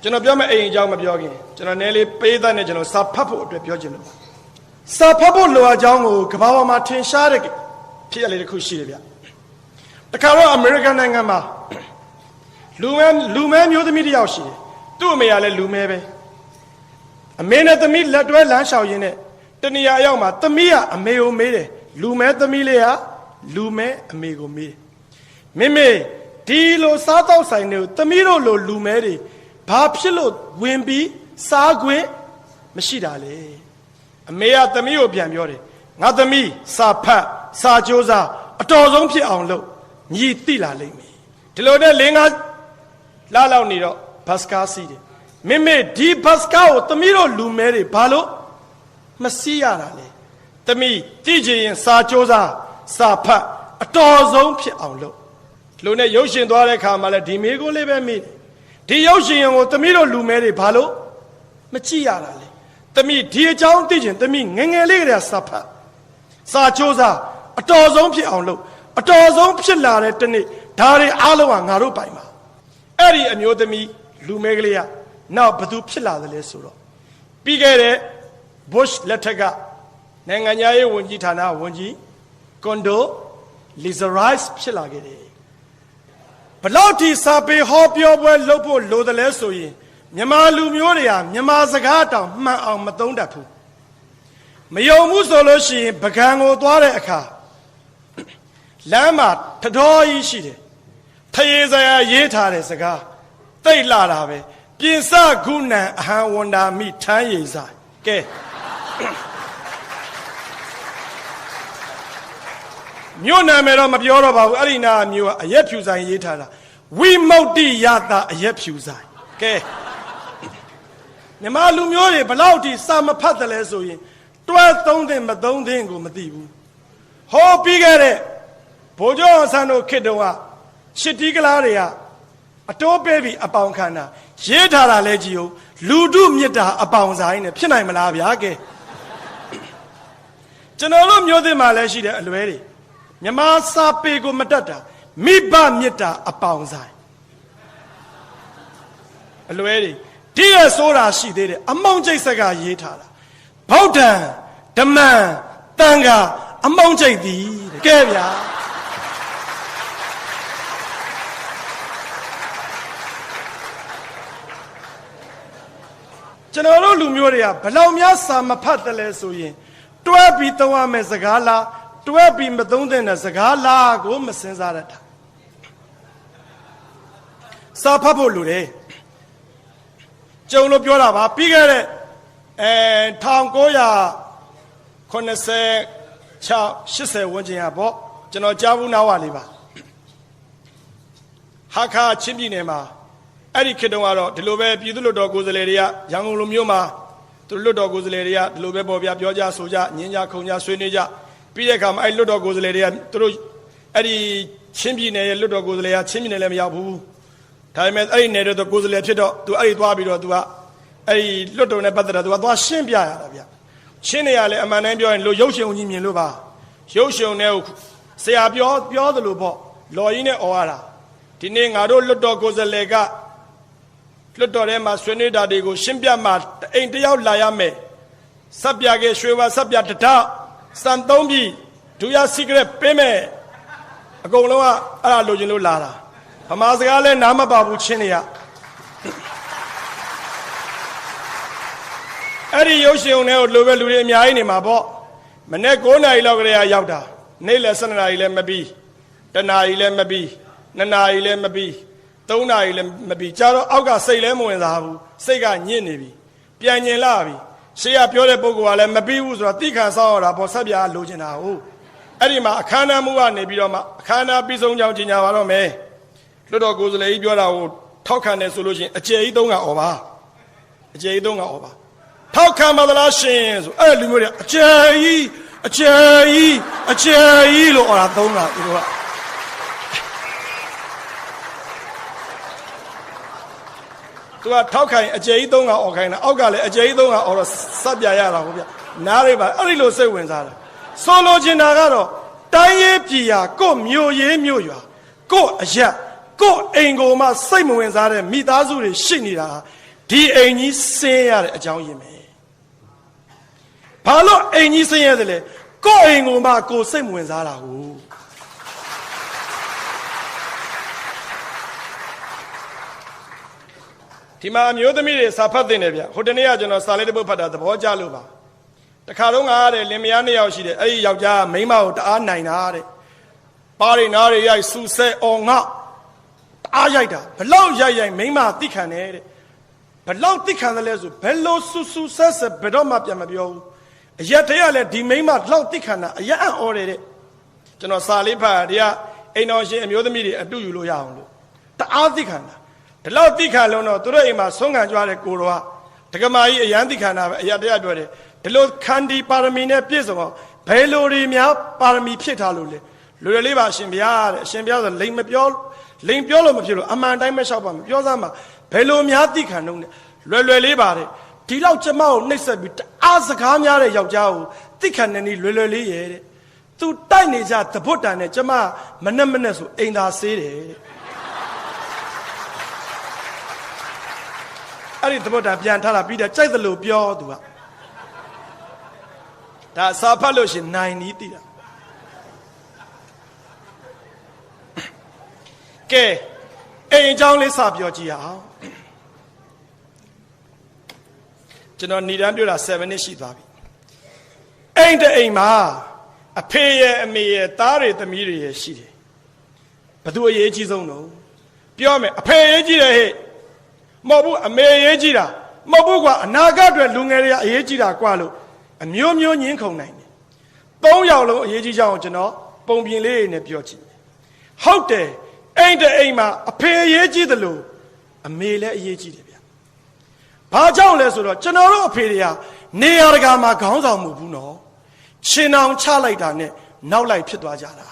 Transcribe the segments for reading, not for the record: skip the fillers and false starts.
ကျွန်တော်ပြောမယ့်အိမ်အကြောင်းမပြောခင်ကျွန်တော်နည်းလေးပေးတဲ့နဲ့ကျွန်တော်စာဖတ်ဖို့အတွက်ပြောချင်လို့စာဖတ်ဖို့လိုအပ်ကြောင်းကိုကမ္ဘာပေါ်မှာထင်ရှားတဲ့ဖြစ်ရလေးတစ်ခုရှိတယ်ဗျတခါတော့အမေရိကန်နိုင်ငံမှာလူမဲမျိုးသမီးတစ်ယောက်ရှိတယ်သူ့အမေကလည်းလူမဲပဲအမေနဲ့သမီးလက်တွဲလမ်းလျှောက်ရင်းနဲ့တနေရာရောက်မှာသမီးကအမေကိုမေးတယ်လူမဲသမီးလေးကလူမဲအမေကိုမေးတယ်မိမေဒီလိုစားတော့ဆိုင်တွေကိုသမီးတို့လိုလူမဲတွေဘာဖြစ်လို့ဝင်ပြီးစားခွင့်မရှိတာလေအမေကသမီးကိုပြန်ပြောတယ်ငါသမီးစာဖတ်စာကြိုးစားအတော်ဆုံးဖြစ်အောင်လုပ်ညီသိလာလိမ့်မယ်ဒီလိုနဲ့5 လလောက်နေတော့ဘတ်စကားစီးတယ်မိမေဒီဘတ်စကားကိုသမီးတို့လူမဲတွေဘာလို့မစီးရတာလဲသမီးကြည့်ချင်ရင်စာကြိုးစားစာဖတ်အတော်ဆုံးဖြစ်အောင်လုပ်လူနဲ့ရုပ်ရှင်သွားတဲ့ခါမှာလည်းဒီမေကိုလေးပဲမေးတယ်ဒီရုပ်ရှင်ကိုသမီးတို့လူမဲတွေဘာလို့မကြည့်ရတာလဲသမီးဒီအကြောင်းသိချင်သမီးငယ်ငယ်လေးကတည်းကစာဖတ်စာကြိုးစားအတော်ဆုံးဖြစ်အောင်လုပ်အတော်ဆုံးဖြစ်လာတဲ့တနေ့ဒါတွေအားလုံးကငါတို့ပိုင်ပါအဲ့ဒီအမျိုးသမီးလူမဲကလေးကနောက်ဘသူဖြစ်လာတယ်လဲဆိုတော့ပြီးခဲ့တဲ့ Bush လက်ထက်ကနိုင်ငံရေးဝန်ကြီးဌာနဝန်ကြီးကွန်ဒိုလီဇာရိုက်စ်ဖြစ်လာခဲ့တယ်ဘလောက်ထိစာပေဟောပြောပွဲလုပ်ဖို့လိုတယ်လဲဆိုရင်မြန်မာလူမျိုးတွေဟာမြန်မာစကားတောင်မှန်အောင်မသုံးတတ်ဘူးမယုံဘူးဆိုလို့ရှိရင်ပကံကိုသွားတဲ့အခါလမ်းမှာထတော်ကြီးရှိတယ်ထရေစရာရေးထားတဲ့စကားတိတ်လာတာပဲပြင်စခုနံအဟံဝန္တာမိထမ်းရည်စားကဲမြို့နာမည်တော့မပြောတော့ပါဘူးအဲ့ဒီနာမြို့ကအရက်ဖြူဆိုင်ရေးထားတာဝိမု ക്തി ယတာအရက်ဖြူဆိုင်ကဲမြန်မာလူမျိုးတွေဘလောက်ထိစာမဖတ်တယ်လဲဆိုရင်တွဲသုံးတဲ့မသုံးတဲ့ကိုမသိဘူးဟောပြီးခဲ့တဲ့ဘိုးကျော်ဆန်းတို့ခေတ္တကရှစ်တီးကလားတွေကအတိုးပေးပြီးအပေါင်ခံတာရေးထားတာလဲကြည့်ဦးလူတုမြစ်တာအပေါင်ဆိုင်နဲ့ဖြစ်နိုင်မလားဗျာကဲကျွန်တော်တို့မျိုးသစ်မှာလည်းရှိတယ်အလွဲတွေမြန်မာစာပေကိုမတတ်တာမိဘမြစ်တာအပေါင်ဆိုင်အလွဲတွေဒီရဆိုတာရှိသေးတယ်အမောင်ကျိတ်ဆက်ကရေးထားတာဗုဒ္ဓံဓမ္မံတန်ခါအမောင်ကျိတ်သည်တဲ့ကဲဗျာကျွန်တော်တို့လူမျိုးတွေကဘလောက်များစာမဖတ်တယ်လဲဆိုရင်တွဲပြီးသုံးရမယ့်စကားလားတွဲပြီးမသုံးတဲ့စကားလားကိုမစင်စားရတာစာဖတ်ဖို့လိုတယ်ကျုံလို့ပြောတာပါပြီးခဲ့တဲ့1986 80ဝန်းကျင်ပေါ့ကျွန်တော်ကြားဘူးနားဝလေးပါဟာခါချင်းပြည်နယ်မှာအဲ့ဒီခေတ်တုန်းကတော့ဒီလိုပဲပြည်သူ့လွှတ်တော်ကိုယ်စားလှယ်တွေကရန်ကုန်လိုမျိုးမှာသူလွှတ်တော်ကိုယ်စားလှယ်တွေကဒီလိုပဲပေါ်ပြပြောကြဆိုကြညင်ကြခုံကြဆွေးနွေးကြပြီးတဲ့အခါမှာအဲ့လွှတ်တော်ကိုယ်စားလှယ်တွေကသူတို့အဲ့ဒီချင်းပြည်နယ်ရဲ့လွှတ်တော်ကိုယ်စားလှယ်ကချင်းပြည်နယ်လည်းမရောက်ဘူးဒါပေမဲ့အဲ့ဒီနယ်တော့ကိုယ်စားလှယ်ဖြစ်တော့သူအဲ့ဒီသွားပြီးတော့သူကအဲ့ဒီလွှတ်တော်နဲ့ပတ်သက်တာသူကသွားရှင်းပြရတာဗျရှင်းနေရလဲအမှန်တမ်းပြောရင်လို့ရုပ်ရှင်ကြီးမြင်လို့ပါရုပ်ရှင်နဲ့ဆရာပြောသလိုပေါ့လော်ကြီးနဲ့អော်ရတာဒီနေ့ငါတို့လွှတ်တော်ကိုယ်စားလှယ်ကလွတ်တော်ထဲမှာဆွေးနွေးတာတွေကိုရှင်းပြမှအိမ်တယောက်လာရမယ်စပ်ပြကေရွှေဝါစပ်ပြတထစံသုံးပြီးဒူရစီကရက်ပေးမယ်အကုန်လုံးကအဲ့ဒါလိုချင်လို့လာတာဗမာစကားလဲနားမပါဘူးချင်းတွေကအဲ့ဒီရုပ်ရှင်ုံထဲကိုလိုပဲလူတွေအများကြီးနေမှာပေါ့မနေ့9 နာရီလောက်ကလေးရောက်တာနေ့လယ်12 နာရီလည်းမပြီး1 နာရီလည်းမပြီး2 နာရီလည်းမပြီး3 နာရီလည်းမပြီးကြာတော့အောက်ကစိတ်လည်းမဝင်စားဘူးစိတ်ကညစ်နေပြီပြန်ကျင်လာပြီရှေ့ကပြောတဲ့ပုဂ္ဂိုလ်ကလည်းမပြီးဘူးဆိုတော့တိခါဆောင်ရတာပေါ့ဆက်ပြားလိုချင်တာဟုတ်အဲ့ဒီမှာအခမ်းအနားမှုကနေပြီးတော့မှအခမ်းအနားပြီးဆုံးကြောင်းကြီးညာပါတော့မယ်လွတ်တော်ကိုယ်စားလှယ်ကြီးပြောတာကိုထောက်ခံတယ်ဆိုလို့ရှိရင်အကျယ်ကြီး3 ကဩပါအကျယ်ကြီး3 ကဩပါထောက်ခံပါသလားရှင်ဆိုအဲ့လူမျိုးတွေအကျယ်ကြီးလို့ဩတာ3 ကသူတို့ကသူကထောက်ခိုင်အကျယ်ကြီး3 ကអော်ခိုင်းတာအောက်ကလည်းအကျယ်ကြီး3 ကអော်တော့စပ်ပြရတာဟုတ်ဗျနားတွေပါအဲ့ဒီလိုစိတ်ဝင်စားတာဆိုလိုချင်တာကတော့တိုင်းရေးပြည်ရာကို့မြို့ရေးမြို့ရွာကို့အရက်ကို့အိမ်ကိုမှစိတ်မဝင်စားတဲ့မိသားစုတွေရှိနေတာ ဒီအိမ်ကြီးဆင်းရတဲ့အကြောင်းရင်းပဲဘာလို့အိမ်ကြီးဆင်းရတယ်လဲကိုယ့်အိမ်ကိုမှကိုယ်စိတ်ဝင်စားတာကိုဒီမှာအမျိုးသမီးတွေစာဖတ်တင်တယ်ဗျဟိုတနေ့ကကျွန်တော်စာလေးတစ်ပုဒ်ဖတ်တာသဘောကျလို့ပါတခါတော့ငါတဲ့လင်မယား2ယောက်ရှိတယ်အဲ့ဒီယောက်ျားမိန်းမကိုတအားနိုင်တာတဲ့ပါရိနာတွေရိုက်စူဆဲအောင်ငါတအားရိုက်တာဘလောက်ရိုက်မိန်းမသိခံတယ်တဲ့ဘလောက်သိခံတယ်လဲဆိုဘယ်လိုစူဆူဆဲဆဲဘယ်တော့မှပြန်မပြောဘူးအရက်တည်းကလည်းဒီမိန်းမလောက်သိခံတာအရက်အံ့ဩတယ်တဲ့ကျွန်တော်စာလေးဖတ်တရားအိမ်တော်ရှင်အမျိုးသမီးတွေအတူယူလို့ရအောင်လို့တအားသိခံတာဒီလောက်သိခံလုံးတော့သူတို့အိမ်မှာဆုံးခံကြွားတဲ့ကိုတော်ကဒကမာကြီးအရန်သိခံတာပဲအရက်တည်းကတွေ့တယ်ဒီလိုခန္ဒီပါရမီနဲ့ပြည့်စုံအောင်ဘယ်လိုတွေများပါရမီဖြစ်ထားလို့လဲလွယ်လေးပါအရှင်ဘုရားတဲ့အရှင်ဘုရားဆိုလိမ်မပြောလိမ်ပြောလို့မဖြစ်လို့အမှန်တိုင်းမလျှောက်ပါမပြောစားမှာဘယ်လိုများသိခံတော့လဲလွယ်လေးပါတဲ့ဒီလောက်ကျမကိုနှိပ်စက်ပြီးတအားစကားများတဲ့ယောက်ျားကိုသိခံနေလွယ်လေးရဲ့တဲ့သူတိုက်နေကြသဘွတ်တန်နဲ့ကျမမနဲ့ဆိုအိမ်သာဆေးတယ်တဲ့အဲ့ဒီသဘွတ်တန်ပြန်ထားတာပြီးတော့ကြိုက်သလိုပြောသူကဒါစာဖတ်လို့ရှင်နိုင်နီးသိတာကဲအိမ်အကြောင်းလေးစပြောကြည့်အောင်ကျွန်တော်ဏ္ဍန်ပြောတာ7နှစ်ရှိသွားပြီအိမ်တအိမ်မှာအဖေရဲ့အမေရဲ့သားတွေသမီးတွေရဲ့ရှိတယ်ဘသူအရေးကြီးဆုံးတော့ပြောမယ်အဖေအရေးကြီးတယ်ဟဲ့မဟုတ်ဘူးအမေအရေးကြီးတာမဟုတ်ဘူးကွာအနာဂတ်အတွက်လူငယ်တွေကအရေးကြီးတာကွာလို့အမျိုးမျိုးညှင်းခုန်နိုင်တယ်3ယောက်လုံးအရေးကြီးကြအောင်ကျွန်တော်ပုံပြင်လေးနဲ့ပြောကြည့်ဟုတ်တယ်အိမ်တအိမ်မှာအဖေအရေးကြီးတယ်လို့အမေလည်းအရေးကြီးတယ်ဗျဘာကြောင့်လဲဆိုတော့ကျွန်တော်တို့အဖေတွေကနေရာတကာမှာခေါင်းဆောင်မှုဘူးနော်ရှင်အောင်ချလိုက်တာနဲ့နောက်လိုက်ဖြစ်သွားကြတာ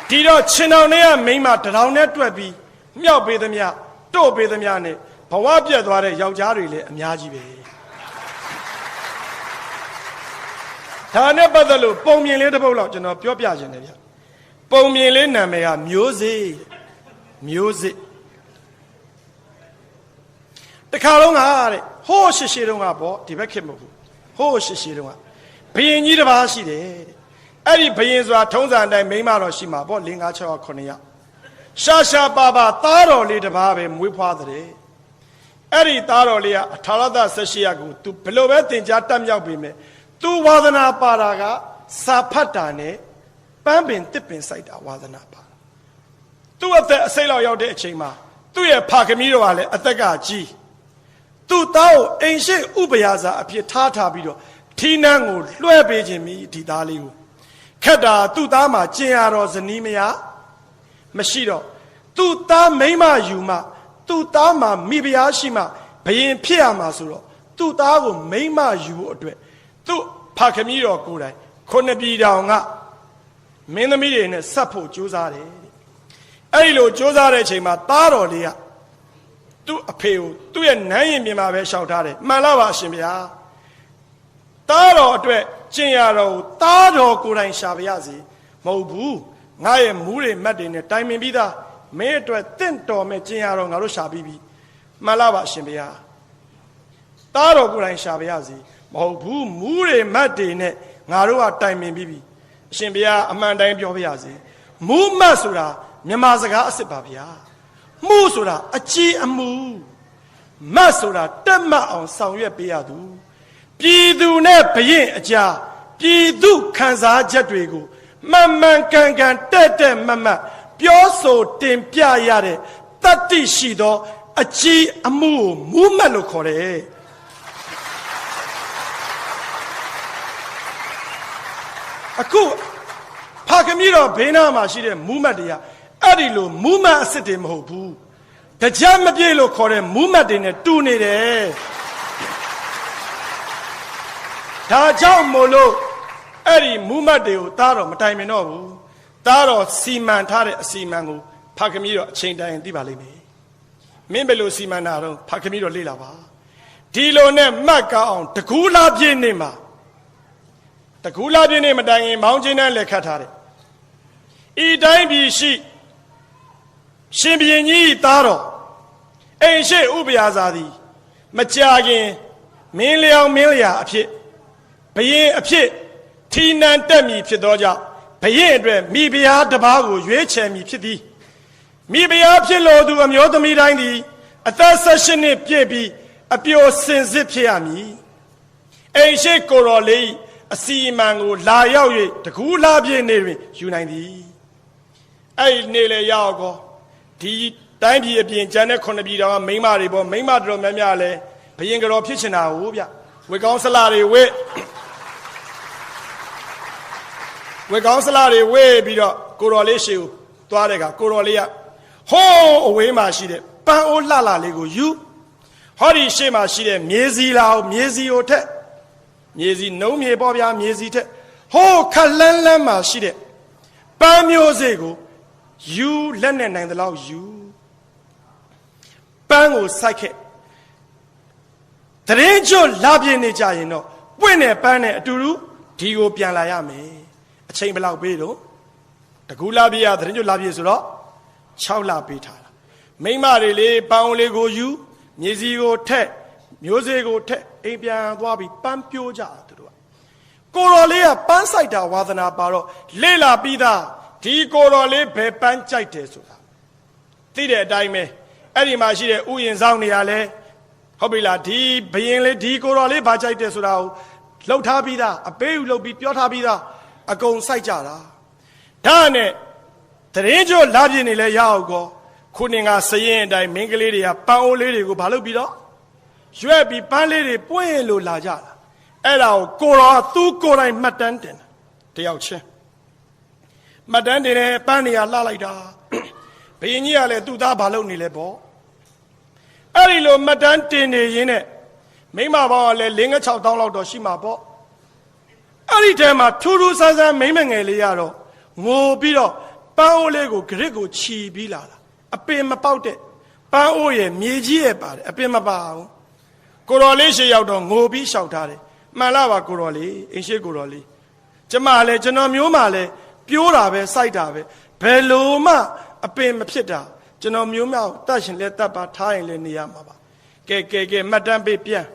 ဒီတော့ရှင်အောင်နဲ့ကမိန်းမတရောင်နဲ့တွက်ပြီးမြောက်ပေးသမျှတို့ပေးသမျှနဲ့ဘဝပြတ်သွားတဲ့ယောက်ျားတွေလည်းအများကြီးပဲဒါနဲ့ပတ်သက်လို့ပုံမြင်လေးတစ်ပုဒ်လောက်ကျွန်တော်ပြောပြခြင်းတယ်ဗျပုံမြင်လေးနာမည်ကမျိုးစေ့တခါလုံးကတဲ့ဟိုးရှေတုန်းကပေါ့ဒီဘက်ခေတ်မဟုတ်ဘူးဟိုးရှေတုန်းကဘယင်ကြီးတစ်ပါးရှိတယ်တဲ့အဲ့ဒီဘယင်ဆိုတာထုံးစံအတိုင်းမိန်းမတော်ရှိမှာပေါ့5 6 6 9ယောက်ရှာပါသားတော်လေးတစ်ပါးပဲမွေးဖွားတဲ့အဲ့ဒီသားတော်လေးကအထာရသ18ရက်ကို तू ဘယ်လိုပဲသင်ကြားတတ်မြောက်ပြီမဲ့ तू ဝါသနာပါတာကစာဖတ်တာနဲ့ပန်းပင်တစ်ပင်စိုက်တာဝါသနာပါသူ့အသက်အစိမ့်လောက်ရောက်တဲ့အချိန်မှာသူ့ရဲ့ဖခင်ကြီးတော်ကလည်းအသက်ကကြီးသူ့သားကိုအိမ်ရှိဥပယာစာအဖြစ်ထားပြီးတော့ထီးနှန်းကိုလွှဲပေးခြင်းမိဒီသားလေးကိုခက်တာသူ့သားမှာကျင်ရတော်ဇနီးမယားမရှိတော့သူ့သားမိန်းမယူမှသူ့သားမှာမိဖုရားရှိမှဘယင်ဖြစ်ရမှာဆိုတော့သူ့သားကိုမိန်းမယူဖို့အတွက်သူ့ဖခင်ကြီးတော်ကိုယ်တိုင်9ပြည်တောင်ကမင်းသမီးတွေနဲ့ဆက်ဖို့ကြိုးစားတယ်အဲ့ဒီလိုကြိုးစားတဲ့အချိန်မှာသားတော်လေးကသူ့အဖေကိုသူ့ရဲ့နန်းရင်ပြင်မှာပဲရှောက်ထားတယ်မှန်လားပါအရှင်ဗျာသားတော်အတွက်ကျင့်ရတော့သားတော်ကိုယ်တိုင်ရှာပါရစေမဟုတ်ဘူးငါရဲ့မူးတွေမတ်တွေနဲ့တိုင်ပင်ပြီးသားမင်းအတွက်တင့်တော်မဲ့ကျင့်ရတော့ငါတို့ရှာပြီးပြီမှန်လားပါအရှင်ဗျာသားတော်ကိုယ်တိုင်ရှာပါရစေမဟုတ်ဘူးမူးတွေမတ်တွေနဲ့ငါတို့ကတိုင်ပင်ပြီးပြီအရှင်ဗျာအမှန်တိုင်းပြောပါရစေမူးမတ်ဆိုတာမြန်မာစကားအစ်စ်ပါဗျာမှုဆိုတာအကြည်အမှုမတ်ဆိုတာတက်မတ်အောင်ဆောင်ရွက်ပေးရသူပြည်သူနဲ့ဘရင်အကြားပြည်သူခံစားချက်တွေကိုမှန်မှန်ကန်ကန်တက်မတ်ပြောဆိုတင်ပြရတဲ့တတ္တိရှိသောအကြည်အမှုကိုမူးမတ်လို့ခေါ်တယ်အခုဖခင်ကြီးတော်ဘေးနားမှာရှိတဲ့မူးမတ်တွေကအဲ့ဒီလိုမူးမတ်အစ်စ်တွေမဟုတ်ဘူးတကြမပြေလို့ခေါ်တဲ့မူးမတ်တွေနဲ့တူနေတယ်ဒါကြောင့်မို့လို့အဲ့ဒီမူးမတ်တွေကိုသားတော်မတိုင်ပင်တော့ဘူးသားတော်စီမံထားတဲ့အစီမံကိုဖခင်ကြီးတော်အချိန်တိုင်းသိပါလိမ့်မယ်မင်းဘယ်လိုစီမံတာတော့ဖခင်ကြီးတော်လေ့လာပါဒီလိုနဲ့မှတ်ကောင်းအောင်တကူလာပြည့်နေမှာတကူလာပြည့်နေမတိုင်ရင်မောင်းချင်းတန်းလက်ခတ်ထားတယ်ဤတိုင်းပြည်ရှိ ရှင်ဘုရင်ကြီးသားတော်အိမ်ရှိဥပယာဇာသည်မကြာခင်မင်းလျောင်မင်းလျာအဖြစ်ဘုရင်အဖြစ်ထီနန်တက်မည်ဖြစ်သောကြောင့်ဘုရင်အတွက်မိဖုရားတစ်ပါးကိုရွေးချယ်မည်ဖြစ်သည်မိဖုရားဖြစ်လို့သူအမျိုးသမီးတိုင်းသည်အသက်18နှစ်ပြည့်ပြီးအပျော်စင်စစ်ဖြစ်ရမည်အိမ်ရှိကိုတော်လေးအစီအမံကိုလာရောက်၍တကူလာပြည့်နေတွင်ယူနိုင်သည်အဲ့ဒီနေ့လေရောက်ကောဒီတိုင်းပြည်အပြင်ကျန်တဲ့9ပြည်တော်ကမိန်းမတွေပေါ့မိန်းမတော်များများလဲဘယင်ကတော်ဖြစ်ချင်တာဟုတ်ဗျဝေကောင်းစလာတွေဝေကောင်းစလာတွေဝေပြီးတော့ကိုတော်လေးရှေကိုသွားတဲ့ကကိုတော်လေးကဟိုးအဝေးမှာရှိတဲ့ပန်းအိုးလှလှလေးကိုယူဟောဒီရှေ့မှာရှိတဲ့မြေစီလာကိုမြေစီကိုထက်မြေစီနှုံးမြေပေါ့ဗျာမြေစီထက်ဟိုးခလန်းလန်းမှာရှိတဲ့ပန်းမျိုးစေ့ကိုယူလက်နဲ့နိုင်တဲ့လောက်ယူပန်းကိုစိုက်ခဲ့တရင်ကျွတ်လာပြင်းနေကြရင်တော့ပွင့်တဲ့ပန်းနဲ့အတူတူဒီကိုပြန်လာရမယ်အချိန်ဘယ်လောက်ပေးတော့တကူလာပြည့်ရတရင်ကျွတ်လာပြည့်ဆိုတော့6လပေးထားတာမိမတွေလေပန်းလေးကိုယူမြေစီကိုထက်မျိုးစေ့ကိုထက်အိမ်ပြန်သွားပြီးပန်းပြိုးကြတာသူတို့ကကိုတော်လေးကပန်းစိုက်တာဝါသနာပါတော့လေ့လာပြီးသားဒီကိုတော်လေးဘယ်ပန်းကြိုက်တယ်ဆိုတာသိတဲ့အတိုင်းပဲအဲ့ဒီမှာရှိတဲ့ဥယျာဉ်ဆောင်နေရလဲဟုတ်ပြီလားဒီဘယင်လေးဒီကိုတော်လေးဘာကြိုက်တယ်ဆိုတာကိုလှုပ်ထားပြီးသားအပေးယူလှုပ်ပြီးပြောထားပြီးသားအကုန်စိုက်ကြတာဒါနဲ့တရင်ကျော်လာပြင်းနေလဲရအောင်ကောခုနင်ကစရင်အတိုင်းမင်းကလေးတွေကပန်းအိုးလေးတွေကိုဘာလုပ်ပြီးတော့ရွက်ပြီးပန်းလေးတွေပွင့်လို့လာကြတာအဲ့ဒါကိုတော်ကသူ့ကိုယ်တိုင်မှတ်တမ်းတင်တယောက်ချင်းမှတ်တမ်းတင်တယ်ပန်းနေရလှလိုက်တာဘယင်ကြီးကလည်းသူ့သားဘာလုပ်နေလဲပေါ့အဲ့ဒီလိုမှတ်တမ်းတင်နေရင်းနဲ့မိမပေါင်းကလည်း5-6တောင်းလောက်တော့ရှိမှာပေါ့အဲ့ဒီထဲမှာထူးထူးဆန်းဆန်းမိမငယ်လေးရတော့ငိုပြီးတော့ပန်းအိုးလေးကိုဂရစ်ကိုခြီပြီးလာတာအပင်မပေါက်တဲ့ပန်းအိုးရဲ့မြေကြီးရဲ့ပါတယ်အပင်မပါဘူးကိုတော်လေးရှေ့ရောက်တော့ငိုပြီးလျှောက်ထားတယ်မှန်လားပါကိုတော်လေးအင်းရှိကိုတော်လေးကျမလည်းကျွန်တော်မျိုးမှလည်းပြိုးတာပဲစိုက်တာပဲဘယ်လိုမှအပင်မဖြစ်တာကျွန်တော်မျိုးမြောက်တတ်ရှင်လဲတတ်ပါထားရင်လည်းနေရမှာပါကဲမှတ်တမ်းပေးပြန်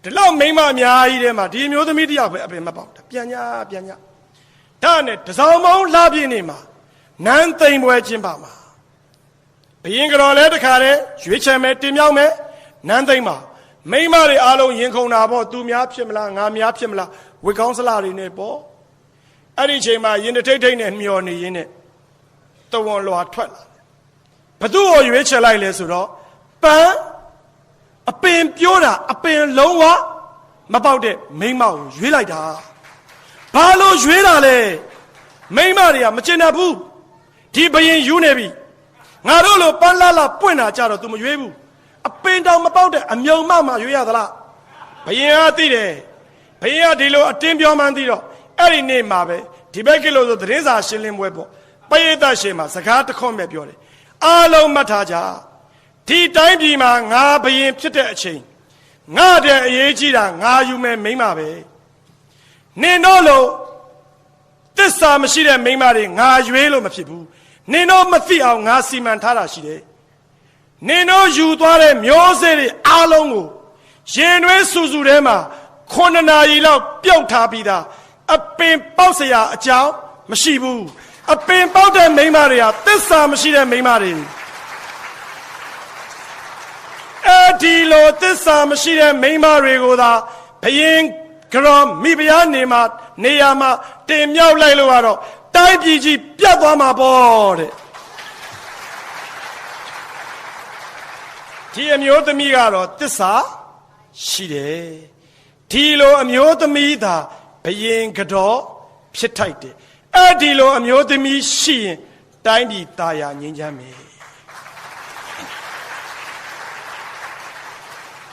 ဒီလောက်မိမအများကြီးထဲမှာဒီမျိုးသမီးတယောက်ပဲအပင်မပေါက်တာပြန်ညဒါနဲ့တစောင်းမောင်းလာပြင်းနေမှာနန်းသိမ်ပွဲချင်းပါမှာဘယင်ကတော်လဲတခါတည်းရွေးချယ်မယ်တင်မြောက်မယ်နန်းသိမ်မှာမိမတွေအားလုံးရင်ခုန်တာပေါ့သူများဖြစ်မလားငါများဖြစ်မလားဝေကောင်းစလာတွေနဲ့ပေါ့အဲ့ဒီချိန်မှာရင်ထိတ်နဲ့မျောနေရင်းနဲ့တဝန်လွာထွက်လာဘသူ့ကိုရွေးချယ်လိုက်လဲဆိုတော့ပန်းအပင်ပြိုးတာအပင်လုံးဝမပေါက်တဲ့မိမကိုရွေးလိုက်တာဘာလို့ရွေးတာလဲမိမတွေကမကျင်တတ်ဘူးဒီဘယင်ယူနေပြီငါတို့လိုပန်းလာပွင့်တာကြတော့ तू မရွေးဘူးအပင်တောင်မပေါက်တဲ့အမြုံမှရွေးရသလားဘယင်ကသိတယ်ဘယင်ကဒီလိုအတင်းပြောမှန်းသိတော့အဲ့ဒီနေ့မှာပဲဒီဘက်ကလို့ဆိုသတင်းစာရှင်းလင်းပွဲပေါ့ပရိသတ်ရှင်မှာစကားတစ်ခွန်းပဲပြောတယ်အားလုံးမှတ်ထားကြဒီတိုင်းပြည်မှာငါဘယင်ဖြစ်တဲ့အချိန်ငါတဲ့အရေးကြီးတာငါယူမယ်မိမပဲနင်တို့လိုသစ္စာမရှိတဲ့မိမတွေငါရွေးလို့မဖြစ်ဘူးနင်တို့မသိအောင်ငါစီမံထားတာရှိတယ်နင်တို့ယူသွားတဲ့မျိုးစေ့တွေအားလုံးကိုရင်တွင်းစူစူထဲမှာ9 နာရီလောက်ပြုတ်ထားပြီးသားအပင်ပေါက်เสียအကြောင်းမရှိဘူးအပင်ပေါက်တဲ့မိန်းမတွေကသစ္စာမရှိတဲ့မိန်းမတွေအဲ့ဒီလိုသစ္စာမရှိတဲ့မိန်းမတွေကိုသာဘယင်ကတော်မိဖုရားနေရာမှာတင်မြောက်လိုက်လို့ကတော့တိုင်းပြည်ကြီးပြတ်သွားမှာပေါ့တဲ့ဒီအမျိုးသမီးကတော့သစ္စာရှိတယ်ဒီလိုအမျိုးသမီးသာဘယင်ကတော်ဖြစ်ထိုက်တယ်အဲ့ဒီလိုအမျိုးသမီးရှိရင်တိုင်းပြည်သာယာငြိမ်းချမ်းမယ်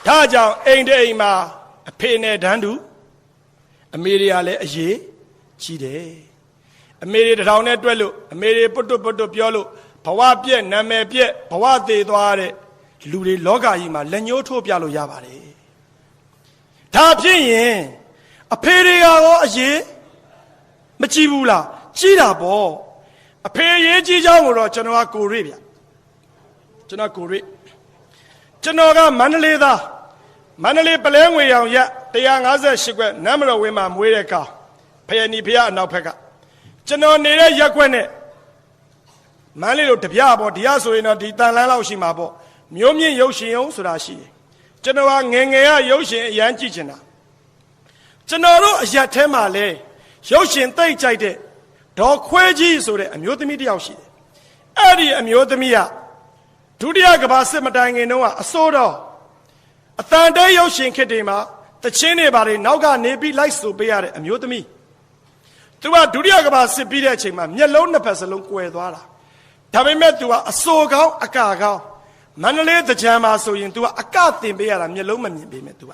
ဒါကြောင့်အိမ်တဲ့အိမ်မှာအဖေနဲ့တန်းတူအမေတွေကလည်းအရေးကြီးတယ်အမေတွေတောင်နဲ့တွက်လို့အမေတွေပုတ်တွတ်ပြောလို့ဘဝပြက်နာမည်ပြက်ဘဝသေးသွားတဲ့လူတွေလောကကြီးမှာလက်ညှိုးထိုးပြလို့ရပါတယ်ဒါဖြစ်ရင်အဖေတွေကရောအရေးမကြည့်ဘူးလားကြည့်တာပေါ့ အဖေရေးကြီးကြောင်းကိုတော့ကျွန်တော်ကကိုရွေ့ဗျကျွန်တော်ကိုရွေ့ကျွန်တော်ကမန္တလေးသားမန္တလေးပလဲငွေရောင်ရက်158ခွက်နမ်းမတော်ဝင်းမှာမွေးတဲ့ကောင်ဖယနီဖျားအနောက်ဘက်ကကျွန်တော်နေတဲ့ရက်ကွက်နဲ့မန္တလေးလိုတပြပေါ့ဒီရဆိုရင်တော့ဒီတန်လန်းလောက်ရှိမှာပေါ့မျိုးမြင့်ရုပ်ရှင်အောင်ဆိုတာရှိတယ်ကျွန်တော်ကငယ်ငယ်ကရုပ်ရှင်အရန်ကြည့်ချင်တာကျွန်တော်တို့အရက်ထဲမှာလဲရုပ်ရှင်သိမ့်ကြိုက်တဲ့ဒေါ်ခွဲကြီးဆိုတဲ့အမျိုးသမီးတစ်ယောက်ရှိတယ်အဲ့ဒီအမျိုးသမီးကဒုတိယကမ္ဘာစစ်မတိုင်ခင်တုန်းကအစိုးတော့အတန်တဲရုပ်ရှင်ခေတ်တွေမှာတချင်းတွေပါတယ်နောက်ကနေပြီးလိုက်ဆိုပေးရတဲ့အမျိုးသမီးသူကဒုတိယကမ္ဘာစစ်ပြီးတဲ့အချိန်မှာမျက်လုံးနှစ်ဖက်စလုံးကွယ်သွားတာဒါပေမဲ့သူကအစိုးကောင်းအကကောင်းမန္တလေးတကြံမှာဆိုရင်သူကအကတင်ပေးရတာမျက်လုံးမမြင်ပေးမဲ့သူက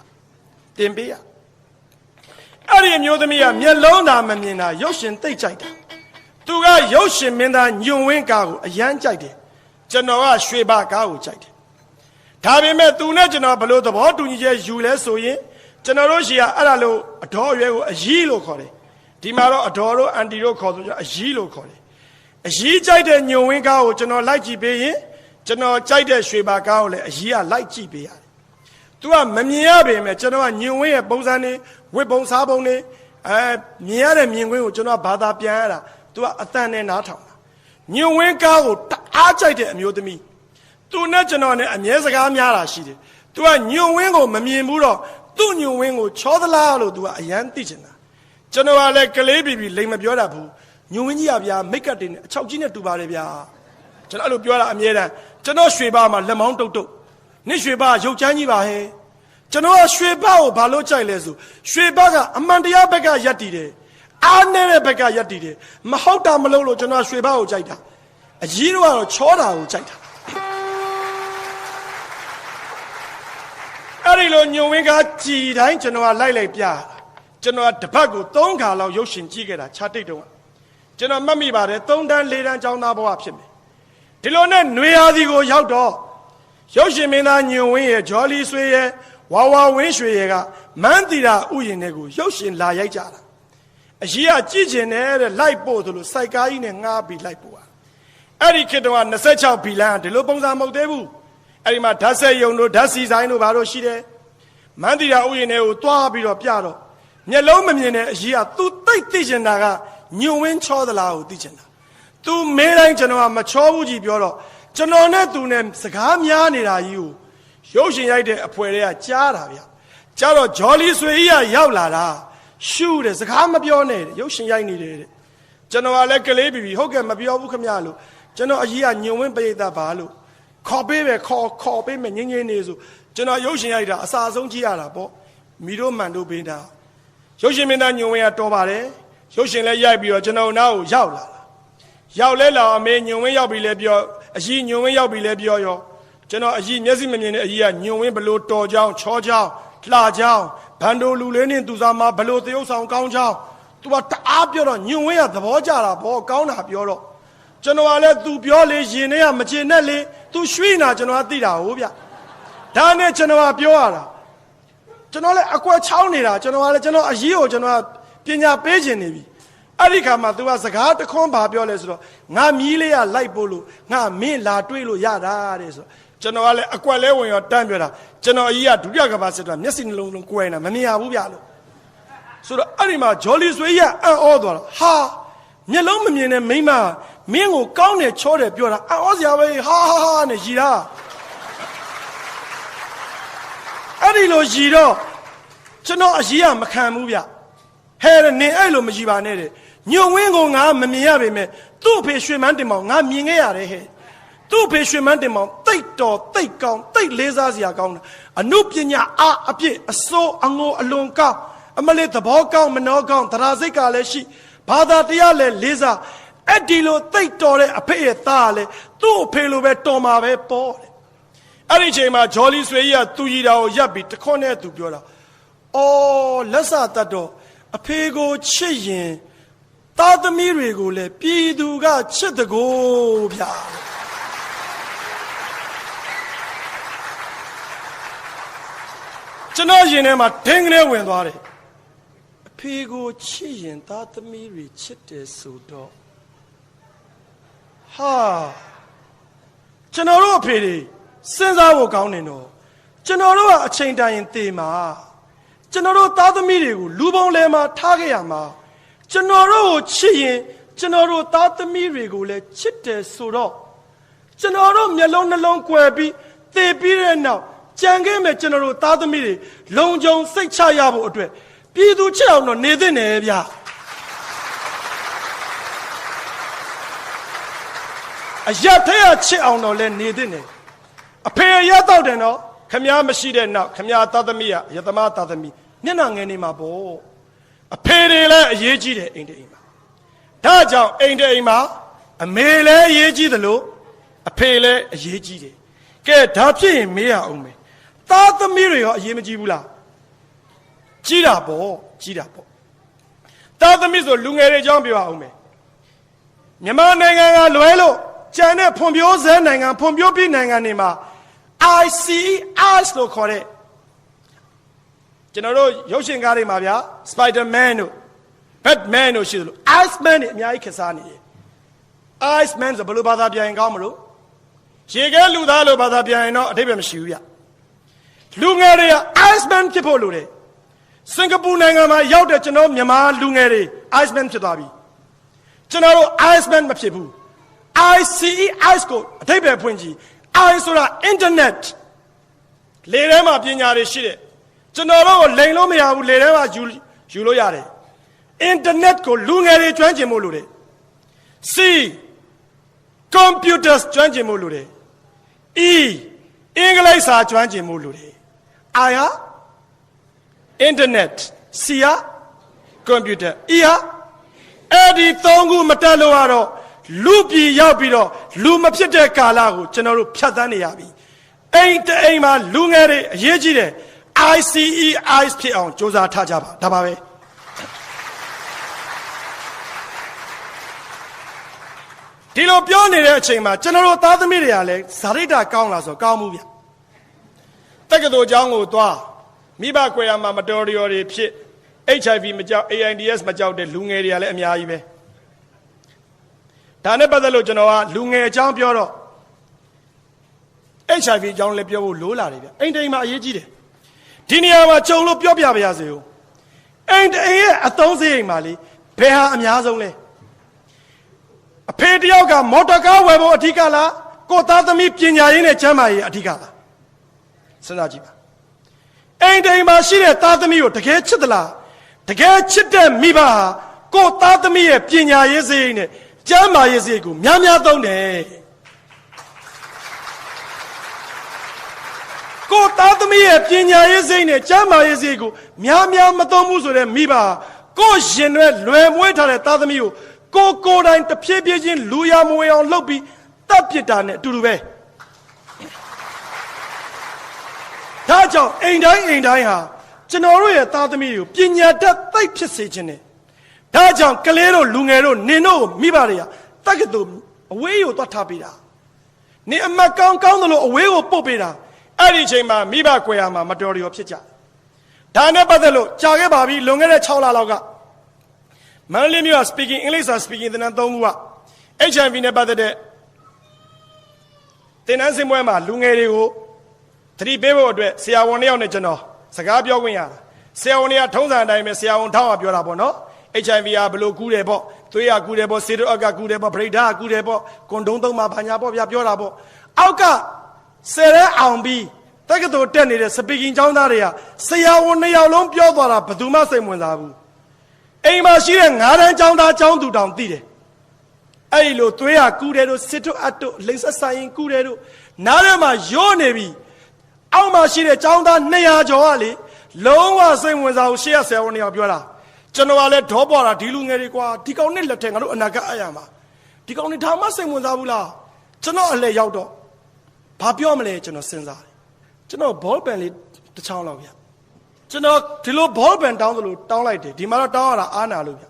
တင်ပေးရအဲ့ဒီအမျိုးသမီးကမျက်လုံးသာမမြင်တာရုပ်ရှင်သိမ့်ကြိုက်တာသူကရုပ်ရှင်မင်းသားညွန့်ဝင်းကားကိုအယမ်းကြိုက်တယ်ကျွန်တော်ကရွှေဘကားကိုကြိုက်တယ်ဒါပေမဲ့သူနဲ့ကျွန်တော်ဘလို့သဘောတူညီချက်ယူလဲဆိုရင်ကျွန်တော်တို့ရှိရအဲ့ဒါလို့အတော်အရွယ်ကိုအကြီးလို့ခေါ်တယ်ဒီမှာတော့အတော်တို့အန်တီတို့ခေါ်ဆိုကြအကြီးလို့ခေါ်တယ်အကြီးကြိုက်တဲ့ညွန့်ဝင်းကားကိုကျွန်တော်လိုက်ကြည့်ပေးရင်ကျွန်တော်ကြိုက်တဲ့ရွှေဘကားကိုလည်းအကြီးကလိုက်ကြည့်ပေးရတယ်သူကမမြင်ရပေမဲ့ကျွန်တော်ကညွန့်ဝင်းရဲ့ပုံစံတွေဝတ်ပုံစားပုံတွေမြင်ရတဲ့မြင်ကွင်းကိုကျွန်တော်ဘာသာပြန်ရတာသူကအတန်နဲ့နားထောင်တာညွန့်ဝင်းကားကိုတအားကြိုက်တဲ့အမျိုးသမီးသူနဲ့ကျွန်တော်နဲ့အမြဲစကားများတာရှိတယ်သူကညွန့်ဝင်းကိုမမြင်ဘူးတော့သူ့ညွန့်ဝင်းကိုချောသလားလို့သူကအယမ်းသိချင်တာကျွန်တော်ကလည်းကလေးပြီလိမ်မပြောတတ်ဘူးညွန့်ဝင်းကြီးကဗျာမိတ်ကပ်တွေနဲ့အချောက်ကြီးနဲ့တူပါတယ်ဗျာကျွန်တော်အဲ့လိုပြောတာအမြဲတမ်းကျွန်တော်ရွှေဘမှာလက်မောင်းတုတ်တုတ်နှစ်ရွှေဘရုပ်ချမ်းကြီးပါဟဲ့ကျွန်တော်ကရွှေဘကိုဘာလို့ကြိုက်လဲဆိုရွှေဘကအမှန်တရားဘက်ကရက်တည်တယ်အားနေတဲ့ဘက်ကရက်တည်တယ်မဟုတ်တာမလို့လို့ကျွန်တော်ရွှေဘကိုကြိုက်တာအကြီးတော့ကတော့ချောတာကိုကြိုက်တာအဲ့ဒီလိုညွန့်ဝင်းကကြည်တိုင်းကျွန်တော်ကလိုက်ပြကျွန်တော်ကတပတ်ကို3ခါလောက်ရုပ်ရှင်ကြည့်ခဲ့တာခြားတိတ်တုံးကကျွန်တော်မှတ်မိပါတယ်3တန်း4တန်းကျောင်းသားဘဝဖြစ်မယ်ဒီလိုနဲ့ຫນွေရာသီကိုရောက်တော့ရုပ်ရှင်မင်းသားညွန့်ဝင်းရဲ့ဂျော်လီဆွေရဲ့ဝါဝါဝင်းရွှေရဲ့ကမန်းတီတာဥယျာဉ်တွေကိုရုပ်ရှင်လာရိုက်ကြတာအကြီးကကြည့်ကျင်တယ်တဲ့လိုက်ပို့ဆိုလို့စိုက်ကားကြီးနဲ့ငှားပြီးလိုက်ပို့အဲ့ဒီခေတ်တုန်းက26ဘီလန်ဒီလိုပုံစံမဟုတ်သေးဘူးအဲ့ဒီမှာဓာတ်ဆက်ယုံတို့ဓာတ်စီဆိုင်တို့ဘာလို့ရှိတယ်မန်းတီတာဥယျာဉ်တွေကိုတွားပြီးတော့ပြတော့မျက်လုံးမမြင်တဲ့အကြီးကသူသိသိချင်တာကညွန့်ဝင်းချောသလားကိုသိချင်တာသူမဲတိုင်းကျွန်တော်ကမချောဘူးကြီးပြောတော့ကျွန်တော်နဲ့သူနဲ့စကားများနေတာကြီးကိုရုပ်ရှင်ရိုက်တဲ့အဖွဲတွေကကြားတာဗျကြားတော့ဂျော်လီဆွေကြီးကရောက်လာတာရှူတယ်စကားမပြောနဲ့ရုပ်ရှင်ရိုက်နေတယ်တဲ့ကျွန်တော်ကလည်းကလေးပြီဟုတ်ကဲ့မပြောဘူးခမရလို့ကျွန်တော်အကြီးကညွန့်ဝင်းပရိသတ်ပါလို့ခေါ်ပေးပဲခေါ်ပေးမယ်ငင်းငင်းနေဆိုကျွန်တော်ရုပ်ရှင်ရိုက်တာအစာဆုံးကြည့်ရတာပေါ့မီတို့မှန်တို့ပေးတာရုပ်ရှင်မင်းသားညွန့်ဝင်းကတော်ပါတယ်ရုပ်ရှင်လည်းရိုက်ပြီးတော့ကျွန်တော်နားကိုရောက်လာတာရောက်လဲလာအမေညွန့်ဝင်းရောက်ပြီလဲပြောအကြီးညွန့်ဝင်းရောက်ပြီလဲပြောရောကျွန်တော်အကြီးမျက်စိမမြင်တဲ့အကြီးကညွန့်ဝင်းဘလို့တော်ကြောင်းချောကြောင်းလှကြောင်းဘန်ဒိုလူလေးနဲ့သူစားမဘလို့တရုပ်ဆောင်ကောင်းကြောင်းသူကတအားပြောတော့ညွန့်ဝင်းကသဘောကျတာဘောကောင်းတာပြောတော့ကျွန်တော်ကလည်းသူပြောလေရင်ထဲကမချင်နဲ့လေသူရွှေ့နာကျွန်တော်ကသိတာဟုတ်ဗျဒါနဲ့ကျွန်တော်ကပြောရတာကျွန်တော်လည်းအကွက်ချောင်းနေတာကျွန်တော်ကလည်းကျွန်တော်အရေးကိုကျွန်တော်ကပညာပေးခြင်းနေပြီအဲ့ဒီခါမှာ तू ကစကားတခွန်းဘာပြောလဲဆိုတော့ငါမီးလေးကလိုက်ပို့လို့ငါမင်းလာတွေးလို့ရတာတဲ့ဆိုကျွန်တော်ကလည်းအကွက်လဲဝင်ရောတန်းပြောတာကျွန်တော်အကြီးကဒုတိယကမ္ဘာစစ်တော့မျက်စိနှလုံးလုံးကွဲနေတာမမြင်ရဘူးဗျလို့ဆိုတော့အဲ့ဒီမှာဂျော်လီဆွေကြီးကအံ့ဩသွားတာဟာမျက်လုံးမမြင်တဲ့မိန်းမမင်းကိုကောင်းတယ်ချောတယ်ပြောတာအံ့ဩစရာပဲဟာနဲ့ရီတာအဲ့ဒီလိုရီတော့ကျွန်တော်အကြီးကမခံဘူးဗျဟဲ့နင်အဲ့လိုမရီပါနဲ့တဲ့ညွန့်ဝင်းကိုငါမမြင်ရပေမဲ့သူ့အဖေရွှေမန်းတင်မောင်ငါမြင်ခဲ့ရတယ်ဟဲ့သူ့အဖေရွှေမန်းတင်မောင်တိတ်တော်တိတ်ကောင်းတိတ်လေးစားစရာကောင်းတာအနုပညာအားအပြည့်အစိုးအငိုအလွန်ကောင်းအမလေးသဘောကောင်းမနှောကောင်းတရားစိတ်ကလည်းရှိဘာသာတရားလည်းလေးစားအဲ့ဒီလိုတိတ်တော်တဲ့အဖေရဲ့သားလည်းသူ့အဖေလိုပဲတော်မှာပဲပေါ့တဲ့အဲ့ဒီချိန်မှာဂျော်လီဆွေကြီးကသူကြီးတာကိုရပ်ပြီးတခွန်းနဲ့သူပြောတာအော်လက်စတတ်တော့အဖေကိုချစ်ရင်သားသမီးတွေကိုလည်းပြည်သူကချစ်တကိုးဗျာကျွန်တော်ရင်ထဲမှာဒင်းကနေဝင်သွားတယ်အဖေကိုချစ်ရင်သားသမီးတွေချစ်တယ်ဆိုတော့ ဟာကျွန်တော်တို့အဖေတွေစဉ်းစားဖို့ကောင်းနေတော့ကျွန်တော်တို့ကအချိန်တိုင်းရင်သေမှာကျွန်တော်တို့သားသမီးတွေကိုလူပုံလဲမှာထားခဲ့ရမှာကျွန်တော်တို့ကိုချစ်ရင်ကျွန်တော်တို့သားသမီးတွေကိုလည်းချစ်တယ်ဆိုတော့ကျွန်တော်တို့မျက်လုံးနှလုံးကွယ်ပြီးသေပြီးတဲ့နောက်ကြံခဲ့မဲ့ကျွန်တော်တို့သားသမီးတွေလုံခြုံစိတ်ချရဖို့အတွက်ပြည်သူချစ်အောင်တော့နေသင့်တယ်ဗျအရက်ထဲကချစ်အောင်တော့လဲနေသင့်တယ်အဖေရက်တော့တယ်နော်ခမည်းမရှိတဲ့နောက်ခမည်းသားသမီးကရသမားသားသမီးမျက်နှာငယ်နေမှာပေါ့အဖေတွေလည်းအရေးကြီးတယ်အိမ်တိမ်မှာဒါကြောင့်အိမ်တိမ်မှာအမေလည်းအရေးကြီးတယ်လို့အဖေလည်းအရေးကြီးတယ်ကဲဒါဖြစ်ရင်မေးရအောင်မယ်သားသမီးတွေရောအရေးမကြီးဘူးလားကြီးတာပေါ့ကြီးတာပေါ့သားသမီးဆိုလူငယ်တွေအကြောင်းပြောအောင်မယ်မြန်မာနိုင်ငံကလွဲလို့ကျန်တဲ့ဖွံ့ဖြိုးဆဲနိုင်ငံဖွံ့ဖြိုးပြီးနိုင်ငံတွေမှာ ICS လို့ခေါ်တဲ့ကျွန်တော်တို့ရုပ်ရှင်ကားတွေမှာဗျာ Spider-Man တို့ Batman တို့ရှိသလို Iceman တွေအများကြီးခက်စားနေတယ် Iceman ဆိုဘယ်လိုဘာသာပြန်ရင်ကောင်းမလို့ရေခဲလူသားလို့ဘာသာပြန်ရင်တော့အဓိပ္ပာယ်မရှိဘူးဗျလူငယ်တွေက Iceman ဖြစ်ဖို့လိုတယ်စင်ကာပူနိုင်ငံမှာရောက်တဲ့ကျွန်တော်မြန်မာလူငယ်တွေ Iceman ဖြစ်သွားပြီကျွန်တော်တို့ Iceman မဖြစ်ဘူး ICES ကိုအဓိပ္ပာယ်ဖွင့်ကြည့် I ဆိုတာ internet လေထဲမှာပညာတွေရှိတယ်ကျွန်တော်တို့ကိုလိန်လို့မရဘူးလေထဲမှာယူလို့ရတယ် internet ကိုလူငယ်တွေကျွမ်းကျင်ဖို့လိုတယ် C computers ကျွမ်းကျင်ဖို့လိုတယ် E အင်္ဂလိပ်စာကျွမ်းကျင်ဖို့လိုတယ် I ဟာ internet C ဟာ computer E ဟာအဲ့ဒီသုံးခုမတက်လို့ကတော့လူပြည်ရောက်ပြီးတော့လူမဖြစ်တဲ့ကာလကိုကျွန်တော်တို့ဖြတ်သန်းနေရပြီအိမ်တအိမ်မှာလူငယ်တွေအရေးကြီးတယ် ICES ဖြစ်အောင်စ조사ထားကြပါဒါပါပဲဒီလိုပြောနေတဲ့အချိန်မှာကျွန်တော်တို့သားသမီးတွေကလည်းဇာတိတာကောင်းလားဆိုကောင်းမှုဗျတက္ကသိုလ်ကျောင်းကိုသွားမိဘကွယ်ရမှာမတော်ရတွေဖြစ် HIV မကြောက် AIDS မကြောက်တဲ့လူငယ်တွေကလည်းအများကြီးပဲဒါနဲ့ပတ်သက်လို့ကျွန်တော်ကလူငယ်အကြောင်းပြောတော့ HIV အကြောင်းလည်းပြောဖို့လိုလာတယ်ဗျအိမ်တိမ်မှာအရေးကြီးတယ်ဒီနေရာမှာကြုံလို့ပြောပြပါရစေဦးအိမ်တိမ်ရဲ့အသုံးစရိတ်မှာလေဘယ်ဟာအများဆုံးလဲအဖေတယောက်ကမော်တော်ကားဝယ်ဖို့အဓိကလားကိုသားသမီးပညာရေးနဲ့ကျန်းမာရေးအဓိကလားစဉ်းစားကြည့်ပါအိမ်တိမ်မှာရှိတဲ့သားသမီးကိုတကယ်ချစ်သလားတကယ်ချစ်တဲ့မိဘဟာကိုသားသမီးရဲ့ပညာရေးစရိတ်နဲ့ကျမ်းမာရေးစရိတ်ကိုများများသုံးတယ်ကိုသားသမီးရဲ့ပညာရေးစရိတ်နဲ့ကျမ်းမာရေးစရိတ်ကိုများများမသုံးဘူးဆိုတဲ့မိဘကိုရင်တွေလွယ်မွေးထားတဲ့သားသမီးကိုကိုယ်တိုင်တဖြည်းဖြည်းချင်းလူရမွေအောင်လုပ်ပြီးတပ်ပစ်တာနဲ့အတူတူပဲဒါကြောင့်အိမ်တိုင်းဟာကျွန်တော်တို့ရဲ့သားသမီးတွေကိုပညာတတ်သိဖြစ်စေခြင်းနဲ့ဒါကြောင့်ကလေးတို့လူငယ်တို့နင်တို့မိဘတွေကတက္ကသိုလ်အဝေးကိုသွားထားပေးတာနင်အမတ်ကောင်းတယ်လို့အဝေးကိုပို့ပေးတာအဲ့ဒီအချိန်မှာမိဘကွယ်ရမှာမတော်ရဖြစ်ကြဒါနဲ့ပတ်သက်လို့ကြာခဲ့ပါပြီလွန်ခဲ့တဲ့6လလောက်ကမန္တလေးမြို့ speaking English speaking သင်တန်း3ခုက HIV နဲ့ပတ်သက်တဲ့သင်တန်းစင်ပွဲမှာလူငယ်တွေကိုသတိပေးဖို့အတွက်ဆရာဝန်2ယောက်နဲ့ကျွန်တော်စကားပြောခွင့်ရတာဆရာဝန်တွေကထုံးစံအတိုင်းပဲဆရာဝန်ထောက်ပြောတာပေါ့နော်HIV ကဘလို့ကူးတယ်ပေါ့သွေးရကူးတယ်ပေါ့စေတိုအက်ကကူးတယ်ပေါ့ဗရိဒ္ဓကကူးတယ်ပေါ့ကွန်ဒုံးသုံးမှာဘာညာပေါ့ဗျာပြောတာပေါ့အောက်ကဆယ်ရဲအောင်ပြီးတက္ကသိုလ်တက်နေတဲ့စပီကင်ကျောင်းသားတွေကဆရာဝန်2ယောက်လုံးပြောသွားတာဘယ်သူမှစိတ်ဝင်စားဘူးအိမ်မှာရှိတဲ့9တန်းကျောင်းသားကျောင်းသူတောင်သိတယ်အဲ့ဒီလိုသွေးရကူးတယ်တို့စေတိုအက်တို့လိန်ဆက်ဆိုင်ကူးတယ်တို့နားထဲမှာရော့နေပြီအောက်မှာရှိတဲ့ကျောင်းသား200ကျော်ကလေလုံးဝစိတ်ဝင်စားဘူးရှေ့ရဆရာဝန်2ယောက်ပြောတာကျွန်တော်ကလည်းဒေါပေါ်တာဒီလူငယ်တွေကွာဒီကောင်နဲ့လက်ထက်ငါတို့အနာဂတ်အရမှာဒီကောင်တွေဒါမှစိတ်ဝင်စားဘူးလားကျွန်တော်အလဲရောက်တော့ဘာပြောမလဲကျွန်တော်စဉ်းစားတယ်ကျွန်တော်ဘောပန်လေးတစ်ချောင်းလောက်ဗျကျွန်တော်ဒီလိုဘောပန်တောင်းသလိုတောင်းလိုက်တယ်ဒီမှာတော့တောင်းရတာအားနာလို့ဗျ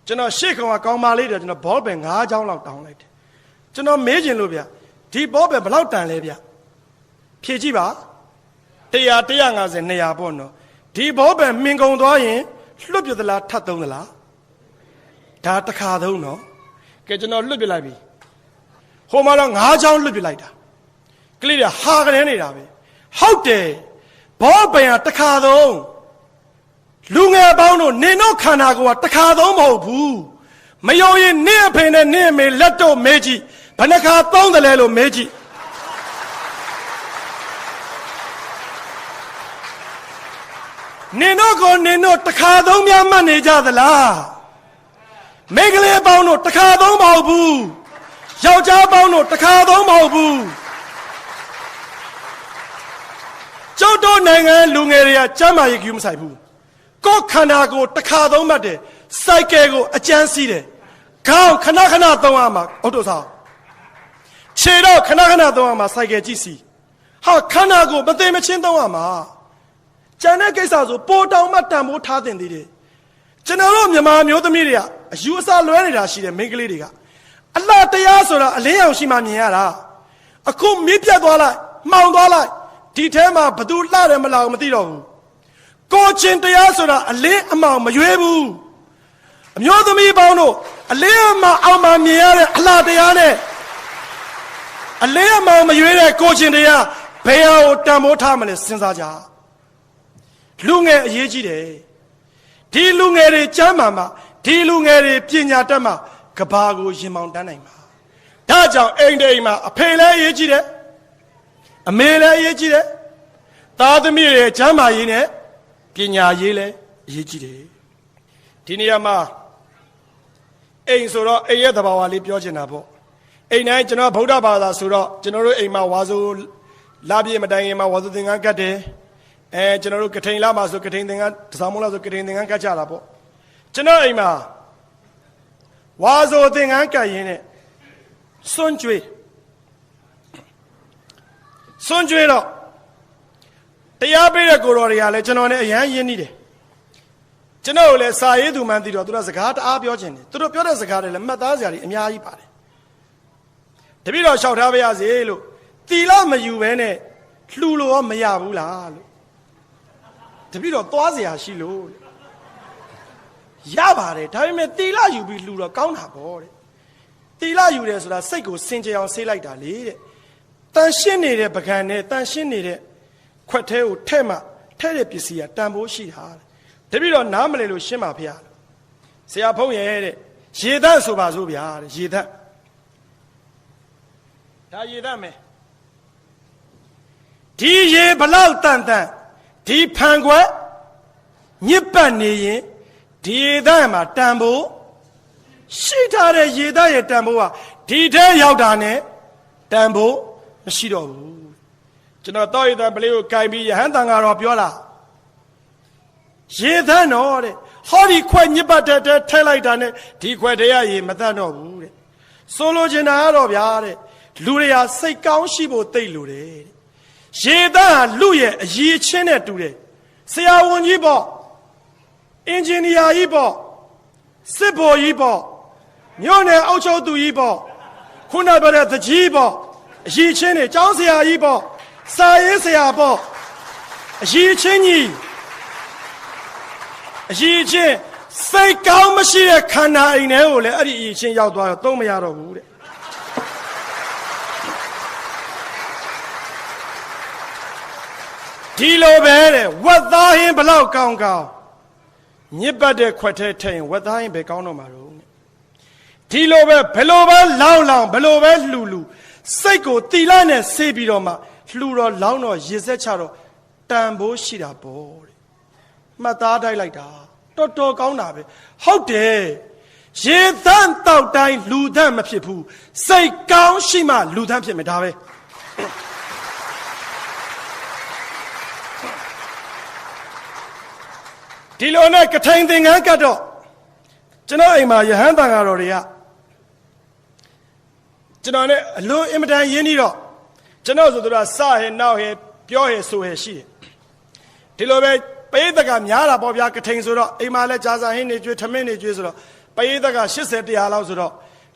ကျွန်တော်ရှေ့ကောင်ကကောင်းပါလေးတယ်ကျွန်တော်ဘောပန်9ချောင်းလောက်တောင်းလိုက်တယ်ကျွန်တော်မေးချင်လို့ဗျဒီဘောပန်ဘယ်လောက်တန်လဲဗျဖြေကြည့်ပါ100 150 200ပေါ့နော်ဒီဘောပန်မင်ကုံသွားရင်လွတ်ပြသလားထပ်သုံးသလားဒါတစ်ခါသုံးနော်ကဲကျွန်တော်လွတ်ပြလိုက်ပြီ ဟိုမှာတော့9ချောင်းလွတ်ပြလိုက်တာကလေးတွေဟာကလေးနေတာပဲဟုတ်တယ်ဘောပင်ကတစ်ခါသုံးလူငယ်ပေါင်းတို့နင်တို့ခန္ဓာကိုယ်ကတစ်ခါသုံးမဟုတ်ဘူးမယုံရင်နင့်အဖေနဲ့နင့်အမေလက်တော့မေးကြည့်ဘယ်နှခါသုံးတယ်လဲလို့မေးကြည့်နင်တို့ကိုနင်တို့တစ်ခါသုံးများမှတ်နေကြသလားမိန်းကလေးပေါင်းတို့တစ်ခါသုံးမဟုတ်ဘူးယောက်ျားပေါင်းတို့တစ်ခါသုံးမဟုတ်ဘူးကျောက်တော်နိုင်ငံလူငယ်တွေကကျမ်းမာရေးကူးမဆိုင်ဘူးကိုယ်ခန္ဓာကိုယ်တစ်ခါသုံးမှတ်တယ်စိုက်ကဲကိုအကျန်းစီးတယ်ခေါင်းခဏခဏသုံးရမှာအောက်တော့ဆောင်ခြေတော့ခဏခဏသုံးရမှာစိုက်ကဲကြည့်စီဟာခန္ဓာကိုယ်မသိမချင်းသုံးရမှာကျန်တဲ့ကိစ္စဆိုပိုတောင်မှတန်ဖိုးထားတင်သေးတယ်ကျွန်တော်တို့မြန်မာမျိုးသမီးတွေကအယူအဆလွဲနေတာရှိတယ်မိန်းကလေးတွေကအလှတရားဆိုတာအလင်းရောင်ရှိမှမြင်ရတာအခုမီးပြတ်သွားလိုက်မှောင်သွားလိုက်ဒီထဲမှာဘသူလှတယ်မလှဘူးမသိတော့ဘူးကိုချင်းတရားဆိုတာအလင်းအမောင်မရွေးဘူးအမျိုးသမီးပေါင်းတို့အလင်းအမောင်အောင်မှမြင်ရတဲ့အလှတရားနဲ့အလင်းအမောင်မရွေးတဲ့ကိုချင်းတရားဘယ်ဟာကိုတန်ဖိုးထားမလဲစဉ်းစားကြလူငယ်အရေးကြီးတယ်ဒီလူငယ်တွေကျမ်းမာမှာဒီလူငယ်တွေပညာတတ်မှာကဘာကိုရင်မောင်တန်းနိုင်မှာဒါကြောင့်အိမ်တိမ်မှာအဖေလည်းအရေးကြီးတယ်အမေလည်းအရေးကြီးတယ်သားသမီးတွေကျမ်းမာရေးနဲ့ပညာရေးလည်းအရေးကြီးတယ်ဒီနေရာမှာအိမ်ဆိုတော့အိမ်ရဲ့သဘာဝလေးပြောချင်တာပေါ့အိမ်တိုင်းကျွန်တော်ဗုဒ္ဓဘာသာဆိုတော့ကျွန်တော်တို့အိမ်မှာဝါဆိုလာပြည့်မတိုင်ခင်မှာဝါဆိုသင်္ကန်းကတ်တယ်ကျွန်တော်တို့ကထိန်လာမှာဆိုကထိန်သင်္ကန်းတစားမိုးလာဆိုကထိန်သင်္ကန်းကတ်ကြတာပေါ့ကျွန်တော်အိမ်မှာဝါဆိုသင်္ကန်းကတ်ရင်းနဲ့စွန့်ကြွေးတော့တရားပေးတဲ့ကိုတော်တွေကလည်းကျွန်တော်နဲ့အရန်ရင်းနှီးတယ်ကျွန်တော်လည်းစာရေးသူမှန်းသိတော့သူတို့စကားတအားပြောခြင်းတယ်သူတို့ပြောတဲ့စကားတွေလည်းမှတ်သားစရာတွေအများကြီးပါတယ်တပည့်တော်လျှောက်ထားပါရစေလို့တီလမယူဘဲနဲ့လှူလို့ရောမရဘူးလားလို့တပည့်တော်သွားစရာရှိလို့ရပါတယ်ဒါပေမဲ့တီလယူပြီးလှူတော့ကောင်းတာပေါ့တဲ့တီလယူတယ်ဆိုတာစိတ်ကိုစင်ကြယ်အောင်ဆေးလိုက်တာလေတဲ့တန်ရှင်းနေတဲ့ပကံနဲ့တန်ရှင်းနေတဲ့ခွက်သေးကိုထဲ့မှထဲ့တဲ့ပစ္စည်းကတန်ဖိုးရှိတာတပည့်တော်နားမလဲလို့ရှင်းပါဖေဆရာဖုံးရဲ့တဲ့ရေသန့်ဆိုပါစို့ဗျာတဲ့ရေသန့်ဒါရေသန့်မယ်ဒီရေဘလောက်တန်ဒီဖန်ခွက်ညစ်ပတ်နေရင်ဒီရေသန့်မှာတန်ဖိုးရှိထားတဲ့ရေသန့်ရဲ့တန်ဖိုးကဒီထဲရောက်တာနဲ့တန်ဖိုးမရှိတော့ဘူးကျွန်တော်တောက်ရတဲ့ပလေးကိုကင်ပြီးယဟန်တန်ကတော့ပြောလာရေသန့်တော့တဲ့ဟောဒီခွက်ညစ်ပတ်တဲ့ထဲလိုက်တာနဲ့ဒီခွက်တည်းရရေမသန့်တော့ဘူးတဲ့ဆိုလိုချင်တာကတော့ဗျာတဲ့လူတွေဟာစိတ်ကောင်းရှိဖို့သိလို့တယ်ရေသန့်ဟာလူရဲ့အရည်ချင်းနဲ့တူတယ်ဆရာဝန်ကြီးပေါ့အင်ဂျင်နီယာကြီးပေါ့စစ်ဗိုလ်ကြီးပေါ့မြို့နယ်အုပ်ချုပ်သူကြီးပေါ့ခုနပြောတဲ့သကြီးပေါ့အရည်ချင်းတွေကျောင်းဆရာကြီးပေါ့စာရေးဆရာပေါ့အရည်ချင်းကြီးအရည်ချင်းစိတ်ကောင်းမရှိတဲ့ခန္ဓာအိမ်ထဲကိုလည်းအဲ့ဒီအရည်ချင်းရောက်သွားတော့သုံးမရတော့ဘူးတဲ့ဒီလိုပဲတဲ့ဝက်သားဟင်းဘလောက်ကောင်းညစ်ပတ်တဲ့ခွက်ထဲထည့်ရင်ဝက်သားဟင်းပဲကောင်းတော့မှာတော့ဒီလိုပဲဘယ်လိုပဲလောင်းဘယ်လိုပဲလှူစိတ်ကိုတီလာနဲ့ဆေးပြီးတော့မှလှူတော့လောင်းတော့ရေစက်ချတော့တန်ဖိုးရှိတာပေါ့တဲ့မှတ်သားတိုက်လိုက်တာတော်တော်ကောင်းတာပဲဟုတ်တယ်ရေသန့်တောက်တိုင်းလူသန့်မဖြစ်ဘူးစိတ်ကောင်းရှိမှလူသန့်ဖြစ်မယ်ဒါပဲဒီလိုနဲ့ကထိုင်သင်္ကန်းကတော့ကျွန်တော်အိမ်မှာယဟန်တန်ဃာတော်တွေကကျွန်တော်နဲ့အလွန်အင်မတန်ရင်းနှီးတော့ကျွန်တော်ဆိုသူကစဟဲနောက်ဟဲပြောဟဲဆိုဟဲရှိတယ်ဒီလိုပဲပရိသတ်ကများတာပေါ့ဗျာကထိန်ဆိုတော့အိမ်မှာလဲကြာစာဟင်းနေကျွေးထမင်းနေကျွေးဆိုတော့ပရိသတ်က80 100လောက်ဆိုတော့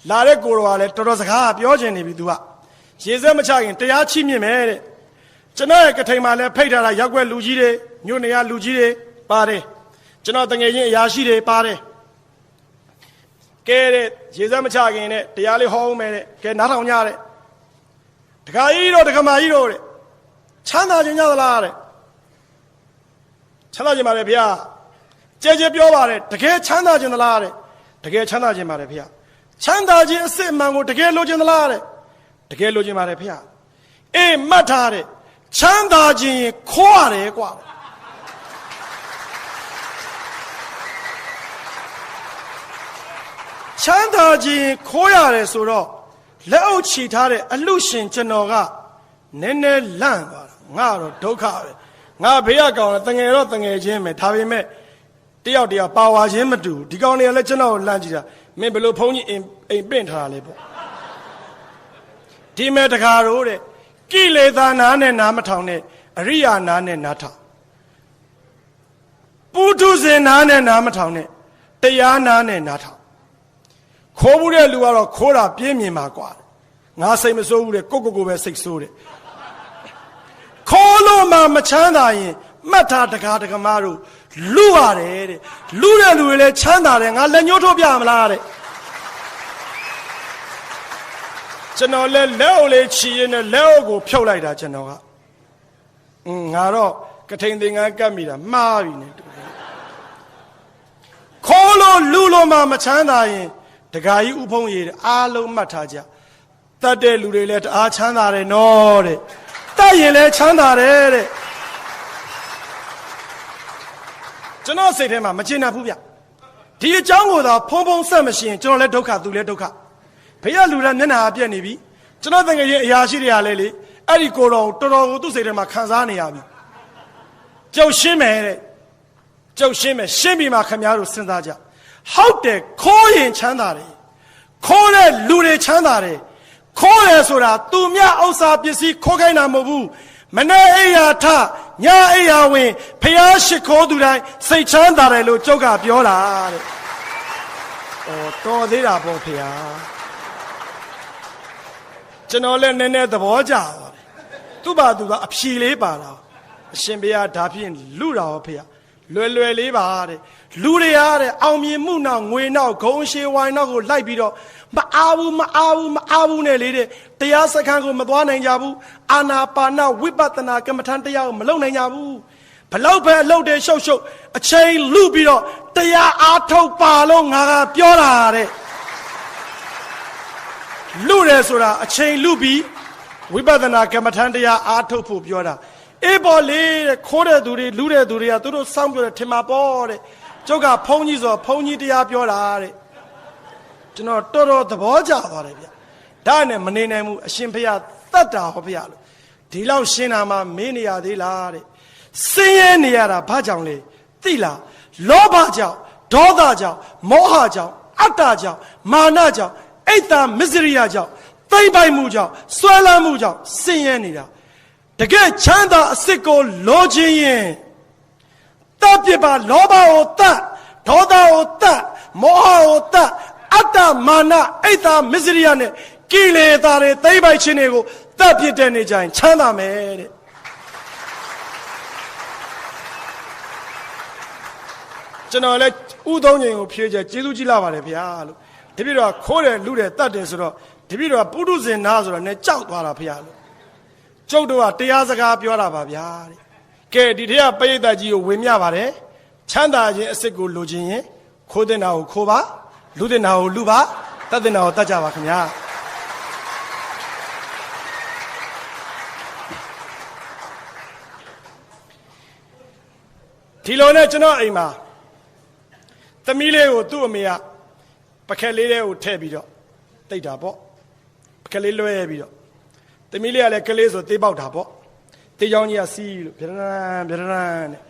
လာတဲ့ကိုတော်ကလည်းတော်တော်စကားပြောချင်နေပြီသူကရေစက်မချခင်တရားချိမြင့်မယ်တဲ့ကျွန်တော်ရဲ့ကထိန်မှာလဲဖိတ်ထားတာရောက်ွက်လူကြီးတွေမြို့နေရလူကြီးတွေပါတယ်ကျွန်တော်တငယ်ချင်းအရာရှိတွေပါတယ်က တဲ့ရေစက်မချခင်နဲ့တရားလေးဟောအောင်မယ်တဲ့ကဲနားထောင်ကြတဲ့တခါကြီးတော့တခါမကြီးတော့တဲ့ချမ်းသာခြင်းကြသလားတဲ့ချမ်းသာခြင်းပါတယ်ဗျာကြဲကြဲပြောပါတယ်တကယ်ချမ်းသာခြင်းသလားတဲ့တကယ်ချမ်းသာခြင်းပါတယ်ဗျာချမ်းသာခြင်းအစစ်အမှန်ကိုတကယ်လိုချင်သလားတဲ့တကယ်လိုချင်ပါတယ်ဗျာအေးမှတ်ထားတဲ့ချမ်းသာခြင်းခိုးရတယ်ကွာချမ်းသာခြင်းခိုးရတယ်ဆိုတော့လက်အုပ်ချီထားတဲ့အလှရှင်ကျွန်တော်ကနည်းနည်းလန့်သွားတာငါတော့ဒုက္ခပဲငါဘေးကကောင်တငယ်တော့တငယ်ချင်းပဲဒါပေမဲ့တယောက်တယောက်ပါဝါချင်းမတူဒီကောင်တွေကလည်းကျွန်တော်ကိုလန့်ကြည့်တာမင်းဘယ်လိုဖုန်းကြီးအိမ်ပင့်ထားတာလဲပေါ့ဒီမဲ့တခါတော့တဲ့ကိလေသာနာနဲ့နားမထောင်နဲ့အရိယာနာနဲ့နားထောင်ပုထုဇဉ်နာနဲ့နားမထောင်နဲ့တရားနာနဲ့နားထောင်ခိုးဘူးတဲ့လူကတော့ခိုးတာပြင်းမြင်ပါကွာငါစိတ်မဆိုးဘူးတဲ့ကိုပဲစိတ်ဆိုးတယ်ခိုးလို့မှမချမ်းသာရင်မှတ်ထားတကားတကမားတို့လူရတယ်တဲ့လူတဲ့လူတွေလည်းချမ်းသာတယ်ငါလက်ညှိုးထိုးပြမလားတဲ့ကျွန်တော်လည်းလက်အုပ်လေးချီရင်လည်းလက်အုပ်ကိုဖြုတ်လိုက်တာကျွန်တော်ကငါတော့ကထိန်သင်္ကန်းကပ်မိတာမှားပြီနဲ့ခိုးလို့လူလို့မှမချမ်းသာရင်တခါကြီးဥဖုံးရည်အားလုံးမှတ်ထားကြတတ်တဲ့လူတွေလည်းတအားချမ်းသာတယ်နော်တဲ့တတ်ရင်လည်းချမ်းသာတယ်တဲ့ကျွန်တော်စိတ်ထဲမှာမကျေနပ်ဘူးဗျဒီအကြောင်းကိုသာဖုံဖုံဆက်မရှင်းကျွန်တော်လည်းဒုက္ခသူလည်းဒုက္ခဘေးကလူတွေမျက်နှာပြက်နေပြီကျွန်တော်တကယ်ချင်းအရာရှိတွေကလည်းလေအဲ့ဒီကိုတော်တော်ကိုသူ့စိတ်ထဲမှာခံစားနေရပြီကြောက်ရှင်းမယ်တဲ့ကြောက်ရှင်းမယ်ရှင်းပြီးမှခင်ဗျားတို့စဉ်းစားကြဟုတ်တယ်ခိုးရင်ချမ်းသာတယ်ခိုးတဲ့လူတွေချမ်းသာတယ်ခိုးတယ်ဆိုတာသူမြဥစ္စာပစ္စည်းခိုးခိုင်းတာမဟုတ်ဘူးမနေ့အိယာထညအိယာဝင်ဖျားရှိခိုးသူတိုင်းစိတ်ချမ်းသာတယ်လို့ကျုပ်ကပြောတာတဲ့တော်သေးတာပေါ့ဖျားကျွန်တော်လည်းနည်းနည်းသဘောကျသွားတယ်သူ့ဘာသူကအဖြေလေးပါတာအရှင်ဘုရားဒါဖြင့်လူတော်ဖျားလွယ်လွယ်လေးပါတဲ့လူတွေအားတဲ့အောင်မြင်မှုနောက်ငွေနောက်ဂုံရှေဝိုင်းနောက်ကိုလိုက်ပြီးတော့မအားဘူးနဲ့လေတဲ့တရားစခန်းကိုမသွားနိုင်ကြဘူးအာနာပါနဝိပဿနာကမ္မထံတရားကိုမလုပ်နိုင်ကြဘူးဘလောက်ပဲအလုပ်တွေရှုပ်အချိန်လူပြီးတော့တရားအားထုတ်ပါလို့ငါကပြောတာတဲ့လူတယ်ဆိုတာအချိန်လူပြီးဝိပဿနာကမ္မထံတရားအားထုတ်ဖို့ပြောတာအေးပေါ်လေတဲ့ခိုးတဲ့သူတွေလူတဲ့သူတွေကသူတို့စောင့်ပြောတယ်ထင်မှာပေါ့တဲ့ကျုပ်ကဖုန်းကြီးဆိုဖုန်းကြီးတရားပြောတာတဲ့ကျွန်တော်တော်တော်သဘောကျသွားတယ်ဗျဒါနဲ့မနေနိုင်ဘူးအရှင်ဖျားတတ်တာဟောဖျားလို့ဒီလောက်ရှင်းတာမှမင်းနေရသေးလားတဲ့စင်းရဲနေရတာဘာကြောင့်လဲသိလားလောဘကြောင့်ဒေါသကြောင့်မောဟကြောင့်အတ္တကြောင့်မာနကြောင့်အိတ်တမစ္စရိယကြောင့်သိမ့်ပိုက်မှုကြောင့်ဆွဲလန်းမှုကြောင့်စင်းရဲနေတာတကယ်ချမ်းသာအစစ်ကိုလိုချင်ရင်တတ်ပြပါလောဘကိုတတ်ဒေါသကိုတတ်မောဟကိုတတ်အတ္တမာနအိတ်တမစ္စရိယနဲ့ကိလေသာတွေသိမ့်ပိုက်ခြင်းတွေကိုတတ်ပြတဲ့နေကြရင်ချမ်းသာမယ်တဲ့ကျွန်တော်လည်းဥသုံးချိန်ကိုဖြေချကျေးဇူးကြီးလာပါတယ်ဗျာလို့တပည့်တော်ခိုးတယ်လူတယ်တတ်တယ်ဆိုတော့တပည့်တော်ပုထုဇဉ်နာဆိုတော့ ਨੇ ကြောက်သွားတာဗျာလို့ကျုပ်တို့ကတရားစကားပြောတာပါဗျာတဲ့ကဲဒီထက်ကပရိသတ်ကြီးကိုဝေမျှပါတယ်ချမ်းသာခြင်းအစစ်ကိုလိုချင်ရင်ခိုးတဲ့နာကိုခိုးပါလူတဲ့နာကိုလူပါတတ်တဲ့နာကိုတတ်ကြပါခင်ဗျာဒီလိုနဲ့ကျွန်တော်အိမ်မှာသမီးလေးကိုသူ့အမေကပကက်လေးတွေကိုထည့်ပြီးတော့တိတ်တာပေါ့ပကက်လေးလွှဲပြီးတော့သမီးလေးကလည်းကလေးဆိုသေးပေါက်တာပေါ့တေးချောင်းကြီးကစီးလို့ဗျရန်နဲ့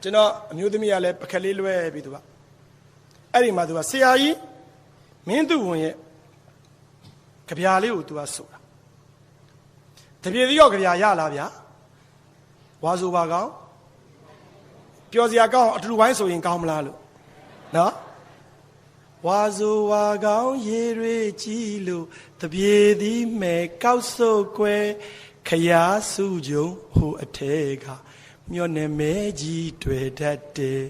ကျွန်တော်အမျိုးသမီးကလည်းပကက်လေးလွှဲပြီးသူကအဲ့ဒီမှာသူကဆရာကြီးမင်းသူဝင်ရဲ့ကြပြာလေးကိုသူကဆိုတာတပြေသေးရောကြပြာရလားဗျာဝါဆိုပါကောင်းပျော်စရာကောင်းအထူးဝိုင်းဆိုရင်ကောင်းမလားလို့နော်ဝါဆိုဝါကောင်းရေတွေကြည်လို့တပြေသည်မဲ့ကောက်စုပ်ကွယ်ခရာစုကြုံဟိုအထဲကမျောနေမဲကြီးတွေ့တတ်တယ်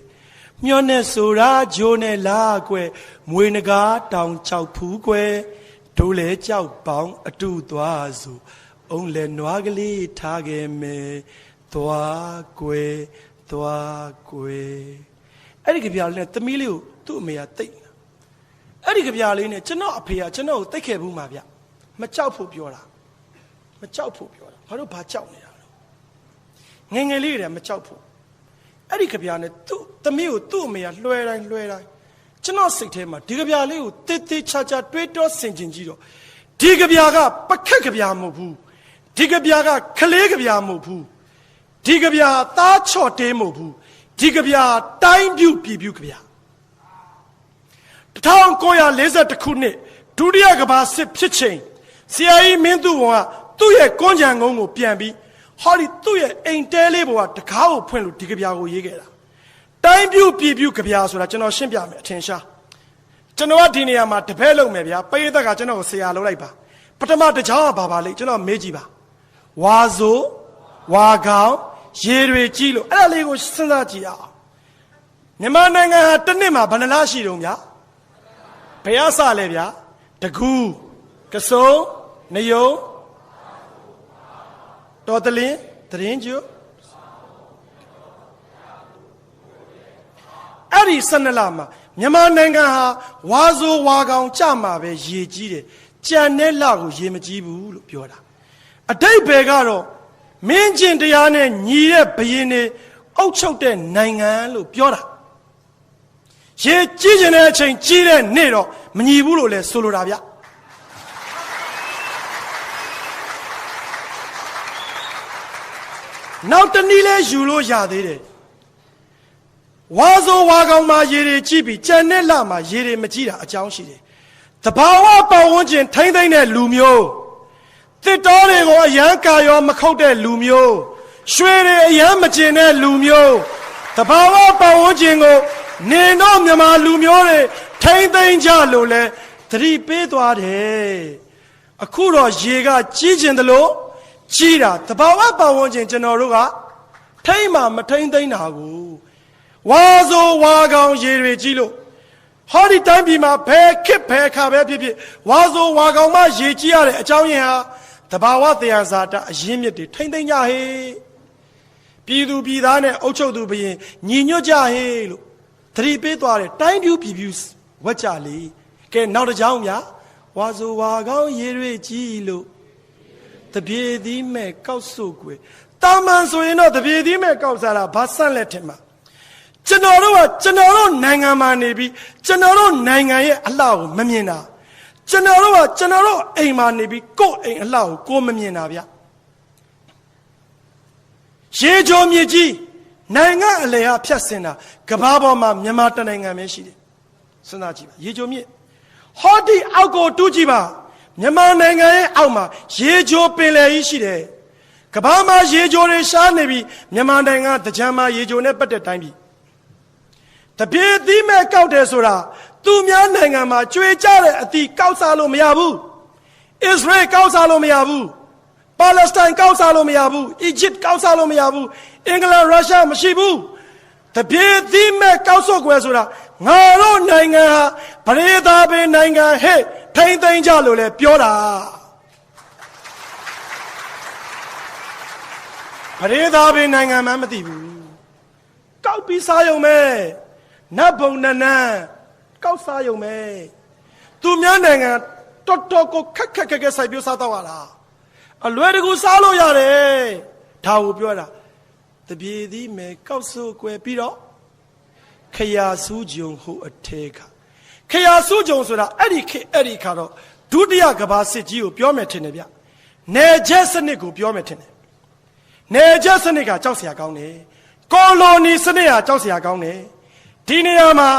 မျောနဲ့ဆိုတာဂျိုးနဲ့လာကွယ်မွေနဂါတောင်ချောက်ဖူးကွယ်ဒိုးလဲကြောက်ပေါင်းအတူသွားစို့အုံးလဲနွားကလေးထားခဲ့မယ်သွားကွယ်သွားကွယ်အဲ့ဒီကြပြလေးနဲ့သမီးလေးကိုသူ့အမေကတိတ်အဲ့ဒီကြပြလေးနဲ့ကျွန်တော်အဖေကကျွန်တော်ကိုတိတ်ခဲ့ဘူးမှာဗျမကြောက်ဖို့ပြောတာမကြောက်ဖို့ပြောတာဘာလို့ဘာကြောက်နေတာလဲငယ်ငယ်လေးတွေမကြောက်ဖို့အဲ့ဒီကြပြနဲ့သူ့သမီးကိုသူ့အမေကလွှဲတိုင်းကျွန်တော်စိတ်ထဲမှာဒီကြပြလေးကိုတေးသေးချာချာတွေးတောဆင်ခြင်ကြည့်တော့ဒီကြပြကပခက်ကြပြမဟုတ်ဘူးဒီကြပြကခလေးကြပြမဟုတ်ဘူးဒီကြပြသားချော့တေးမဟုတ်ဘူးဒီကြပြတိုင်းပြူပြည်ပြူကြပြ1940ခုနှစ်ဒုတိယကမ္ဘာစစ်ဖြစ်ချိန်ဆရာကြီးမင်းသူဝန်ကသူ့ရဲ့ကွန်ကြံကုန်းကိုပြန်ပြီးဟောဒီသူ့ရဲ့အိမ်တဲလေးပေါ်ကတကားကိုဖွင့်လို့ဒီကြပြကိုရေးခဲ့တာတိုင်းပြူပြည်ပြူကြပြဆိုတာကျွန်တော်ရှင်းပြမယ်အထင်ရှားကျွန်တော်ကဒီနေရာမှာတပည့်လုံးမယ်ဗျာပရိသတ်ကကျွန်တော်ကိုဆရာလုပ်လိုက်ပါပထမတစ်ချောင်းကဘာလဲကျွန်တော်မေးကြည့်ပါဝါဆိုဝါကောင်ရေတွေကြီးလို့အဲ့ဒါလေးကိုစဉ်းစားကြည့်အောင်မြန်မာနိုင်ငံဟာတစ်နှစ်မှာဘယ်နှလားရှိတုံးဗျာဘယ်အစလဲဗျာတကူကစုံနယုံတော်တလင်းတရင်ကျအဲ့ဒီ12လမှာမြန်မာနိုင်ငံဟာဝါဆိုဝါကောင်ကြမှာပဲရေကြီးတယ်ကြံတဲ့လကိုရေမကြီးဘူးလို့ပြောတာအတိတ်ဘယ်ကတော့မင်းကျင်တရားနဲ့ညီတဲ့ဘရင်တွေအုပ်ချုပ်တဲ့နိုင်ငံလို့ပြောတာရေကြီးကျင်တဲ့အချိန်ကြီးတဲ့နေ့တော့မညီဘူးလို့လဲဆိုလိုတာဗျနောက်တနည်းလဲယူလို့ရသေးတယ်ဝါဆိုဝါကောင်မှာရေတွေကြီးပြီးကြံတဲ့လမှာရေတွေမကြီးတာအကြောင်းရှိတယ်တဘာဝပတ်ဝန်းကျင်ထိမ့်သိမ့်တဲ့လူမျိုးတစ်တော်တွေကိုအရန်ကာရောမခုတ်တဲ့လူမျိုးရွှေတွေအရန်မကျင်တဲ့လူမျိုးတဘာဝပတ်ဝန်းကျင်ကိုနေတော့မြန်မာလူမျိုးတွေထိမ့်သိမ့်ကြလို့လဲသတိပေးသွားတယ်အခုတော့ရေကကြီးကျင်တယ်လို့ကြီးတာတဘာဝပတ်ဝန်းကျင်ကျွန်တော်တို့ကထိမ့်မှမထိမ့်သိမ့်တာကိုဝါဆိုဝါကောင်ရေတွေကြီးလို့ဟောဒီတိုင်းပြည်မှာဘယ်ခစ်ဘယ်ခါပဲဖြစ်ဖြစ်ဝါဆိုဝါကောင်မှရေကြီးရတဲ့အကြောင်းရင်းဟာတဘာဝတရားဇာတအရင်းမြစ်တွေထိမ့်သိမ့်ကြဟေးပြည်သူပြည်သားနဲ့အုပ်ချုပ်သူဘရင်ညီညွတ်ကြဟေးလို့သတိပေးသွားတယ်တိုင်းပြူပြည်ပြူဝက်ကြလေကဲနောက်တစ်ကြောင်းဗျာဝါဆိုဝါကောင်ရေတွေကြီးလို့တပြေသီးမဲ့ကောက်စုကွယ်တာမန်ဆိုရင်တော့တပြေသီးမဲ့ကောက်စားတာဘာဆန့်လက်ထင်မှာကျွန်တော်တို့နိုင်ငံမှာနေပြီးကျွန်တော်တို့နိုင်ငံရဲ့အလှကိုမမြင်တာကျွန်တော်တို့အိမ်မှာနေပြီးကိုယ့်အိမ်အလှကိုမမြင်တာဗျရေချိုမြေကြီးနိုင်ငံအလယ်ဟာဖြတ်စင်တာကမ္ဘာပေါ်မှာမြန်မာတနိုင်ငံပဲရှိတယ်စဉ်းစားကြည့်ပါရေချိုမြေဟောဒီအောက်ကိုတူးကြည့်ပါမြန်မာနိုင်ငံရဲ့အောက်မှာရေချိုပင်လယ်ကြီးရှိတယ်ကမ္ဘာမှာရေချိုတွေရှားနေပြီးမြန်မာနိုင်ငံတကြံမှာရေချိုနဲ့ပတ်သက်တိုင်းပြီတပြေးသီးမဲ့ကောက်တယ်ဆိုတာသူများနိုင်ငံမှာကြွေကြတဲ့အသီးကောက်စားလို့မရဘူးအစ္စရေးကောက်စားလို့မရဘူးပါလက်စတိုင်းကောက်စားလို့မရဘူးအီဂျစ်ကောက်စားလို့မရဘူးအင်္ဂလန်ရုရှားမရှိဘူးတပြေးသီးမဲ့ကောက်ဆုတ်ွယ်ဆိုတာငါတို့နိုင်ငံဟာဗရေသာပင်နိုင်ငံဟဲ့ထိမ့်သိမ့်ကြလို့လဲပြောတာဗရေသာပင်နိုင်ငံမှမသိဘူးကောက်ပြီးစားရုံပဲနတ်ဘုံနန်းကောက်စားရုံပဲသူများနိုင်ငံတော်တော်ကိုခက်ခက်စိုက်ပြစားတော့ရလားအလွယ်တကူစားလို့ရတယ်ဒါကိုပြောတာတပြေးသီးမယ်ကောက်စို့ကွယ်ပြီးတော့ခရာစူးကြုံဟိုအထဲကခရာစူးကြုံဆိုတာအဲ့ဒီခါတော့ဒုတိယကမ္ဘာစစ်ကြီးကိုပြောမယ်ထင်တယ်ဗျနယ်ချက်စနစ်ကိုပြောမယ်ထင်တယ်နယ်ချက်စနစ်ကကြောက်စရာကောင်းတယ်ကိုလိုနီစနစ်ကကြောက်စရာကောင်းတယ်ဒီနေရာမှာ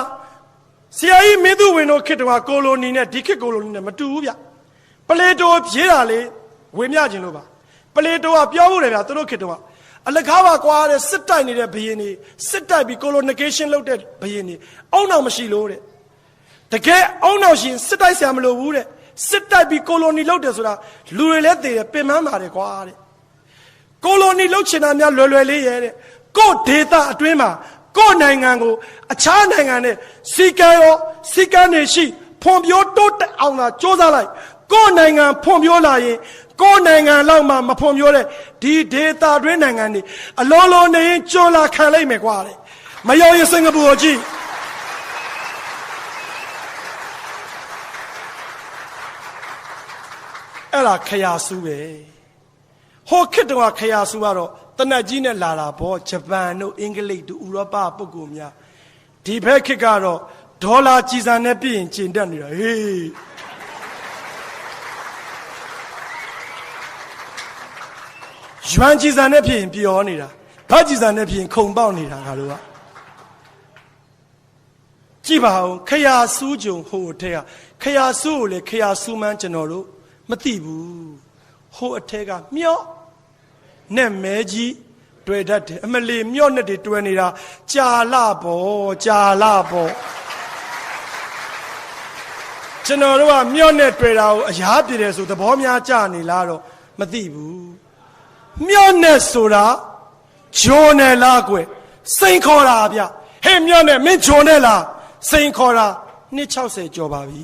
ဆရာကြီးမင်းသူဝင်တို့ခေတ္တကကိုလိုနီနဲ့ဒီခေတ်ကိုလိုနီနဲ့မတူဘူးဗျပလေတိုရေးတာလေဝေမျှခြင်းလို့ပါပလေတိုကပြောဖို့တယ်ဗျသူတို့ခေတ္တကအလကားပါကွာတဲ့စစ်တိုက်နေတဲ့ဘရင်တွေစစ်တိုက်ပြီး colonization လုပ်တဲ့ဘရင်တွေအုံနောက်မရှိလို့တဲ့တကယ်အုံနောက်ရှင်စစ်တိုက်ဆရာမလိုဘူးတဲ့စစ်တိုက်ပြီး colony လုပ်တယ်ဆိုတာလူတွေလည်းသိတယ်ပင်ပန်းပါတယ်ကွာတဲ့ colony လုပ်ချင်တာများလွယ်လွယ်လေးရဲ့တဲ့ကိုဒေတာအတွင်းမှာ ကိုယ်နိုင်ငံကိုအခြားနိုင်ငံနဲ့စီကံရောစီကံနေရှိဖွံ့ဖြိုးတိုးတက်အောင်သာစ조사လိုက်ကိုယ်နိုင်ငံဖွံ့ဖြိုးလာရင်ကိုယ်နိုင်ငံလောက်မှမဖွံ့ဖြိုးတဲ့ဒီဒေသတွင်းနိုင်ငံတွေအလုံးလုံးနေရင်ကျွလာခံလိုက်မယ်ကွာတဲ့မယောရင်စင်ကာပူကိုကြည့်အဲ့ဒါခရာဆူပဲဟိုခေတ်တုန်းကခရာဆူကတော့တနတ်ကြီးနဲ့လာတာပေါ့ဂျပန်တို့အင်္ဂလိပ်တို့ဥရောပပုဂ္ဂိုလ်များဒီဘက်ခေတ်ကတော့ဒေါ်လာကြီးစံနဲ့ပြည်ရင်ကျင်တက်နေတာဟေးယွမ်ကြီးစံနဲ့ပြည်ရင်ပြောနေတာဘတ်ကြီးစံနဲ့ပြည်ရင်ခုံပေါက်နေတာငါတို့ကကြည့်ပါဦးခရာဆူးကြုံဟိုအထက်ကခရာဆူးကိုလေခရာဆူးမှန်းကျွန်တော်တို့မသိဘူးဟိုအထက်ကမြော့နဲ့မဲကြီးတွေ့တတ်တယ်အမလီမြော့နဲ့တွေတွေ့နေတာကြာလာပေါ့ကြာလာပေါ့ကျွန်တော်တို့ကမြော့နဲ့တွေ့တာကိုအရားပြတယ်ဆိုသဘောများကြနေလားတော့မသိဘူးမြော့နဲ့ဆိုတာဂျွန်နယ်လားကွယ်စိန်ခေါ်တာဗျဟဲ့မြော့နဲ့မင်းဂျွန်နယ်လားစိန်ခေါ်တာ260ကျော်ပါပြီ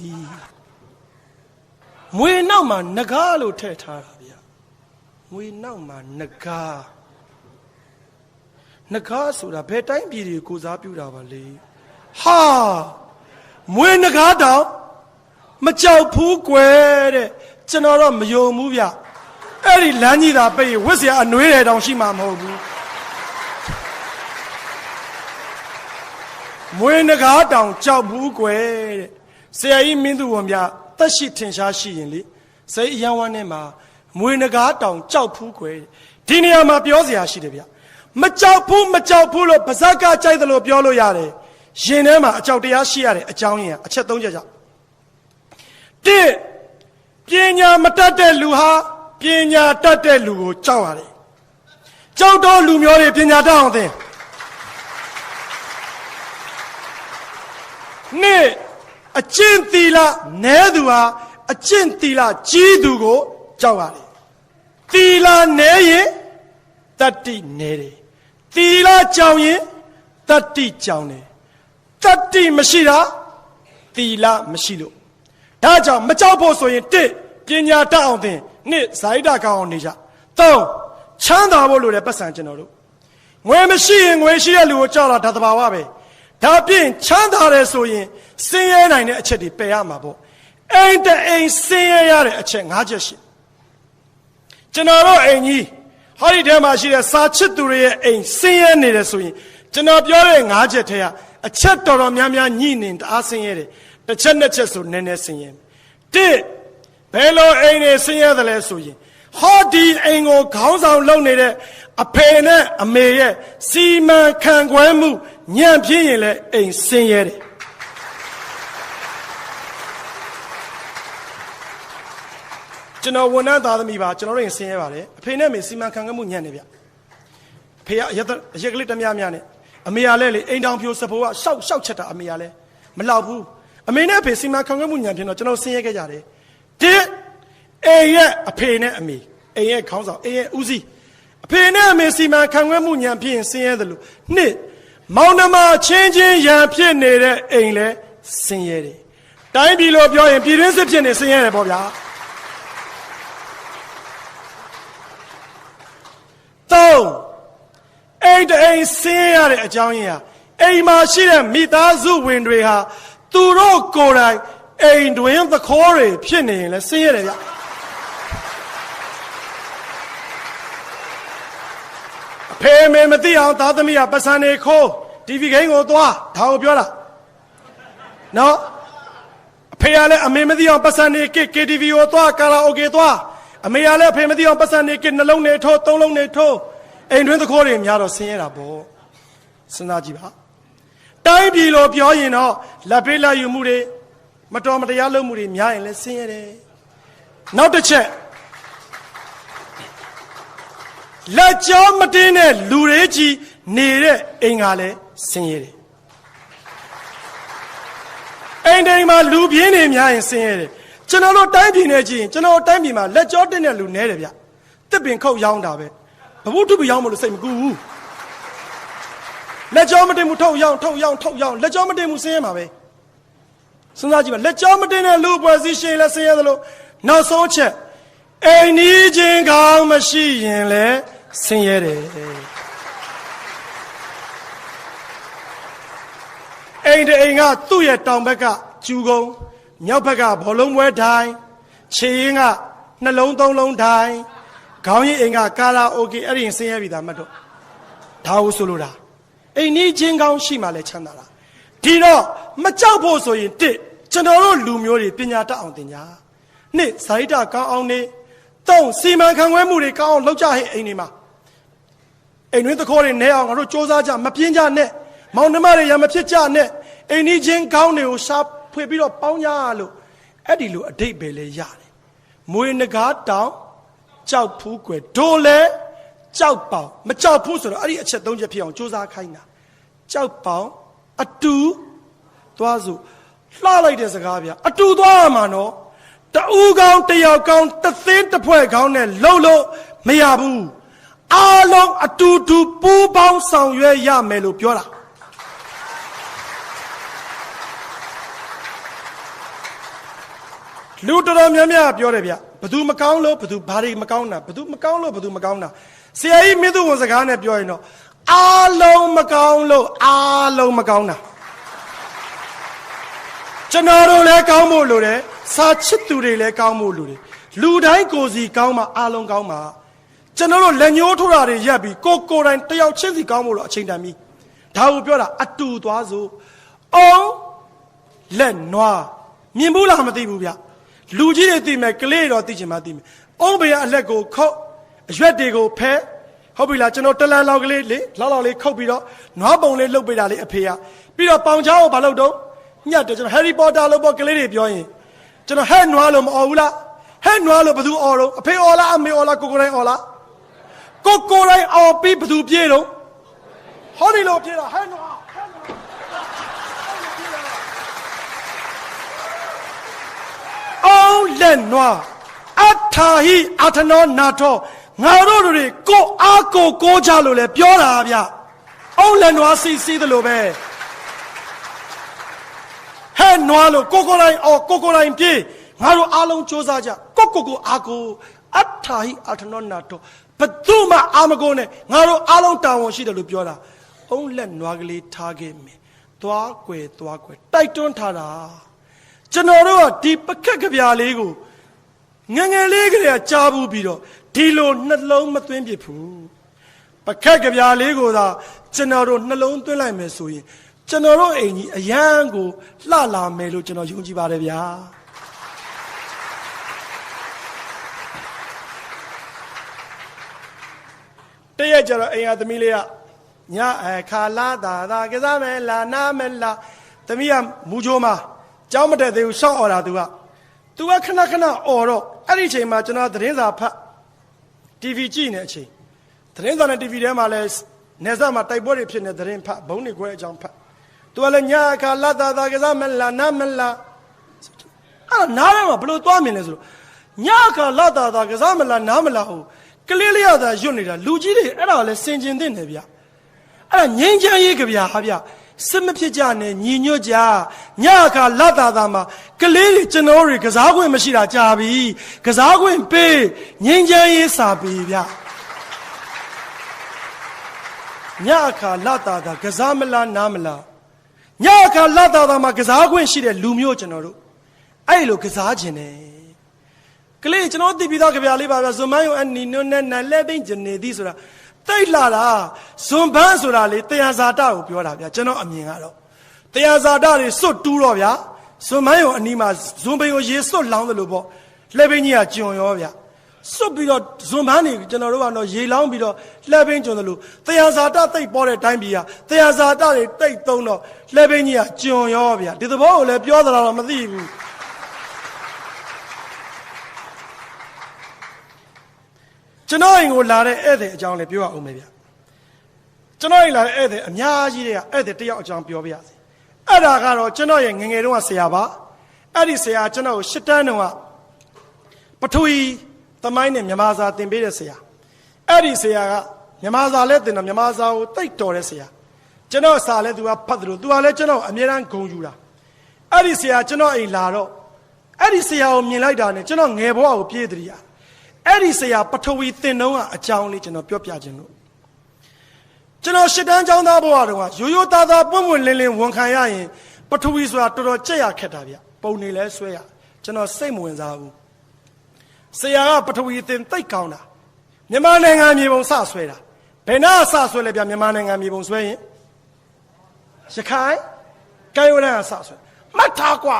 မွေနောက်မှာငကားလို့ထည့်ထားတာဗျမွေနောက်မှာငကားဆိုတာဘယ်တိုင်းပြည်တွေကိုစားပြူတာပါလေဟာမွေငကားတောင်မကြောက်ဘူးကွယ်တဲ့ကျွန်တော်တော့မယုံဘူးဗျအဲ့ဒီလမ်းကြီးသာပိတ်ဝစ်เสียအနှွေးတယ်တောင်ရှိမှာမဟုတ်ဘူးမွေငကားတောင်ကြောက်ဘူးကွယ်တဲ့ဆရာကြီးမင်းသူဝန်ပြသက်ရှိထင်ရှားရှိရင်လေစိတ်အယံဝမ်းနဲ့မှာမွေငကားတောင်ကြောက်ဘူးကွယ်ဒီနေရာမှာပြောစရာရှိတယ်ဗျမကြောက်ဘူးလို့ပါဇက်ကကြိုက်တယ်လို့ပြောလို့ရတယ်ရင်ထဲမှာအကြောက်တရားရှိရတဲ့အကြောင်းရင်းအချက်၃ချက်ကြောင့်တစ်ပညာမတတ်တဲ့လူဟာပညာတတ်တဲ့လူကိုကြောက်ရတယ်ကြောက်တော့လူမျိုးတွေပညာတတ်အောင်သင်နှစ်အကျင့်သီလနည်းသူဟာအကျင့်သီလကြီးသူကိုကြောက်ရတယ်သီလနည်းရင်တတ္တိနည်းတယ်သီလကြောင်ရင်တတ္တိကြောင်တယ်တတ္တိမရှိတာသီလမရှိလို့ဒါကြောင့်မကြောက်ဖို့ဆိုရင်တစ်ပညာတတ်အောင်သင်နှစ်ဇာတိတကောင်းအောင်နေကြသုံးချမ်းသာဖို့လိုတယ်ပတ်စံကျွန်တော်တို့ငွေမရှိရင်ငွေရှိတဲ့လူကိုကြောက်လာဒါသဘာဝပဲဒါပြင်ချမ်းသာတယ်ဆိုရင်စင်ရဲနိုင်တဲ့အချက်တွေပယ်ရမှာပေါ့အိမ်တအိမ်စင်ရဲရတဲ့အချက်၅ချက်ရှိကျွန်တော်တို့အိမ်ကြီးဟောဒီထဲမှာရှိတဲ့စာချစ်သူတွေရဲ့အိမ်စင်ရဲနေတယ်ဆိုရင်ကျွန်တော်ပြောတဲ့၅ချက်ထဲကအချက်တော်တော်များများညှိနေတအားစင်ရဲတယ်တစ်ချက်နှစ်ချက်ဆိုနည်းနည်းစင်ရဲတစ်ဘယ်လိုအိမ်တွေစင်ရတယ်လဲဆိုရင်ဟောဒီအိမ်ကိုခေါင်းဆောင်လုပ်နေတဲ့အဖေနဲ့အမေရဲ့စီမံခန့်ခွဲမှုညံ့ပြင်းရင်လည်းအိမ်စင်ရဲတယ်ကျွန်တော်ဝန်ထမ်းသားသမီးပါကျွန်တော်တို့ရင်ဆင်းရဲပါတယ်အဖေနဲ့အမေစီမံခန့်ခွဲမှုညံ့နေဗျအဖေကအရက်ကလေးတများများနဲ့အမေကလည်းလေအိမ်တောင်ဖြိုးစဖိုးကရှောက်ချက်တာအမေကလည်းမလောက်ဘူးအမေနဲ့အဖေစီမံခန့်ခွဲမှုညံ့ပြင်းတော့ကျွန်တော်ဆင်းရဲခဲ့ကြတယ်တစ်အိမ်ရဲ့အဖေနဲ့အမေအိမ်ရဲ့ခေါင်းဆောင်အိမ်ရဲ့ဦးစီးအဖေနဲ့အမေစီမံခန့်ခွဲမှုညံ့ပြင်းဆင်းရဲတယ်လို့နှစ်မောင်နှမချင်းချင်းရံဖြစ်နေတဲ့အိမ်လဲဆင်းရဲတယ်တိုင်းပြည်လို့ပြောရင်ပြည်တွင်းစစ်ဖြစ်နေဆင်းရဲတယ်ပေါ့ဗျာသုံးအိမ်တအိမ်ဆင်းရတဲ့အကြောင်းရင်းဟာအိမ်မှာရှိတဲ့မိသားစုဝင်တွေဟာသူတို့ကိုယ်တိုင်အိမ်တွင်သခိုးတွေဖြစ်နေရင်လည်းဆင်းရဲတယ်ဗျအဖေမေမသိအောင်သားသမီးကပတ်စံနေခိုး TV ဂိမ်းကိုသွားဒါကိုပြောတာနော်အဖေကလည်းအမေမသိအောင်ပတ်စံနေက KTV ကိုသွားကာလာအိုကေသွားအမေကလည်းအဖေမသိအောင်ပတ်စံနေကနှလုံးနေထိုးသုံးလုံးနေထိုးအိမ်တွင်းသခိုးတွေများတော့ဆင်းရဲတာပေါ့စဉ်းစားကြည့်ပါတိုင်းပြည်လိုပြောရင်တော့လက်ပေးလက်ယူမှုတွေမတော်မတရားလုပ်မှုတွေများရင်လည်းဆင်းရဲတယ်နောက်တစ်ချက်လက်ကြောမတင်းတဲ့လူတွေကြီးနေတဲ့အိမ်ကလည်းဆင်းရဲတယ်အိမ်တိုင်းမှာလူပြင်းနေများရင်ဆင်းရဲတယ်ကျွန်တော်တို့တိုင်းပြည်နဲ့ကြည့်ရင်ကျွန်တော်တိုင်းပြည်မှာလက်ကြောတင်းတဲ့လူနည်းတယ်ဗျတစ်ပင်ခုတ်ရောင်းတာပဲဘဝတုပ္ပရောင်းမလို့စိတ်မကူဘူး လက်ကြောမတင်မှုထုတ်ရောက်လက်ကြောမတင်မှုဆင်းရဲမှာပဲစဉ်းစားကြည့်ပါလက်ကြောမတင်တဲ့လူပွဲစည်းရှင်လဲဆင်းရဲသလိုနောက်ဆုံးချက်အိမ်နီးချင်းကောင်းမရှိရင်လဲဆင်းရဲတယ်အိမ်တအိမ်ကသူ့ရဲ့တောင်ဘက်ကကျူကုန်းမြောက်ဘက်ကဘောလုံးပွဲထိုင်ခြေရင်းကနှလုံးသုံးလုံးထိုင်ခေါင်းရင်းအိမ်ကကာလာအိုကေအဲ့ဒီဆင်းရဲပြီသားမှတ်တော့ဒါကိုဆိုလိုတာအိမ်နီးချင်းကောင်းရှိမှလဲချမ်းသာတာဒီတော့မကြောက်ဖို့ဆိုရင်တစ်ကျွန်တော်တို့လူမျိုးတွေပညာတတ်အောင်သင်ကြားနှစ်ဇာတိတကောင်းအောင်နေသုံးစီမံခန့်ခွဲမှုတွေကောင်းအောင်လုပ်ကြဟဲ့အိမ်တွေမှာအိမ်တွင်းသခိုးတွေနဲအောင်ငါတို့စ조사ကြမပြင်းကြနဲ့မောင်နှမတွေရမဖြစ်ကြနဲ့အိမ်နီးချင်းကောင်းတွေကိုရှာဖွေပြီးတော့ပေါင်းကြလို့အဲ့ဒီလိုအတိတ်ပဲလဲရတယ်မွေနဂါတောင်ကြောက်ဖူးကွယ်ဒိုလဲကြောက်ပေါင်မကြောက်ဘူးဆိုတော့အဲ့ဒီအချက်၃ချက်ဖြစ်အောင်စ조사ခိုင်းတာကြောက်ပေါင်အတူသွားစုလှလိုက်တဲ့စကားဗျအတူသွားရမှာနော်တူကောင်းတယောက်ကောင်းတသင်းတစ်ဖွဲ့ကောင်းနဲ့လှုပ်လို့မရဘူးအားလုံးအတူတူပူးပေါင်းဆောင်ရွက်ရမယ်လို့ပြောတာလူတော်တော်များများပြောတယ်ဗျဘသူမကောင်းလို့ဘသူဘာတွေမကောင်းတာဘသူမကောင်းလို့ဘသူမကောင်းတာဆရာကြီးမင်းသူဝန်စကားနဲ့ပြောရင်တော့အားလုံးမကောင်းလို့အားလုံးမကောင်းတာကျွန်တော်တို့လည်းကောင်းဖို့လိုတယ်စာချစ်သူတွေလည်းကောင်းဖို့လိုတယ်လူတိုင်းကိုယ်စီကောင်းမှအားလုံးကောင်းမှကျွန်တော်တို့လက်ညှိုးထိုးတာတွေရက်ပြီးကိုယ်တိုင်တယောက်ချင်းစီကောင်းဖို့လို့အချိန်တန်ပြီးဒါကိုပြောတာအတူသွားစို့အောင်လက်နွားမြင်ဘူးလားမသိဘူးဗျလူကြီးတွေသိမယ်ကလေးတော့သိချင်မှသိမယ်အုံးဘေးကအလက်ကိုခုတ်အရွက်တွေကိုဖဲဟုတ်ပြီလားကျွန်တော်တလန်လောက်ကလေးလေလောက်လေးခုတ်ပြီးတော့နွားပုံလေးလှုပ်ပေးတာလေးအဖေကပြီးတော့ပေါင်ချောင်းကိုဘာလုပ်တော့ညတ်တယ်ကျွန်တော်ဟယ်ရီပေါတာလို့ပေါ့ကလေးတွေပြောရင်ကျွန်တော်ဟဲ့နွားလို့မអော်ဘူးလားဟဲ့နွားလို့ဘယ်သူអော်တော့အဖေអော်လားအမေអော်လားကိုကိုတိုင်းអော်လားကိုကိုတိုင်းអော်ပြီးဘယ်သူပြေးတော့ဟောဒီလိုပြေးတာဟဲ့နွားအောင်လက်နွားအထာဟိအထနောနာထောငါတို့တွေကိုအားကိုကြလို့လဲပြောတာဗျအောင်လက်နွားစီးတယ်လို့ပဲဟဲ့နွားလို့ကိုတိုင်းအော်ကိုတိုင်းပြေးငါတို့အားလုံးစ조사ကြကိုအားကိုအထာဟိအထနောနာထောဘသူမှအာမကိုနဲ့ငါတို့အားလုံးတာဝန်ရှိတယ်လို့ပြောတာအောင်လက်နွားကလေးထားခဲ့မယ်သွားကွယ်တိုက်တွန်းထားတာကျွန်တော်တို့ကဒီပကက်ကဗျာလေးကိုငငယ်လေးကလေးကကြားဘူးပြီးတော့ဒီလိုနှလုံးမသွင်းပြဘူးပကက်ကဗျာလေးကိုသာကျွန်တော်တို့နှလုံးသွင်းလိုက်မယ်ဆိုရင်ကျွန်တော်တို့အိမ်ကြီးအရန်ကိုလှလာမယ်လို့ကျွန်တော်ယုံကြည်ပါတယ်ဗျာတရက်ကျတော့အိမ်ကသမီးလေးကညအခါလာတာကစားမယ်လာနာမယ်လာသမီးကမူချိုးမှာကြောင်းမတက်သေးဘူးရှောက်អော်တာသူကခဏអော်တော့အဲ့ဒီအချိန်မှာကျွန်တော်သတင်းစာဖတ် TV ကြည့်နေအချိန်သတင်းစာနဲ့ TV ထဲမှာလဲနေဆက်မှာတိုက်ပွဲတွေဖြစ်နေသတင်းဖတ်ဘုံတွေခွဲအကြောင်းဖတ်သူကလည်းညအခါလာတာကစားမယ်လာနာမယ်လာအဲ့နားထဲမှာဘလို့သွားမြင်လဲဆိုတော့ညအခါလာတာကစားမယ်လာနာမလားဟုတ်ကလေးလေးရတာရွတ်နေတာလူကြီးတွေအဲ့ဒါလည်းစင်ကျင်တဲ့နေဗျအဲ့ဒါငင်းချမ်းရေးကြဗျာဗျစစ်မဖြစ်ကြနဲ့ညီညွတ်ကြညအခါလာတာမှာကလေးတွေကျွန်တော်တွေကစားခွင့်မရှိတာကြာပြီကစားခွင့်ပေးငင်းချမ်းရေးစာပေးဗျညအခါလာတာကစားမလားနားမလားညအခါလာတာမှာကစားခွင့်ရှိတဲ့လူမျိုးကျွန်တော်တို့အဲ့လိုကစားခြင်းနဲ့ကလေးကျွန်တော်သိပြီးသားကြပြလေးပါဗျဇွန်မန်းယုံအနီနုနဲ့နလဲသိမ့်ကျနေသည်ဆိုတာတိတ်လာတာဇွန်ပန်းဆိုတာလေတရားဇာတကိုပြောတာဗျကျွန်တော်အမြင်ကတော့တရားဇာတတွေစွတ်တူးတော့ဗျဇွန်မန်းယုံအနီမှာဇွန်ပင်ကိုရေစွတ်လောင်းတယ်လို့ပေါ့လှဲပင်းကြီးကကျွံရောဗျစွတ်ပြီးတော့ဇွန်ပန်းတွေကျွန်တော်တို့ကတော့ရေလောင်းပြီးတော့လှဲပင်းကျွံတယ်လို့တရားဇာတတိတ်ပေါ်တဲ့တိုင်းပြည်ကတရားဇာတတွေတိတ်သုံးတော့လှဲပင်းကြီးကကျွံရောဗျဒီသဘောကိုလည်းပြောသလားတော့မသိဘူးကျွန်တော်အိမ်ကိုလာတဲ့ဧည့်သည်အကြောင်းလည်းပြောရအောင်မယ်ဗျကျွန်တော်အိမ်လာတဲ့ဧည့်သည်အများကြီးတွေကဧည့်သည်တယောက်အကြောင်းပြောပြရစီအဲ့ဒါကတော့ကျွန်တော်ရဲ့ငငယ်တုန်းကဆရာပါအဲ့ဒီဆရာကျွန်တော်ကို၈တန်းတုန်းကပထဝီသမိုင်းနဲ့မြန်မာစာသင်ပေးတဲ့ဆရာအဲ့ဒီဆရာကမြန်မာစာလည်းသင်တော့မြန်မာစာကိုတိတ်တော်တဲ့ဆရာ ကျွန်တော်စာလဲသူကဖတ်တယ်လို့သူကလည်းကျွန်တော်အမြဲတမ်းဂုဏ်ယူတာအဲ့ဒီဆရာကျွန်တော်အိမ်လာတော့အဲ့ဒီဆရာကိုမြင်လိုက်တာနဲ့ကျွန်တော်ငယ်ဘဝကိုပြေးတည်းရအဲ့ဒီဆရာပထဝီသင်တုံးကအကြောင်းလေးကျွန်တော်ပြောပြခြင်းလို့ကျွန်တော်ရှစ်တန်းကျောင်းသားဘဝတုန်းကရိုးရိုးသားသားပွင့်ပွင့်လင်းလင်းဝန်ခံရရင်ပထဝီဆိုတာတော်တော်ကြက်ရခက်တာဗျပုံနေလဲဆွဲရကျွန်တော်စိတ်မဝင်စားဘူးဆရာကပထဝီသင်သိတ်ကောင်းတာမြန်မာနိုင်ငံမြေပုံစဆွဲတာဘယ်နာစဆွဲလဲဗျမြန်မာနိုင်ငံမြေပုံဆွဲရင်ရခိုင်ကမ်းရိုးတန်းကစဆွဲမှတ်ထားကွာ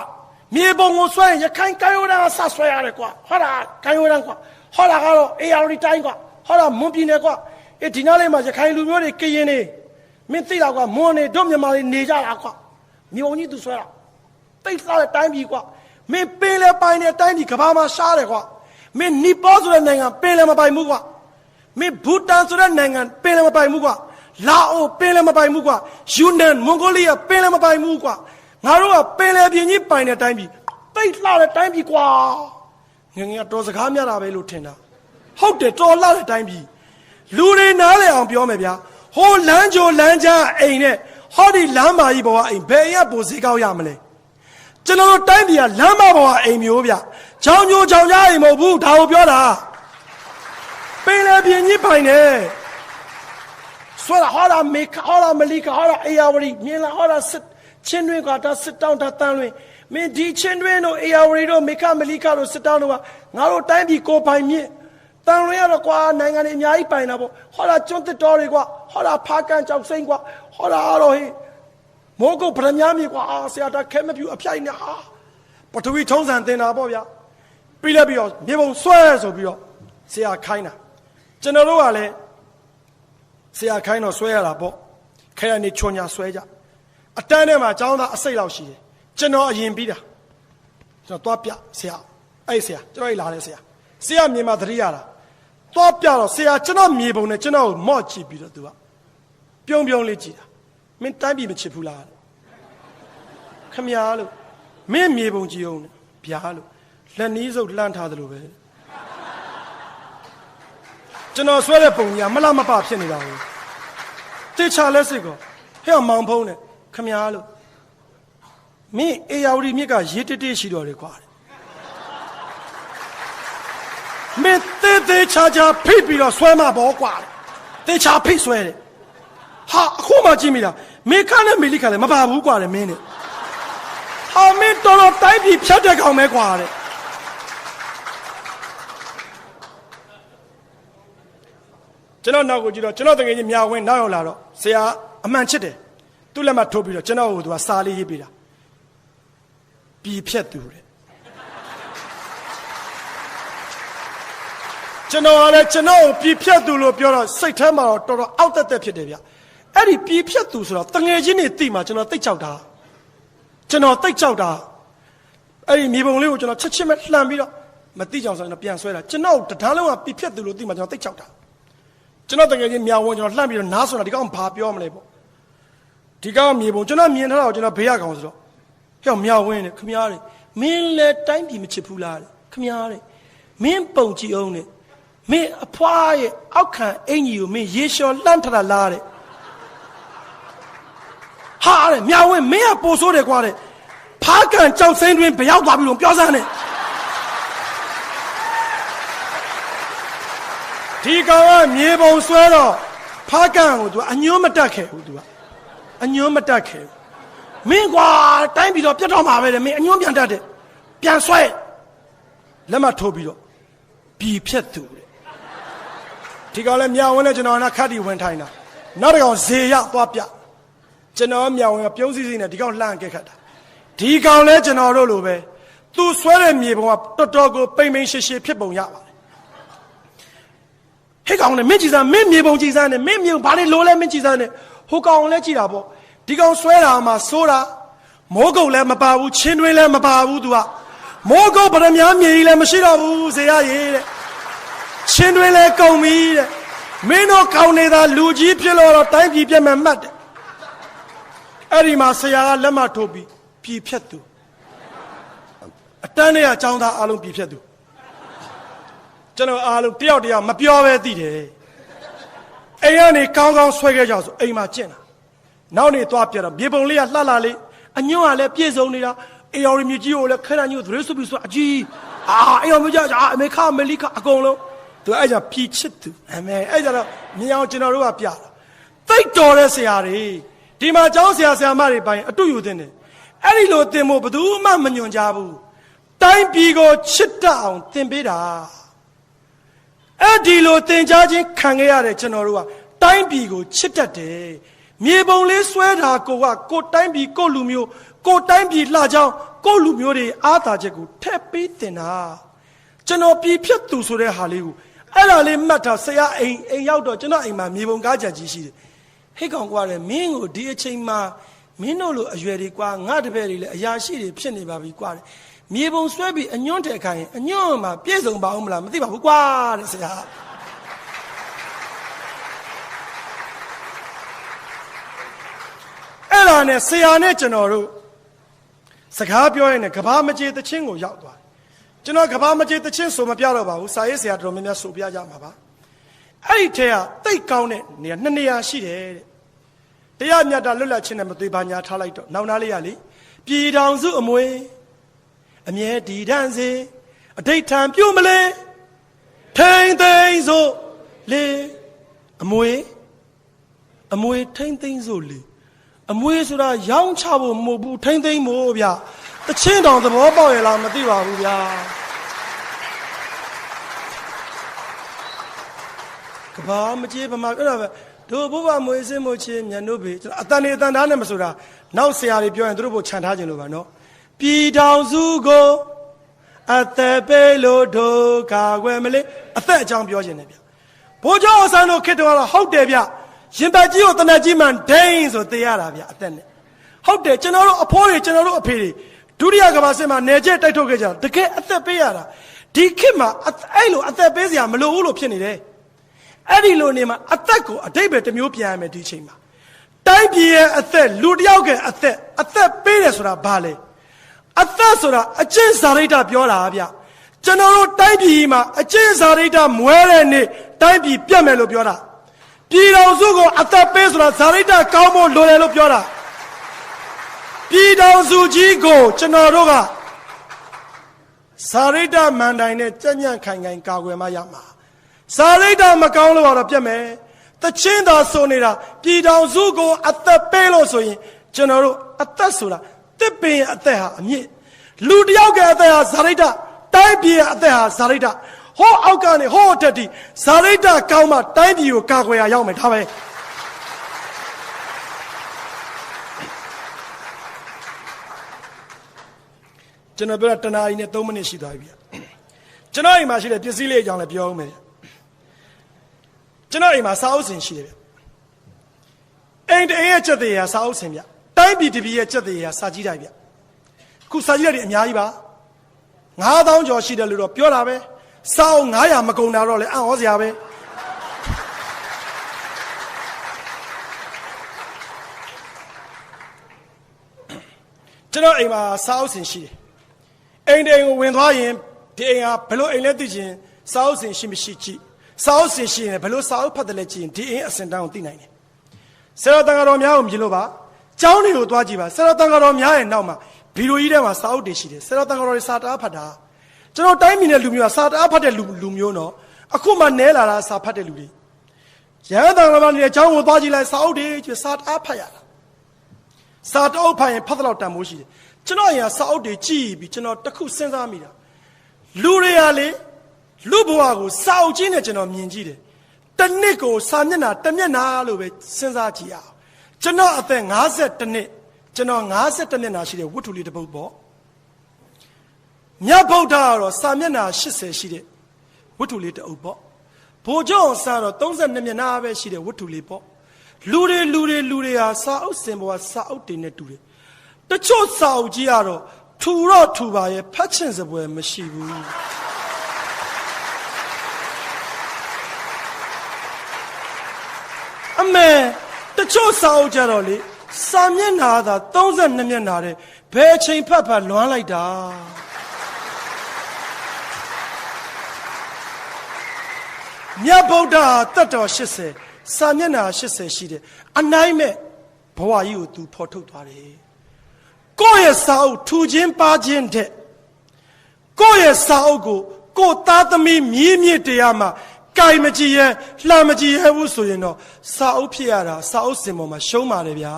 မြေပုံကိုဆွဲရင်ရခိုင်ကမ်းရိုးတန်းကစဆွဲရတယ်ကွာဟောတာကမ်းရိုးတန်းကွာဟောတာကတော့ AR တိုင်းကွာဟောတာမွန်ပြည်နယ်ကွာဒီနားလေးမှာရခိုင်လူမျိုးတွေကရင်နေမင်းသိတာကွာမွန်နေတို့မြန်မာတွေနေကြတာကွာမြေပုံကြီးသူဆွဲတာတိတ်စားတဲ့တိုင်းပြည်ကွာမင်းပင်လဲပိုင်တဲ့တိုင်းပြည်ကဘာမှာရှားတယ်ကွာမင်းနီပေါဆိုတဲ့နိုင်ငံပင်လဲမပိုင်ဘူးကွာမင်းဘူတန်ဆိုတဲ့နိုင်ငံပင်လဲမပိုင်ဘူးကွာလာအိုပင်လဲမပိုင်ဘူးကွာယူနန်မွန်ဂိုလီးယားပင်လဲမပိုင်ဘူးကွာငါတို့ကပင်လဲပြင်းကြီးပိုင်တဲ့တိုင်းပြည်တိတ်လှတဲ့တိုင်းပြည်ကွာငငယ်တော်စကားများတာပဲလို့ထင်တာဟုတ်တယ်တော်လှတဲ့တိုင်းပြည်လူတွေနားလည်အောင်ပြောမယ်ဗျာဟိုလမ်းကြိုလမ်းကြားအိမ်နဲ့ဟောဒီလမ်းမာကြီးဘဝအိမ်ဘယ်ရပိုဈေးကောက်ရမလဲကျွန်တော်တို့တိုင်းပြည်ကလမ်းမဘဝအိမ်မျိုးဗျချောင်းမျိုးချောင်းကြားအိမ်မဟုတ်ဘူးဒါကိုပြောတာပင်လေပြင်းကြီးပိုင်နေဆွဲလာဟောတာမေခဟောတာမလီကဟောတာအေယာဝတီမြင်လာဟောတာစစ်ချင်းတွင်းကဒါစစ်တောင်းတာတန်းလွင်မင်းဒီချင်းတွင်းတို့အေယာဝတီတို့မေခမလီကတို့စစ်တောင်းတို့ကငါတို့တိုင်းပြည်ကိုပိုင်မြင့်တန်လွင်ရတော့ကွာနိုင်ငံတွေအများကြီးပိုင်တာပေါ့ဟောတာကျွန်းတစ်တော်တွေကွာဟောတာဖားကန်ကြောက်စိမ့်ကွာဟောတာတော့ဟေးမိုးကုတ်ဗရမ ्या မြေကွာဆရာတော်ခဲမပြူအပြိုင်နဲ့ဟာပထဝီထုံးစံတင်တာပေါ့ဗျာပြီးလက်ပြီးတော့မြေပုံဆွဲဆိုပြီးတော့ဆရာခိုင်းတာကျွန်တော်တို့ကလည်းဆရာခိုင်းတော့ဆွဲရတာပေါ့ခဲရနေချွန်ညာဆွဲကြအတန်းထဲမှာကျောင်းသားအစိတ်လောက်ရှိတယ်ကျွန်တော်အရင်ပြီးတာကျွန်တော်သွားပြဆရာအဲ့ဆရာကျွန်တော်လာတယ်ဆရာမြင်မှသတိရတာသွားပြတော့ဆရာကျွန်တော်မြေပုံနဲ့ကျွန်တော်ကိုမော့ကြည့်ပြီးတော့သူကပြုံးပြုံးလေးကြည့်တာမင်းတိုင်းပြည်မချစ်ဘူးလားခမရားလို့မင်းမြေပုံကြည့်အောင်ဗျာလို့လက်နီးစုပ်လှမ်းထားတယ်လို့ပဲကျွန်တော်ဆွဲတဲ့ပုံကြီးကမလားမပဖြစ်နေတာကိုတေချာလက်စစ်ကောဟဲ့မောင်ဖုံးနဲ့ခမရားလို့မင်းအေယာဝတီမြစ်ကရေတတိရှိတော်တယ်ကွာမင်းတေချာချာဖိပြီးတော့ဆွဲမှာပေါ့ကွာတေချာဖိဆွဲတယ်ဟာအခုမှကြည့်မိလားမေခနဲ့မေလိခလည်းမပါဘူးကွာလေမင်းနဲ့ဟာမင်းတော်တိုင်းပြည်ဖြတ်တဲ့ကောင်ပဲကွာတဲ့ကျွန်တော်နောက်ကိုကြည့်တော့ကျွန်တော်တကယ်ကြီးမြာဝင်နောက်ရောက်လာတော့ဆရာအမှန်ချစ်တယ်သူ့လက်မှထိုးပြီးတော့ကျွန်တော်ကိုသူကစာလေးရေးပေးတာပြည်ဖြတ်သူတဲ့ကျွန်တော်ကလည်းကျွန်တော်ကိုပြည်ဖြတ်သူလို့ပြောတော့စိတ်ထဲမှာတော့တော်တော်အောက်တက်တက်ဖြစ်တယ်ဗျအဲ့ဒီပြည်ဖြတ်သူဆိုတော့တငယ်ချင်းတွေသိမှကျွန်တော်သိကြောက်တာအဲ့ဒီမြေပုံလေးကိုကျွန်တော်ချက်ချင်းပဲလှမ်းပြီးတော့မသိကြအောင်ဆိုတော့ပြန်ဆွဲတာကျွန်တော်တံလုံးကပြည်ဖြတ်သူလို့သိမှကျွန်တော်သိကြောက်တာကျွန်တော်တကယ်ကြီးမြောင်ဝင်ကျွန်တော်လှမ်းပြီးတော့နားဆိုတာဒီကောင်ဘာပြောမလဲပေါ့ဒီကောင်မြေပုံကျွန်တော်မြင်ထားတာကိုကျွန်တော်ဘေးရကောင်ဆိုတော့ဟဲ့မြောင်ဝင်နဲ့ခမရားတွေမင်းလည်းတိုင်းပြည်မချစ်ဘူးလားခမရားတွေမင်းပုံကြည့်အောင်နဲ့မင်းအဖွားရဲ့အောက်ခံအင်ကြီးကိုမင်းရေလျှော်လှမ်းထတာလားတဲ့ဟာတဲ့မြောင်ဝင်မင်းကပို့ဆိုးတယ်ကွာတဲ့ဖားကန်ကြောက်စိမ့်တွင်ဘရောက်သွားပြီလို့ပြောစမ်းတယ်ဒီကောင်ကမြေပုံဆွဲတော့ဖားကန်ကိုသူအညွှန်းမတက်ခဲ့ဘူးသူကအညွှန်းမတက်ခဲ့မင်းကွာတိုင်းပြီးတော့ပြတ်တော့မှာပဲတဲ့မင်းအညွှန်းပြန်တက်တယ်ပြန်ဆွဲလက်မထိုးပြီးတော့ပြည်ဖြတ်သူတဲ့ဒီကောင်လည်းမြောင်ဝင်နဲ့ကျွန်တော်ကခတ်တီဝင်ထိုင်တာနောက်တစ်ကောင်ဇေရသွားပြကျွန်တော်မြောင်ဝင်ကပြုံးစည်းစည်းနဲ့ဒီကောင်လှမ်းကက်ခတ်တာဒီကောင်လဲကျွန်တော်တို့လိုပဲသူဆွဲတဲ့မြေပုံကတော်တော်ကိုပိမ့်ပိမ့်ရှည်ရှည်ဖြစ်ပုံရပါတယ်ဟဲ့ကောင်နဲ့မင်းကြည်စမ်းမင်းမြေပုံကြည်စမ်းနဲ့မင်းမြေပုံဘာလဲလိုလဲမင်းကြည်စမ်းနဲ့ဟိုကောင်လဲကြည်တာပေါ့ဒီကောင်ဆွဲတာမှစိုးတာမိုးကုတ်လည်းမပါဘူးချင်းတွင်းလည်းမပါဘူးသူကမိုးကုတ်ဗရမ ्या မြေကြီးလည်းမရှိတော့ဘူးဇေယရေတဲ့ချင်းတွင်းလည်းကုန်ပြီတဲ့မင်းတို့ကောင်းနေတာလူကြီးဖြစ်လို့တော့တိုင်းပြည်ပြတ်မှတ်တယ်အဲ့ဒီမှာဆရာကလက်မထိုးပြီးပြည်ဖြတ်သူအတန်းထဲကចောင်းသားအားလုံးပြည်ဖြတ်သူကျွန်တော်အားလုံးတယောက်တယောက်မပြောပဲသိတယ်အိမ်ကနေကောင်းကောင်းဆွဲခဲ့ကြဆိုအိမ်မှာကျင့်တာ နောက်နေသွားပြတော့မြေပုံလေးကလှလှလေးအညွန့်ကလည်းပြည့်စုံနေတာအေယော်ရီမြကြီးကိုလည်းခဲတန်းကြီးကိုသရေဆုပ်ပြီးဆိုအကြီးအေယော်မြကြီးအမေခအမေလိခအကုန်လုံးသူအဲ့ကြဖြီချစ်သူအမေအဲ့ကြတော့မြင်အောင်ကျွန်တော်တို့ကပြတာသိတ်တော်တဲ့ဆရာတွေဒီမှာကျောင်းဆရာမတွေပိုင်းအတူယူတင်တယ်အဲ့ဒီလိုသင်ဖို့ဘယ်သူမှမညွန်ကြဘူးတိုင်းပြည်ကိုချစ်တတ်အောင်သင်ပေးတာအဲ့ဒီလိုသင်ကြားခြင်းခံခဲ့ရတဲ့ကျွန်တော်တို့ကတိုင်းပြည်ကိုချစ်တတ်တယ်မြေပုံလေးဆွဲတာကိုတိုင်းပြည်ကိုလူမျိုးကိုတိုင်းပြည်လှကြောင်းကိုလူမျိုးတွေအားသာချက်ကိုထက်ပေးတင်တာကျွန်တော်ပြည်ဖြတ်သူဆိုတဲ့ဟာလေးကိုအဲ့ဒါလေးမှတ်ထားဆရာအိမ်ရောက်တော့ကျွန်တော်အိမ်မှာမြေပုံကားကြကြီးရှိတယ်ဟိတ်ကောင်ကွာတယ်မင်းကိုဒီအချိန်မှာမင်းတို့လိုအရွယ်တွေကွာငါတပည့်တွေလည်းအရာရှိတွေဖြစ်နေပါပြီကွာမြေပုံဆွဲပြီးအညွန့်တဲ့ခိုင်းအညွန့်မှာပြည့်စုံပါအောင်မလားမသိပါဘူးကွာတဲ့ဆရာအဲ့ဒါနဲ့ဆရာနဲ့ကျွန်တော်တို့စကားပြောရင်းနဲ့ကဘာမကြေတချင်းကိုရောက်သွားကျွန်တော်ကဘာမကြေတချင်းဆိုမပြတော့ပါဘူးစာရေးဆရာတော်များများဆိုပြကြမှာပါအဲ့ဒီထဲကတိတ်ကောင်းတဲ့နေရာ2နေရာရှိတယ်တဲ့တရားမြတ်တာလွတ်လပ်ခြင်းနဲ့မသွေးပါညာထားလိုက်တော့နောက်နားလေးရလေပြည်တော်စုအမွေအမြဲတည်တံ့စေအဋိဋ္ဌံပြုမလဲထိန်သိမ်းစို့လေအမွေထိန်သိမ်းစို့လေအမွေဆိုတာရောင်းချဖို့မဟုတ်ဘူးထိန်သိမ်းဖို့ဗျတချင်းတောင်သဘောပေါက်ရလားမသိပါဘူးဗျာကဘာမကြေးဗမာအဲ့ဒါပဲတို့ဘုရားမွေးစင်းမချင်းမြန်တို့ပဲကျွန်တော်အတန်နေအတန်သားနဲ့မဆိုတာနောက်ဆရာတွေပြောရင်တို့ဘို့ခြံထားခြင်းလို့ပါနော်ပြည်တော်စုကိုအသက်ပေးလို့တို့ကာကွယ်မလေးအသက်အကြောင်းပြောခြင်းနဲ့ဗျဘိုးကျော်အဆန်းတို့ခေတ္တကတော့ဟုတ်တယ်ဗျရင်ပတ်ကြီးကိုတနက်ကြီးမှန်ဒိန်းဆိုသိရတာဗျအသက်နဲ့ဟုတ်တယ်ကျွန်တော်တို့အဖိုးတွေကျွန်တော်တို့အဖေတွေဒုတိယကမ္ဘာစစ်မှာနေကျက်တိုက်ထုတ်ခဲ့ကြတာတကယ်အသက်ပေးရတာဒီခေတ်မှာအဲ့လိုအသက်ပေးစရာမလိုဘူးလို့ဖြစ်နေတယ်အဲ့ဒီလိုနေမှာအသက်ကိုအတိတ်ပဲတစ်မျိုးပြန်ရမယ်ဒီချိန်မှာတိုင်းပြည်ရဲ့အသက်လူတစ်ယောက်ရဲ့အသက်ပေးတယ်ဆိုတာဘာလဲအသက်ဆိုတာအကျင့်စာရိတ္တပြောတာဗျကျွန်တော်တို့တိုင်းပြည်မှာအကျင့်စာရိတ္တမွဲတဲ့နေ့တိုင်းပြည်ပြတ်မယ်လို့ပြောတာပြည်တော်စုကိုအသက်ပေးဆိုတာစာရိတ္တကောင်းဖို့လိုတယ်လို့ပြောတာပြည်တော်စုကြီးကိုကျွန်တော်တို့ကစာရိတ္တမန်တိုင်နဲ့ကြက်ညံ့ခိုင်ကာကွယ်မှရမှာစာရိတ္တမကောင်းလို့တော့ပြတ်မယ်တချင်းသာဆိုနေတာပြည်တော်စုကိုအသက်ပေးလို့ဆိုရင်ကျွန်တော်တို့အသက်ဆိုတာတစ်ပင်အသက်ဟာအမြင့်လူတယောက်ရဲ့အသက်ဟာစာရိတ္တတိုင်းပြည်ရဲ့အသက်ဟာစာရိတ္တဟောအောက်ကနေဟောတက်တီစာရိတ္တကောင်းမှတိုင်းပြည်ကိုကာကွယ်ရရောက်မယ်ဒါပဲကျွန်တော်ပြောတာတနာရီနဲ့3မိနစ်ရှိသွားပြီဗျကျွန်တော်အိမ်မှာရှိတဲ့ပစ္စည်းလေးအကြောင်းလည်းပြောအောင်မယ်ကျွန်တော်အိမ်မှာစာအုပ်စင်ရှိတယ်ဗျအိမ်တအိမ်ရဲ့ချက်သေးရာစာအုပ်စင်ဗျတိုင်းပြည်တပြည်ရဲ့ချက်သေးရာစာကြီးတိုင်းဗျအခုစာကြီးတွေအများကြီးပါ9000ကျော်ရှိတယ်လို့တော့ပြောတာပဲစာအုပ်900မကုန်တာတော့လေအံ့ဩစရာပဲကျွန်တော်အိမ်မှာစာအုပ်စင်ရှိတယ်အိမ်တိမ်ကိုဝင်သွားရင်ဒီအိမ်ဟာဘယ်လိုအိမ်လဲသိချင်စာအုပ်စင်ရှိမရှိကြည့်စာအုပ်စင်ရှိရင်ဘယ်လိုစာအုပ်ဖတ်တယ်လဲကြည့်ရင်ဒီအိမ်အစင်တန်းကိုသိနိုင်တယ်ဆရာတန်ဃာတော်များကိုမြင်လို့ပါကျောင်းတွေကိုသွားကြည့်ပါဆရာတန်ဃာတော်များရဲ့နောက်မှာဗီဒီယိုကြီးထဲမှာစာအုပ်တွေရှိတယ်ဆရာတန်ဃာတော်တွေစာတအားဖတ်တာကျွန်တော်တိုင်းပြည်နဲ့လူမျိုးကစာတအားဖတ်တဲ့လူမျိုးနော်အခုမှနဲလာတာစာဖတ်တဲ့လူတွေရဟန်းတန်ဃာတော်တွေကျောင်းကိုသွားကြည့်လိုက်စာအုပ်တွေစာတအားဖတ်ရတာစာတအုပ်ဖတ်ရင်ဖတ်တော့တန်မိုးရှိတယ်ကျွန်တော်အရင်စာအုပ်တွေကြည့်ပြီးကျွန်တော်တခုစဉ်းစားမိတာလူတွေကလေလူဘဝကိုစာအုပ်ကြီးနဲ့ကျွန်တော်မြင်ကြည့်တယ်တစ်နှစ်ကိုစာမျက်နှာတစ်မျက်နှာလို့ပဲစဉ်းစားကြည့်အောင်ကျွန်တော်အသက်52နှစ်ကျွန်တော်52မျက်နှာရှိတဲ့ဝတ္ထုလေးတစ်ပုဒ်ပေါ့မြတ်ဗုဒ္ဓကတော့စာမျက်နှာ80ရှိတဲ့ဝတ္ထုလေးတစ်အုပ်ပေါ့ဘိုလ်ချုပ်အောင်စာတော့32မျက်နှာပဲရှိတဲ့ဝတ္ထုလေးပေါ့လူတွေဟာစာအုပ်စင်ပေါ်ကစာအုပ်တွေနဲ့တူတယ်တချို့စာအုပ်ကြီးကတော့ထူတော့ထူပါရဲ့ဖတ်ချင်စပွဲမရှိဘူးအမေတချို့စာအုပ်ကြတော့လေစာမျက်နှာသာ32မျက်နှာတဲ့ဘယ်ချိန်ဖတ်လွမ်းလိုက်တာမြတ်ဗုဒ္ဓတတ်တော်80စာမျက်နှာ80ရှိတယ်အနိုင်မဲ့ ဘဝကြီးကိုသူဖော်ထုတ်သွားတယ်ကိုယ့်ရဲ့စာအုပ်ထူခြင်းပါခြင်းတဲ့ကိုယ့်ရဲ့စာအုပ်ကိုကိုယ်သားသမီးမြည်မြစ်တရားမှာကြိုင်မကြည့်ရဲလှမ်းမကြည့်ရဲဘူးဆိုရင်တော့စာအုပ်ဖြစ်ရတာစာအုပ်စင်ပေါ်မှာရှုံးပါတယ်ဗျာ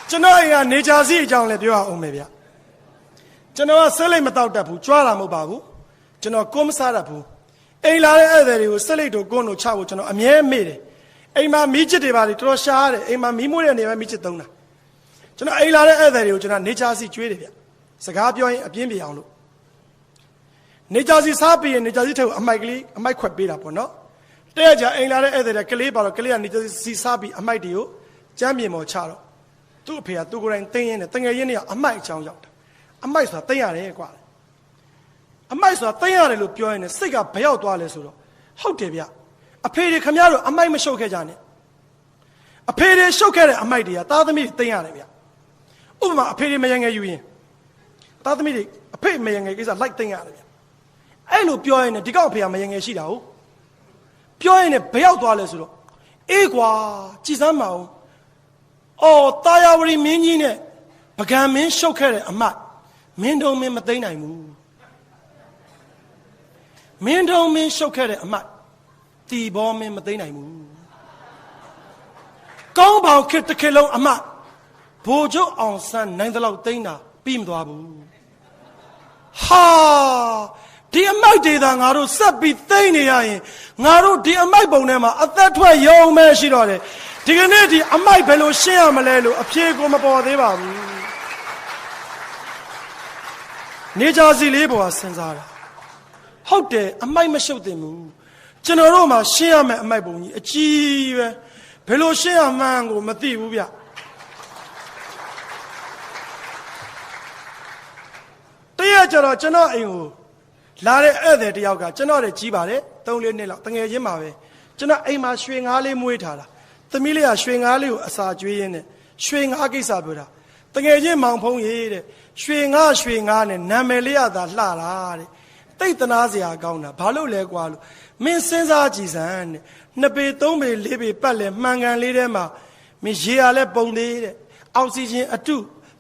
ကျွန်တော်ကနေဂျာစီအကြောင်းလည်းပြောရအောင်မယ်ဗျကျွန်တော်ကဆက်လိတ်မတောက်တတ်ဘူးကြွားတာမဟုတ်ပါဘူးကျွန်တော်ကိုမစားတတ်ဘူးအိမ်လာတဲ့ဧည့်သည်တွေကိုဆက်လိတ်တို့ကွန်းတို့ချဖို့ကျွန်တော်အမြဲမေ့တယ်အိမ်မှာမီးချစ်တွေပါလေတော်တော်ရှားတယ်အိမ်မှာမီးမွေးတဲ့နေရာမှာမီးချစ်သုံးတာကျွန်တော်အိမ်လာတဲ့ဧည့်သည်တွေကိုကျွန်တော်နေဂျာစီကျွေးတယ်ဗျစကားပြောရင်အပြင်းပြေအောင်လို့နေဂျာစီစားပြီးရင်နေဂျာစီထဲကိုအမိုက်ခွက်ပေးတာပေါ့နော်တဲ့ကြအိမ်လာတဲ့ဧည့်သည်တွေကလေးပါတော့ကလေးကနေဂျာစီစားပြီးအမိုက်တွေကိုကျမ်းပြင်ပေါ်ချတော့သူ့အဖေကသူ့ကိုယ်တိုင်တင်းရင်းနဲ့တငယ်ရင်းနဲ့အမိုက်အချောင်းရောက်တာအမိုက်ဆိုတာတင်းရတယ်ကွာအမိုက်ဆိုတာတင်းရတယ်လို့ပြောရင်စိတ်ကဘယ်ရောက်သွားလဲဆိုတော့ဟုတ်တယ်ဗျအဖေတွေခမရတို့အမိုက်မရှုပ်ခဲ့ကြနဲ့အဖေတွေရှုပ်ခဲ့တဲ့အမိုက်တွေကသားသမီးတင်းရတယ်ဗျဥပမာအဖေတွေမယံငယ်ယူရင်သားသမီးတွေအဖေမယံငယ်ကိစ္စလိုက်တင်းရတယ်ဗျအဲ့လိုပြောရင်ဒီကောက်အဖေကမယံငယ်ရှိတာဟုတ်ပြောရင်ဘယ်ရောက်သွားလဲဆိုတော့အေးကွာကြည်စမ်းမအောင်အော်တာယာဝရီမင်းကြီးနဲ့ပကံမင်းရှုပ်ခဲ့တဲ့အမတ်မင်းတုံးမင်းမသိမ့်နိုင်ဘူးမင်းတုံးမင်းရှုပ်ခဲ့တဲ့အမတ်တီဘောမင်းမသိမ့်နိုင်ဘူးကောင်းပေါင်ခေတ်တစ်ခေတ်လုံးအမတ်ဘိုလ်ချုပ်အောင်ဆန်းနိုင်တဲ့လောက်သိမ့်တာပြီးမသွားဘူးဟာဒီအမိုက်တွေသာငါတို့ဆက်ပြီးသိမ့်နေရရင်ငါတို့ဒီအမိုက်ပုံထဲမှာအသက်ထွက်ရုံပဲရှိတော့တယ်ဒီကနေ့ဒီအမိုက်ဘယ်လိုရှင်းရမလဲလို့အဖြေကိုမပေါ်သေးပါဘူးနေကြစီလေးပေါ်ကစဉ်းစားတာဟုတ်တယ်အမိုက်မရှုပ်သင့်ဘူးကျွန်တော်တို့မှာရှင်းရမယ့်အမိုက်ပုံကြီးအကြီးပဲဘယ်လိုရှင်းရမှန်းကိုမသိဘူးဗျတရက်ကျတော့ကျွန်တော်အိမ်ကိုလာတဲ့ဧည့်သည်တယောက်ကကျွန်တော်လည်းကြီးပါတယ်3-4နှစ်လောက်တငယ်ချင်းပါပဲကျွန်တော်အိမ်မှာရွှေငါးလေးမွေးထားတာသမီးလေးကရွှေငါးလေးကိုအစာကျွေးရင်းနဲ့ရွှေငါးကိစ္စပြောတာတကယ်ချင်းမောင်ဖုံးရေးတဲ့ရွှေငါးနဲ့နာမည်လေးရသာလှတာတဲ့တိတ်တနာစရာကောင်းတာဘာလို့လဲကွာလို့မင်းစဉ်းစားကြည့်စမ်းတဲ့2ပေ3ပေ4ပေပတ်လဲမှန်ကန်လေးထဲမှာမင်းရေရလဲပုံသေးတဲ့အောက်ဆီဂျင်အတု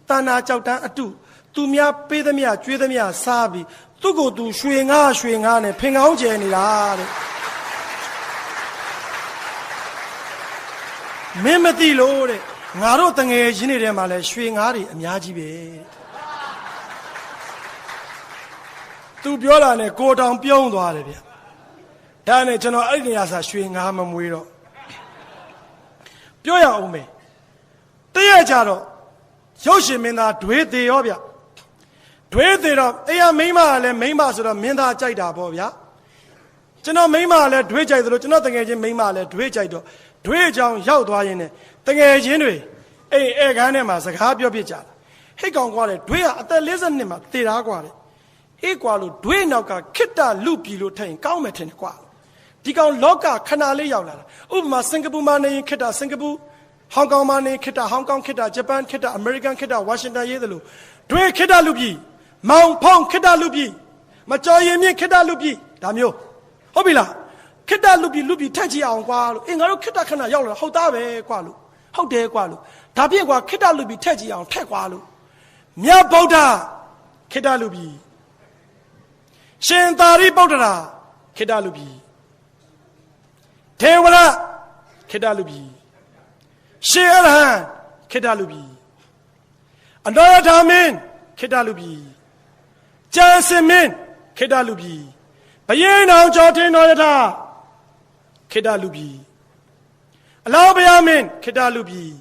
တဏ္ဍာကြောက်တန်းအတုသူများပေးသမျှကျွေးသမျှစားပြီးသူ့ကိုယ်သူရွှေငါးနဲ့ဖင်ကောင်းကျဲနေတာတဲ့မင်းမသိလို့တဲ့ငါတို့တငယ်ချင်းတွေထဲမှာလဲရွှေငါးတွေအများကြီးပဲသူပြောတာနဲ့ကိုတောင်ပြုံးသွားတယ်ဗျဒါနဲ့ကျွန်တော်အဲ့ဒီနေရာစားရွှေငါးမမွေးတော့ပြောရအောင်မယ်တရက်ကြတော့ရုပ်ရှင်မင်းသားဒွေသေးရောဗျဒွေသေးတော့တရားမိန်းမကလည်းမိန်းမဆိုတော့မင်းသားကြိုက်တာပေါ့ဗျာကျွန်တော်မိန်းမကလည်းဒွေကြိုက်သလိုကျွန်တော်တငယ်ချင်းမိန်းမလည်းဒွေကြိုက်တော့ဒွေကြောင်ရောက်သွားရင်လည်းတငယ်ချင်းတွေအိမ်ဧကန်းထဲမှာစကားပြောပြကြတာဟိတ်ကောင်ကွာတယ်ဒွေကအသက်42မှာသေတာကွာတယ်အေးကွာလို့ဒွေနောက်ကခိတ္တလူပြည်လို့ထိုင်ကောင်းမယ်ထင်တယ်ကွာဒီကောင်လောကခဏလေးရောက်လာတာဥပမာစင်ကာပူမှာနေရင်ခိတ္တစင်ကာပူဟောင်ကောင်မှာနေခိတ္တဟောင်ကောင်ခိတ္တဂျပန်ခိတ္တအမေရိကန်ခိတ္တဝါရှင်တန်ရေးသလိုဒွေခိတ္တလူပြည်မောင်ဖုံးခိတ္တလူပြည်မကြော်ရင်မြင့်ခိတ္တလူပြည်ဒါမျိုးဟုတ်ပြီလားခိတ္တလူပြည်ထက်ကြည့်အောင်ကွာလို့ငါတို့ခိတ္တခဏရောက်လာဟုတ်သားပဲကွာလို့ဟုတ်တယ်ကွာလို့ဒါပြည့်ကွာခိတ္တလူပြည်ထက်ကြည့်အောင်ထက်ကွာလို့မြတ်ဗုဒ္ဓခိတ္တလူပြည်ရှင်သာရိပုတ္တရာခိတ္တလူပြည်ထေဝရခိတ္တလူပြည်ရှင်အရဟံခိတ္တလူပြည်အနောရထမင်းခိတ္တလူပြည်ကျန်စင်မင်းခိတ္တလူပြည်ဘယင်းတော်ကျော်ထင်းတော်ယထာခိတ္တလူပြည်အလောဘယမင်းခိတ္တလူပြည်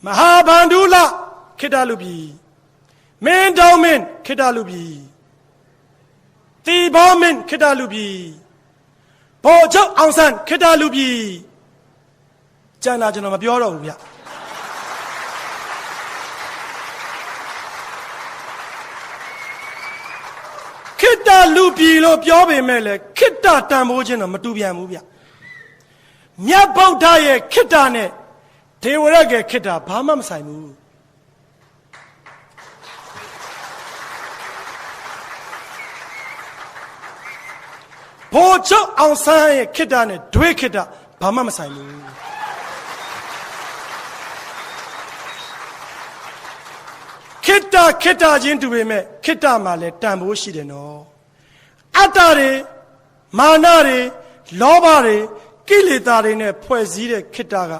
မဟာဗန္ဓုလခိတ္တလူပြည်မင်းတောင်မင်းခိတ္တလူပြည်တီဘောမင်းခိတ္တလူပြည်ဗိုလ်ချုပ်အောင်ဆန်းခိတ္တလူပြည်ကျန်တာကျွန်တော်မပြောတော့ဘူးဗျခိတ္တလူပြည်လို့ပြောပေမဲ့လည်းခိတ္တတန်ဖိုးခြင်းတော့မတူပြန်ဘူးဗျမြတ်ဗုဒ္ဓရဲ့ခိတ္တနဲ့ဒေဝရရဲ့ခိတ္တဘာမှမဆိုင်ဘူး ဘောချုပ်အောင်ဆန်းရဲ့ခိတ္တနဲ့ဒွေခိတ္တဘာမှမဆိုင်ဘူးခိတ္တချင်းတူပေမဲ့ခိတ္တမှာလည်းတန်ဖိုးရှိတယ်နော်အတ္တတွေမာနတွေလောဘတွေကိလေသာတွေနဲ့ဖွဲ့စည်းတဲ့ခိတ္တက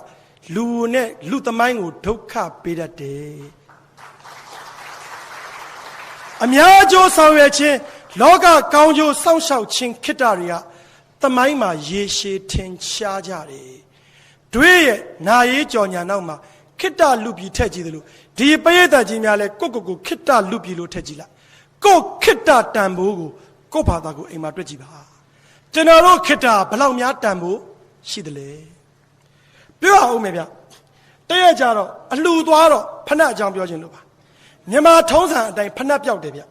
လူနဲ့လူသမိုင်းကိုဒုက္ခပေးတတ်တယ်အများကျိုးဆောင်ရွက်ခြင်းလောကကောင်းကျိုးစောင့်ရှောက်ခြင်းခိတ္တတွေကသမိုင်းမှာရေရှည်ထင်ရှားကြတယ်တွေရဲ့နာရေးကြော်ညာနောက်မှာခိတ္တလူပြည်ထက်ကြည့်တယ်လို့ဒီပရိသတ်ကြီးများလဲကိုခိတ္တလူပြည်လို့ထက်ကြည့်လိုက်ကိုခိတ္တတန်ဖိုးကိုဘာသာကိုအိမ်မှာတွေ့ကြည့်ပါကျွန်တော်တို့ခိတ္တဘလောက်များတန်ဖိုးရှိတယ်လေပြောအောင်မယ်ဗျတရက်ကြတော့အလှသွားတော့ဖဏအကြောင်းပြောခြင်းလို့ပါမြန်မာထုံးစံအတိုင်းဖဏပြောက်တယ်ဗျ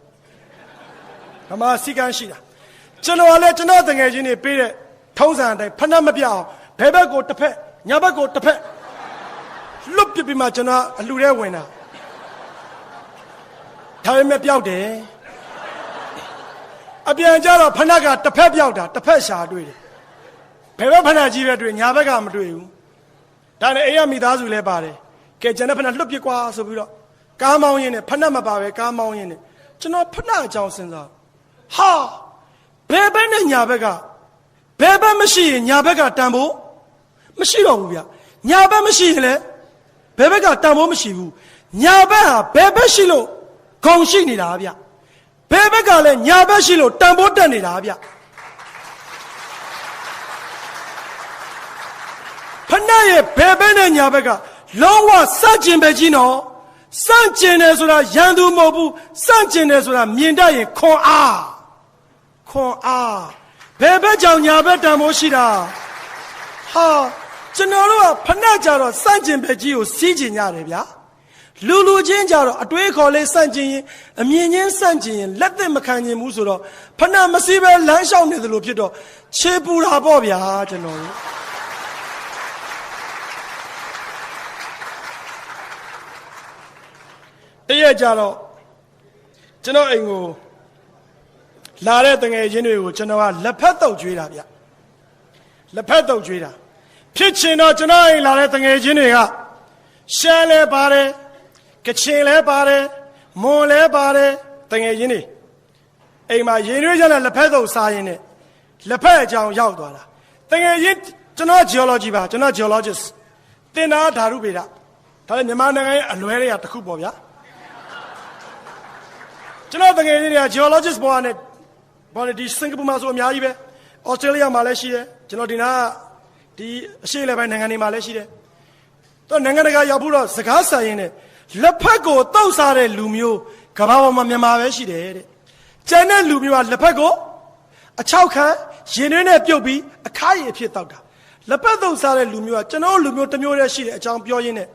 ဗမာစီကန်းရှိတာကျွန်တော်လည်းကျွန်တော်တငယ်ချင်းတွေပေးတဲ့ထုံးစံအတိုင်းဖဏမပြောက်အောင်ဘယ်ဘက်ကိုတစ်ဖက်ညာဘက်ကိုတစ်ဖက်လွတ်ပြပြီးမှကျွန်တော်အလှထဲဝင်တာဒါပေမဲ့ပြောက်တယ်အပြန်ကြတော့ဖဏကတစ်ဖက်ပြောက်တာတစ်ဖက်ရှာတွေ့တယ်ဘယ်ဘက်ဖဏကြီးပဲတွေ့ညာဘက်ကမတွေ့ဘူးဒါနဲ့အိမ်ရမိသားစုလည်းပါတယ်ကဲကျွန်တော်ဖဏလွတ်ပြကွာဆိုပြီးတော့ကားမောင်းရင်းနဲ့ဖဏမပါပဲကားမောင်းရင်းနဲ့ကျွန်တော်ဖဏအကြောင်းစဉ်းစားဟာဘယ်ဘက်နဲ့ညာဘက်ကဘယ်ဘက်မရှိရင်ညာဘက်ကတန်ဖို့မရှိတော့ဘူးဗျညာဘက်မရှိရင်လည်းဘယ်ဘက်ကတန်ဖို့မရှိဘူးညာဘက်ဟာဘယ်ဘက်ရှိလို့ဂုံရှိနေတာဗျဘယ်ဘက်ကလည်းညာဘက်ရှိလို့တန်ဖို့တက်နေတာဗျဖဏရဲ့ဘယ်ဘက်နဲ့ညာဘက်ကလုံးဝစန့်ကျင်ပဲကြီးနော်စန့်ကျင်တယ်ဆိုတာရန်သူမဟုတ်ဘူးစန့်ကျင်တယ်ဆိုတာမြင်တတ်ရင်ခွန်အားဘယ်ဘက်ကြောင့်ညာဘက်တန်ဖို့ရှိတာဟာကျွန်တော်တို့ကဖဏကြတော့စန့်ကျင်ပဲကြီးကိုစီးကျင်ရတယ်ဗျာလူချင်းကြတော့အတွေးခေါ်လေးစန့်ကျင်ရင်အမြင်ချင်းစန့်ကျင်ရင်လက်သက်မခံခြင်းဘူးဆိုတော့ဖဏမစီးပဲလမ်းလျှောက်နေသလိုဖြစ်တော့ခြေပူတာပေါ့ဗျာကျွန်တော်တို့တရက်ကြတော့ကျွန်တော်အိမ်ကိုလာတဲ့တငယ်ချင်းတွေကိုကျွန်တော်ကလက်ဖက်တုပ်ကျွေးတာဗျလက်ဖက်တုပ်ကျွေးတာဖြစ်ချင်တော့ကျွန်တော်အိမ်လာတဲ့တငယ်ချင်းတွေကရှမ်းလဲပါတယ်ကချင်လဲပါတယ်မွန်လဲပါတယ်တငယ်ချင်းတွေအိမ်မှာရင်ရွေးကြတဲ့လက်ဖက်တုပ်စားရင်းနဲ့လက်ဖက်အကြောင်းရောက်သွားတာတငယ်ချင်းကျွန်တော် geology ပါကျွန်တော် geologist သင်္ဍာဓာတုဗေဒဒါလည်းမြန်မာနိုင်ငံရဲ့အလွဲတွေကတစ်ခုပေါ့ဗျာကျွန်တော်တကယ်ကြီးတွေက geologist ဘဝနဲ့ဘာလဲဒီစင်ကာပူမှာဆိုအများကြီးပဲဩစတြေးလျမှာလည်းရှိတယ်ကျွန်တော်ဒီနာဒီအရှေ့လေပိုင်းနိုင်ငံတွေမှာလည်းရှိတယ်တော့နိုင်ငံတကာရောက်ဖို့တော့စကားဆိုင်ရင်းနဲ့လက်ဖက်ကိုတောက်စားတဲ့လူမျိုးကမ္ဘာပေါ်မှာမြန်မာပဲရှိတယ်တဲ့ကျန်တဲ့လူမျိုးကလက်ဖက်ကိုအချောက်ခံရင်တွင်းနဲ့ပြုတ်ပြီးအခါရည်အဖြစ်တောက်တာလက်ဖက်တုပ်စားတဲ့လူမျိုးကကျွန်တော်လူမျိုးတစ်မျိုးတည်းရှိတဲ့အကြောင်းပြောရင်းနဲ့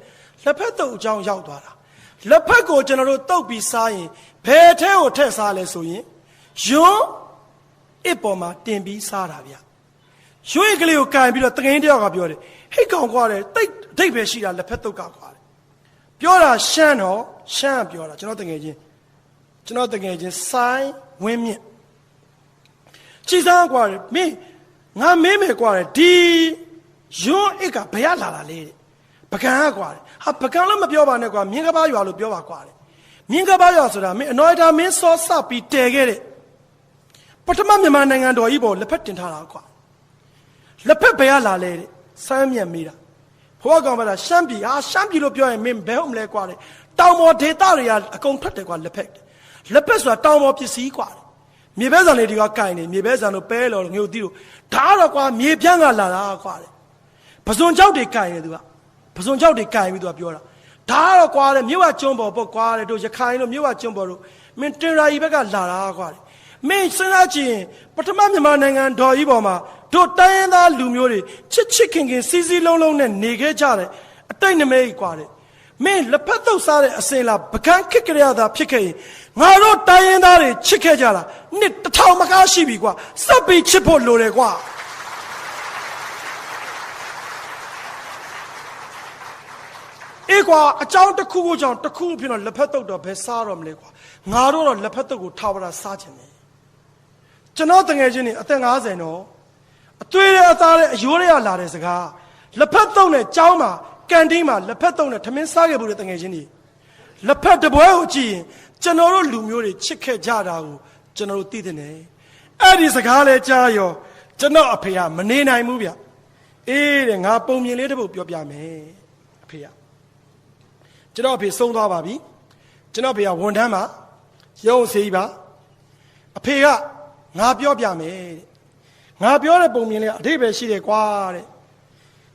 လက်ဖက်တုပ်အကြောင်းရောက်သွားတာလက်ဖက်ကိုကျွန်တော်တို့တုပ်ပြီးစားရင်ဘယ်ထဲကိုထည့်စားလဲဆိုရင်ယွန်းအပေါ်မှာတင်ပြီးစားတာဗျရွှေကလေးကိုကန်ပြီးတော့တကင်းတယောက်ကပြောတယ်ဟိတ်ကောင်ကွာတယ်တိတ်အဓိပ္ပာယ်ရှိတာလက်ဖက်တုပ်ကကွာတယ်ပြောတာရှမ်းတော့ရှမ်းပြောတာကျွန်တော်တကယ်ချင်းစိုင်းဝင်းမြင့်ကြည်စားကွာတယ်မင်းငါမေးမယ်ကွာတယ်ဒီယွန်းအကဘယ်ရလာလဲတဲ့ပကံကကွာတယ်ဟာပကံလည်းမပြောပါနဲ့ကွာမြင်းကပားရွာလို့ပြောပါကွာတယ်မြင်းကပားရွာဆိုတာမင်းအနော်တာမင်းစောစပြီးတည်ခဲ့တဲ့ပထမမြန်မာနိုင်ငံတော်ကြီးပေါ်လက်ဖက်တင်ထားတာကွာလက်ဖက်ဘယ်ရလာလဲတဲ့စမ်းမြတ်မိတာဘွားကောင်ပါလားရှမ်းပြည်လို့ပြောရင်မင်းဘယ်ဟုတ်မလဲကွာတယ်တောင်ပေါ်ဒေသတွေကအကုန်ဖတ်တယ်ကွာလက်ဖက်ဆိုတာတောင်ပေါ်ပစ္စည်းကွာမြေပဲဆန်လေးတွေကကင်နေမြေပဲဆန်တို့ပဲလို့ငုတ်သီးတို့ဒါတော့ကွာမြေပြန့်ကလာတာကွာတယ်ပဇွန်ကြောက်တွေကင်နေသူကပဇွန်ကြောက်တွေကင်ပြီးသူကပြောတာဒါတော့ကွာတယ်မြို့ဝကျွန်းပေါ်ပေါ့ကွာတယ်တို့ရခိုင်တို့မြို့ဝကျွန်းပေါ်တို့မင်းတင်ရာကြီးဘက်ကလာတာကွာတယ်မင်းစဉ်းစားကြည့်ရင်ပထမမြန်မာနိုင်ငံတော်ကြီးပေါ်မှာတို့တိုင်းရင်းသားလူမျိုးတွေချစ်ခင်စီစီလုံးလုံးနဲ့နေခဲ့ကြတယ်အတိတ်နမိတ်ကွာတယ်မင်းလက်ဖက်တုပ်စားတဲ့အစင်လာပကန်းခစ်ကြရတာဖြစ်ခဲ့ရင်ငါတို့တိုင်းရင်းသားတွေချစ်ခဲ့ကြတာနှစ်1000မကားရှိပြီကွာစပ်ပြီးချစ်ဖို့လိုတယ်ကွာအေးကွာအကြောင်းတစ်ခုကိုကြောင့်တစ်ခုဖြစ်တော့လက်ဖက်တုပ်တော့ဘယ်စားတော့မလဲကွာငါတို့တော့လက်ဖက်တုပ်ကိုထားပါတာစားချင်တယ် ကျွန်တော်တငယ်ချင်းတွေအသက်50နော်အသွေးရဲ့အသားရဲ့အယိုးတွေကလာတဲ့စကားလက်ဖက်သုံးတဲ့ကြောင်းမှာကန်တင်းမှာလက်ဖက်သုံးတဲ့ထမင်းစားခဲ့ဘူးတဲ့တငယ်ချင်းတွေလက်ဖက်တပွဲကိုကြည့်ရင်ကျွန်တော်တို့လူမျိုးတွေချစ်ခဲ့ကြတာကိုကျွန်တော်တို့သိတဲ့နေအဲ့ဒီစကားလဲကြားရောကျွန်တော်အဖေကမနေနိုင်ဘူးဗျအေးတဲ့ငါပုံမြင်လေးတစ်ပုဒ်ပြောပြမယ်အဖေကကျွန်တော်အဖေဆုံးသွားပါပြီကျွန်တော်အဖေကဝန်ထမ်းပါရုံးဆေးပါအဖေကငါပြောပြမယ်တဲ့ငါပြောတဲ့ပုံမြင်လေးအဓိပ္ပာယ်ရှိတယ်ကွာတဲ့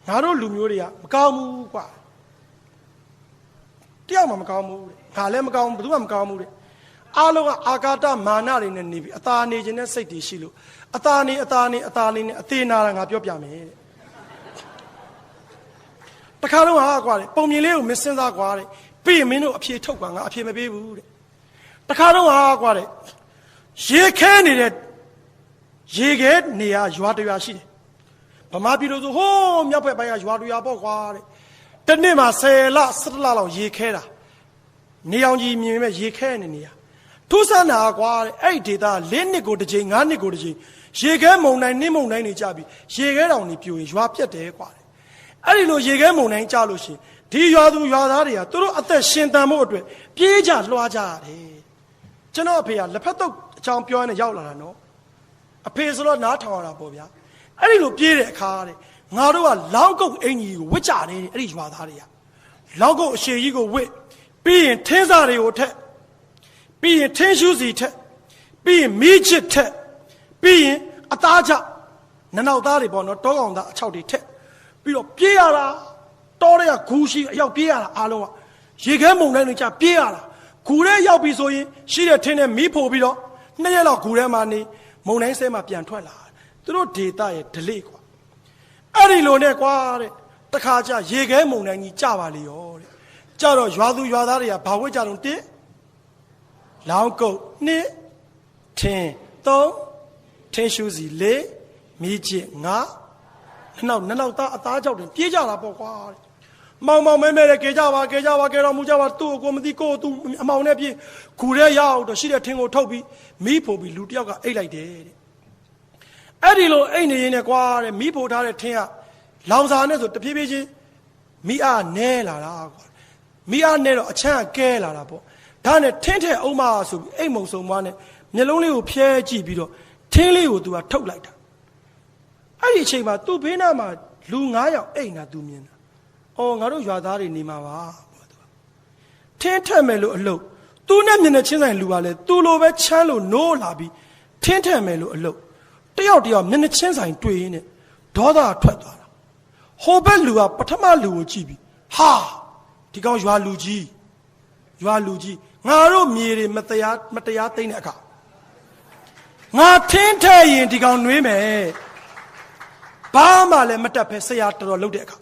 ငါတို့လူမျိုးတွေကမကောင်းဘူးကွာတယောက်မှမကောင်းဘူးတဲ့ငါလည်းမကောင်းဘူးဘယ်သူမှမကောင်းဘူးတဲ့အားလုံးကအာကာတမာနတွေနဲ့နေပြီးအသာနေခြင်းနဲ့စိတ်တွေရှိလို့အသာနေနဲ့အသေးနာတာငါပြောပြမယ်တဲ့တခါတော့ဟာကွာတဲ့ပုံမြင်လေးကိုမစဉ်းစားကွာတဲ့ပြီးရင်မင်းတို့အဖြေထုတ်ကွာငါအဖြေမပေးဘူးတဲ့တခါတော့ဟာကွာတဲ့ရေခဲနေတဲ့ရေခဲနေရရွာတရွာရှိတယ်ဗမာပြည်လို့ဆိုဟိုးမြောက်ဘက်ပိုင်းကရွာတရွာပေါ့ကွာတဲ့တနေ့မှာ10လ17လလောက်ရေခဲတာနေအောင်ကြီးမြင်မဲ့ရေခဲနေနေရထူးဆန်းတာကွာတဲ့အဲ့ဒီဒေတာ4နှစ်ကိုတစ်ချိန်5နှစ်ကိုတစ်ချိန်ရေခဲမုန်တိုင်းနှင်းမုန်တိုင်းနေကြပြီရေခဲတောင်နေပြိုရင်ရွာပြတ်တယ်ကွာတဲ့အဲ့ဒီလိုရေခဲမုန်တိုင်းကြလို့ရှိရင်ဒီရွာသူရွာသားတွေကသူတို့အသက်ရှင်တန်ဖို့အတွက်ပြေးကြလွှားကြရတယ်ကျွန်တော်အဖေကလက်ဖက်တုပ်အချောင်းပြောနေရောက်လာတာနော်အဖေဆိုတော့နားထောင်ရတာပေါ့ဗျာအဲ့ဒီလိုပြေးတဲ့အခါတဲ့ငါတို့ကလောင်းကုတ်အင်ကြီးကိုဝစ်ကြတယ်အဲ့ဒီရွာသားတွေကလောင်းကုတ်အရှည်ကြီးကိုဝစ်ပြီးရင်ထင်းစားတွေကိုထက်ပြီးရင်ထင်းရှူးစီထက်ပြီးရင်မီးချစ်ထက်ပြီးရင်အသားချနနောက်သားတွေပေါ့နော်တောကောင်သားအချောက်တွေထက်ပြီးတော့ပြေးရတာတောတွေကဂူရှိအရောက်ပြေးရတာအားလုံးကရေခဲမုန်တိုင်းတွေကြပြေးရတာဂူထဲရောက်ပြီဆိုရင်ရှိတဲ့ထင်းနဲ့မီးဖို့ပြီးတော့2ရက်လောက်ဂူထဲမှာနေမုန်တိုင်းဆဲမှာပြန်ထွက်လာသူတို့ဒေတာရဲ့ဒလိကွာအဲ့ဒီလိုနဲ့ကွာတဲ့တခါကျရေခဲမုန်တိုင်းကြီးကြပါလေရောတဲ့ကြတော့ရွာသူရွာသားတွေကဘာဝစ်ကြတော့1လောင်းကုတ်2ထင်း3ထင်းရှူးစီ4မီးချစ်5နောက်သားအသားကြောက်တယ်ပြေးကြတာပေါ့ကွာမောင်မဲမဲကေကြပါတော့မူကြပါသူ့ကိုမသိကိုသူအမောင်နဲ့ပြေးဂူထဲရောက်တော့ရှိတဲ့ထင်းကိုထုတ်ပြီးမီးဖို့ပြီးလူတယောက်ကအိတ်လိုက်တယ်တဲ့အဲ့ဒီလိုအိတ်နေရင်းနဲ့ကွာတဲ့မီးဖို့ထားတဲ့ထင်းကလောင်စာနဲ့ဆိုတဖြည်းဖြည်းချင်းမီးအားနဲလာတာကွာမီးအားနဲတော့အချမ်းကဲလာတာပေါ့ဒါနဲ့ထင်းထဲအုံးမဆိုပြီးအိတ်မုံစုံမွားနဲ့မျက်လုံးလေးကိုဖျဲကြည့်ပြီးတော့ထင်းလေးကိုသူကထုတ်လိုက်တာအဲ့ဒီအချိန်မှာသူ့ဘေးနားမှာလူ9ယောက်အိတ်နာသူမြင်တာအော်ငါတို့ရွာသားတွေနေမှာပါပေါ့သူကထင်းထက်မယ်လို့အလုပ်သူနဲ့မျက်နှာချင်းဆိုင်လူပါလေသူလိုပဲချမ်းလို့နိုးလာပြီးထင်းထက်မယ်လို့အလုပ်တယောက်မျက်နှာချင်းဆိုင်တွေ့ရင်းနဲ့ဒေါသထွက်သွားတာဟိုဘက်လူကပထမလူကိုကြည့်ပြီးဟာဒီကောင်ရွာလူကြီးငါတို့မြေတွေမတရားသိမ့်တဲ့အခါငါထင်းထက်ရင်ဒီကောင်နှွေးမယ်ဘာမှလည်းမတတ်ပဲဆရာတော်လုပ်တဲ့အခါ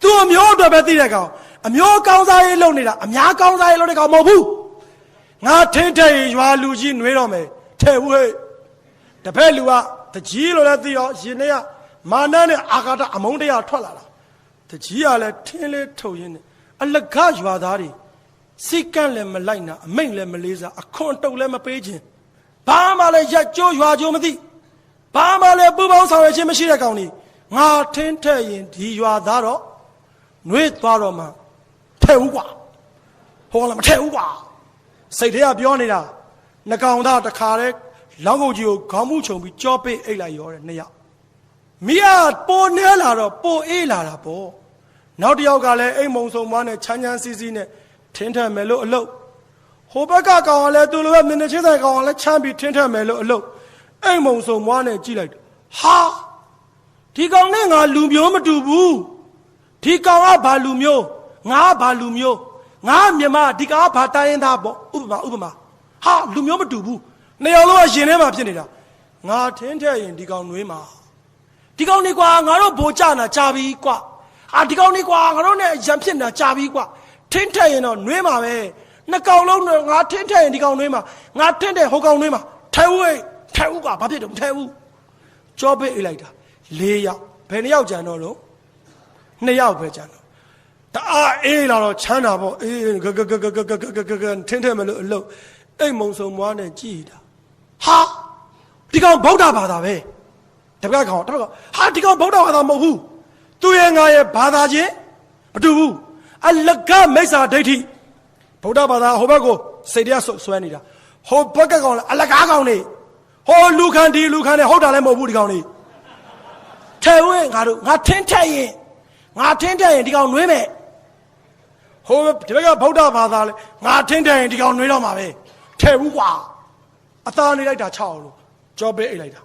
သူအမျိုးအတွက်ပဲသိတဲ့ကောင်အမျိုးကောင်းစားရေးလုပ်နေတာအများကောင်းစားရေးလုပ်တဲ့ကောင်မဟုတ်ဘူးငါထင်းထက်ရင်ရွာလူကြီးနှွေးတော့မယ်ထဲဘူးဟဲ့တပည့်လူကတကြီးလို့လည်းသိရောရင်ထဲကမာနနဲ့အာဃာတအမုန်းတရားထွက်လာတာတကြီးကလည်းထင်းလေးထုတ်ရင်းနဲ့အလကားရွာသားတွေစိတ်ကန့်လည်းမလိုက်နာအမိန့်လည်းမလေးစားအခွန်တုတ်လည်းမပေးခြင်းဘာမှလည်းရက်ကျိုးရွာကျိုးမသိဘာမှလည်းပူပေါင်းဆောင်ရွက်ခြင်းမရှိတဲ့ကောင်ကြီးငါထင်းထက်ရင်ဒီရွာသားတော့နှွေးသွားတော့မှထဲဦးကွာဟောလည်းမထဲဦးကွာစိတ်ထဲကပြောနေတာနှကောင်သားတခါတည်းလောင်းကုတ်ကြီးကိုခေါင်းမှုခြုံပြီးကြောပေးအိတ်လိုက်ရောတဲ့2ယောက်မိကပိုနဲလာတော့ပိုအေးလာတာပေါ့နောက်တစ်ယောက်ကလည်းအိမ်မုံစုံမွားနဲ့ချမ်းစီစီနဲ့ထင်းထက်မယ်လို့အလုပ်ဟိုဘက်ကကောင်ကလည်းသူလိုပဲမျက်နှာချင်းဆိုင်ကောင်ကလည်းချမ်းပြီးထင်းထက်မယ်လို့အလုပ်အိမ်မုံစုံမွားနဲ့ကြည့်လိုက်ဟာဒီကောင်နဲ့ငါလူမျိုးမတူဘူးဒီကောင်ကဘာလူမျိုးငါဘာလူမျိုးငါမြမဒီကောင်ကဘာတိုင်းရင်းသားပေါ့ဥပမာဟာလူမျိုးမတူဘူး2ယောက်လုံးကရင်ထဲမှာဖြစ်နေတာငါထင်းထက်ရင်ဒီကောင်နှွေးမှာဒီကောင်နေကွာငါတို့ဘိုးကြနာကြာပြီကွာဒီကောင်နေကွာငါတို့နဲ့ရံဖြစ်နေတာကြာပြီကွာထင်းထက်ရင်တော့နှွေးမှာပဲ2ကောင်လုံးငါထင်းထက်ရင်ဒီကောင်နှွေးမှာငါထင်းတဲ့ဟိုကောင်နှွေးမှာထဲဦးကွာဘာဖြစ်တော့ထဲဦးကြောပေးအိတ်လိုက်တာ4ယောက်ဘယ်2ယောက်ကြံတော့လို့2ယောက်ပဲကြံတော့တအားအေးလာတော့ချမ်းသာပေါ့အေးဂထင်းထက်မယ်လို့အလုပ်အိမ်မုံစုံမွားနဲ့ကြည်တာဟာဒီ ကောင်ဗုဒ္ဓဘာသာပဲတပတ်ကောင်ဟာဒီကောင်ဗုဒ္ဓဘာသာမဟုတ်ဘူးသူရဲ့ငါရဲ့ဘာသာချင်းမတူဘူးအလကမိစ္ဆာဒိဋ္ဌိဗုဒ္ဓဘာသာဟိုဘက်ကိုစိတ်တရားဆွဲနေတာဟိုဘက်ကကောင်အလကားကောင်နေဟိုလူခန်ဒီလူခန်နေဟုတ်တာလည်းမဟုတ်ဘူးဒီကောင်နေထဲဝင်ငါထင်းထက်ရင်ဒီကောင်နွေးမယ်ဟိုဒီဘက်ကဗုဒ္ဓဘာသာလဲငါထင်းထက်ရင်ဒီကောင်နွေးတော့မှာပဲထဲဘူးကွာအသာနေလိုက်တာ6အောင်လို့ကြောပေးအိတ်လိုက်တာ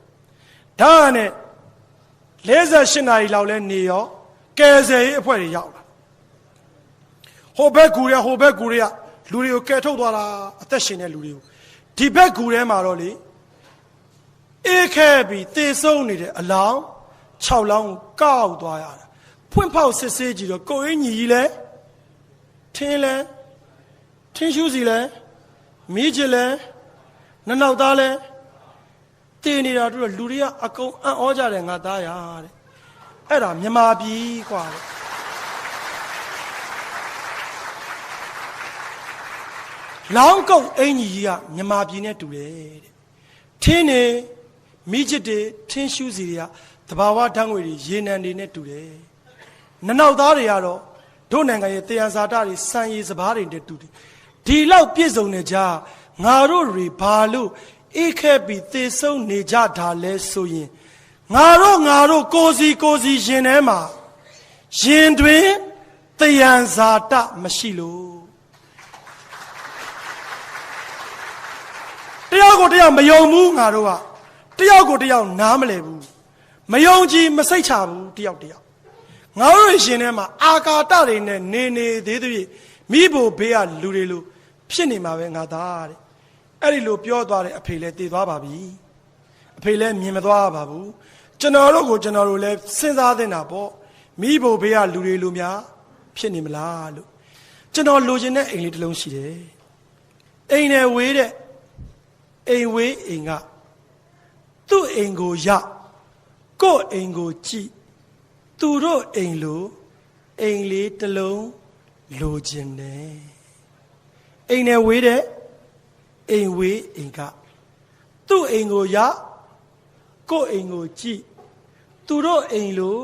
ဒါနဲ့48နာရီလောက်လဲနေရောကယ်ဆယ်ရေးအဖွဲ့တွေရောက်လာဟိုဘက်ကူရလူတွေကိုကယ်ထုတ်သွားတာအသက်ရှင်တဲ့လူတွေကိုဒီဘက်ကူထဲမှာတော့လေအေးခဲပြီးသေဆုံးနေတဲ့အလောင်း6လောင်းကောက်သွားရတာဖွင့်ဖောက်စစ်ဆေးကြည့်တော့ကိုအင်းညီကြီးလဲထင်းရှူးစီလဲမီးချစ်လဲနနောက်သားလဲတည်နေတာတို့လူတွေကအကုန်အံ့ဩကြတယ်ငါသားရတဲ့အဲ့ဒါမြမာပြည်กว่าတဲ့လောင်းကုတ်အင်ကြီးကမြမာပြည်နဲ့တူတယ်တဲ့ထင်းနေမိချစ်တွေထင်းရှူးစီတွေကတဘာဝဓာတ်ငွေတွေရေနံတွေနဲ့တူတယ်နနောက်သားတွေကတော့တို့နိုင်ငံရဲ့တရားစာတတွေစံရည်စပားတွေနဲ့တူတယ်ဒီလောက်ပြည့်စုံနေကြငါတို့တွေဘာလို့အေးခဲပြီးသေဆုံးနေကြတာလဲဆိုရင်ငါတို့ကိုစီရင်ထဲမှာရင်တွင်တရားစာတမရှိလို့တယောက်ကိုတယောက်မယုံဘူးငါတို့ကတယောက်ကိုတယောက်နားမလဲဘူးမယုံကြည်မစိတ်ချဘူးတယောက်ငါတို့ရှင်ထဲမှာအာကာတတွေနဲ့နေသေးသေးမိဖို့ဘေးကလူတွေလိုဖြစ်နေမှာပဲငါသားတဲ့အဲ့ဒီလိုပြောသွားတဲ့အဖေလည်းတည်သွားပါပြီအဖေလည်းမြင်မသွားပါဘူးကျွန်တော်တို့လည်းစဉ်းစားသင့်တာပေါ့မိဖို့ဘေးကလူတွေလိုများဖြစ်နေမလားလို့ကျွန်တော်လိုချင်တဲ့အိမ်လေးတစ်လုံးရှိတယ်အိမ်နဲ့ဝေးတဲ့အိမ်ဝေးအိမ်ကသူ့အိမ်ကိုရကို့အိမ်ကိုကြည့်သူတို့အိမ်လိုအိမ်လေးတစ်လုံးလိုချင်တယ်အိမ်နဲ့ဝေးတဲ့အိမ်ဝေးအိမ်ကသူ့အိမ်ကိုရကို့အိမ်ကိုကြည့်သူတို့အိမ်လို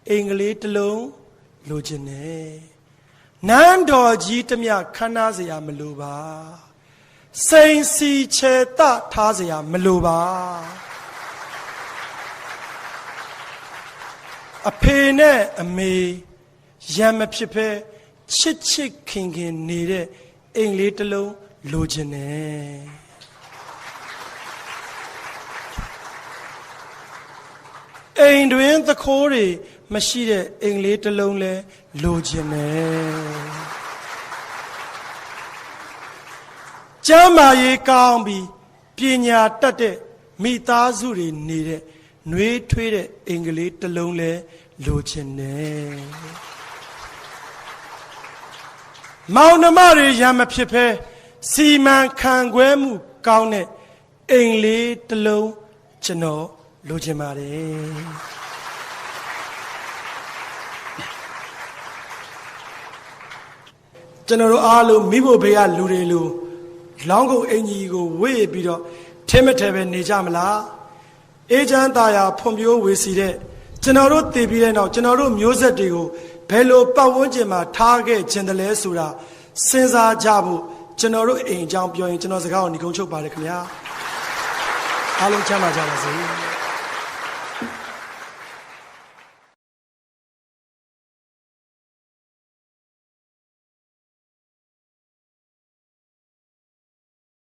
အိမ်ကလေးတစ်လုံးလိုချင်တယ်နန်းတော်ကြီးတမျှခမ်းနားစရာမလိုပါစိန်စီချေတထားစရာမလိုပါအဖေနဲ့အမေရံမဖြစ်ဖဲချစ်ခင်နေတဲ့အိမ်လေးတစ်လုံးလိုချင်တယ်အိမ်တွင်သခိုးတွေမရှိတဲ့အိမ်လေးတစ်လုံးလဲလိုချင်တယ်ကျမ်းမာရေးကောင်းပြီးပညာတတ်တဲ့မိသားစုတွေနေတဲ့နှွေးထွေးတဲ့အင်္ဂလိပ်တစ်လုံးလဲလိုချင်တယ်မောင်နှမတွေရံမဖြစ်ဖဲစီမံခန့်ခွဲမှုကောင်းတဲ့အိမ်လေးတစ်လုံးကျွန်တော်လိုချင်ပါတယ်ကျွန်တော်တို့အားလုံးမိဖို့ဘေးကလူတွေလိုလောင်းကုန်အင်ကြီးကိုဝေ့ပြီးတော့ထင်းမထဲပဲနေကြမလားအေးချမ်းသာယာဖွံ့ဖြိုးဝေစီတဲ့ကျွန်တော်တို့တည်ပြီးတဲ့နောက်ကျွန်တော်တို့မျိုးဆက်တွေကိုဘယ်လိုပတ်ဝန်းကျင်မှာထားခဲ့ခြင်းတလဲဆိုတာစဉ်းစားကြဖို့ကျွန်တော်တို့အိမ်အကြောင်းပြောရင်ကျွန်တော်စကားကိုညီကုန်းချုပ်ပါတယ်ခင်ဗျာအားလုံးချမ်းသာကြပါစေ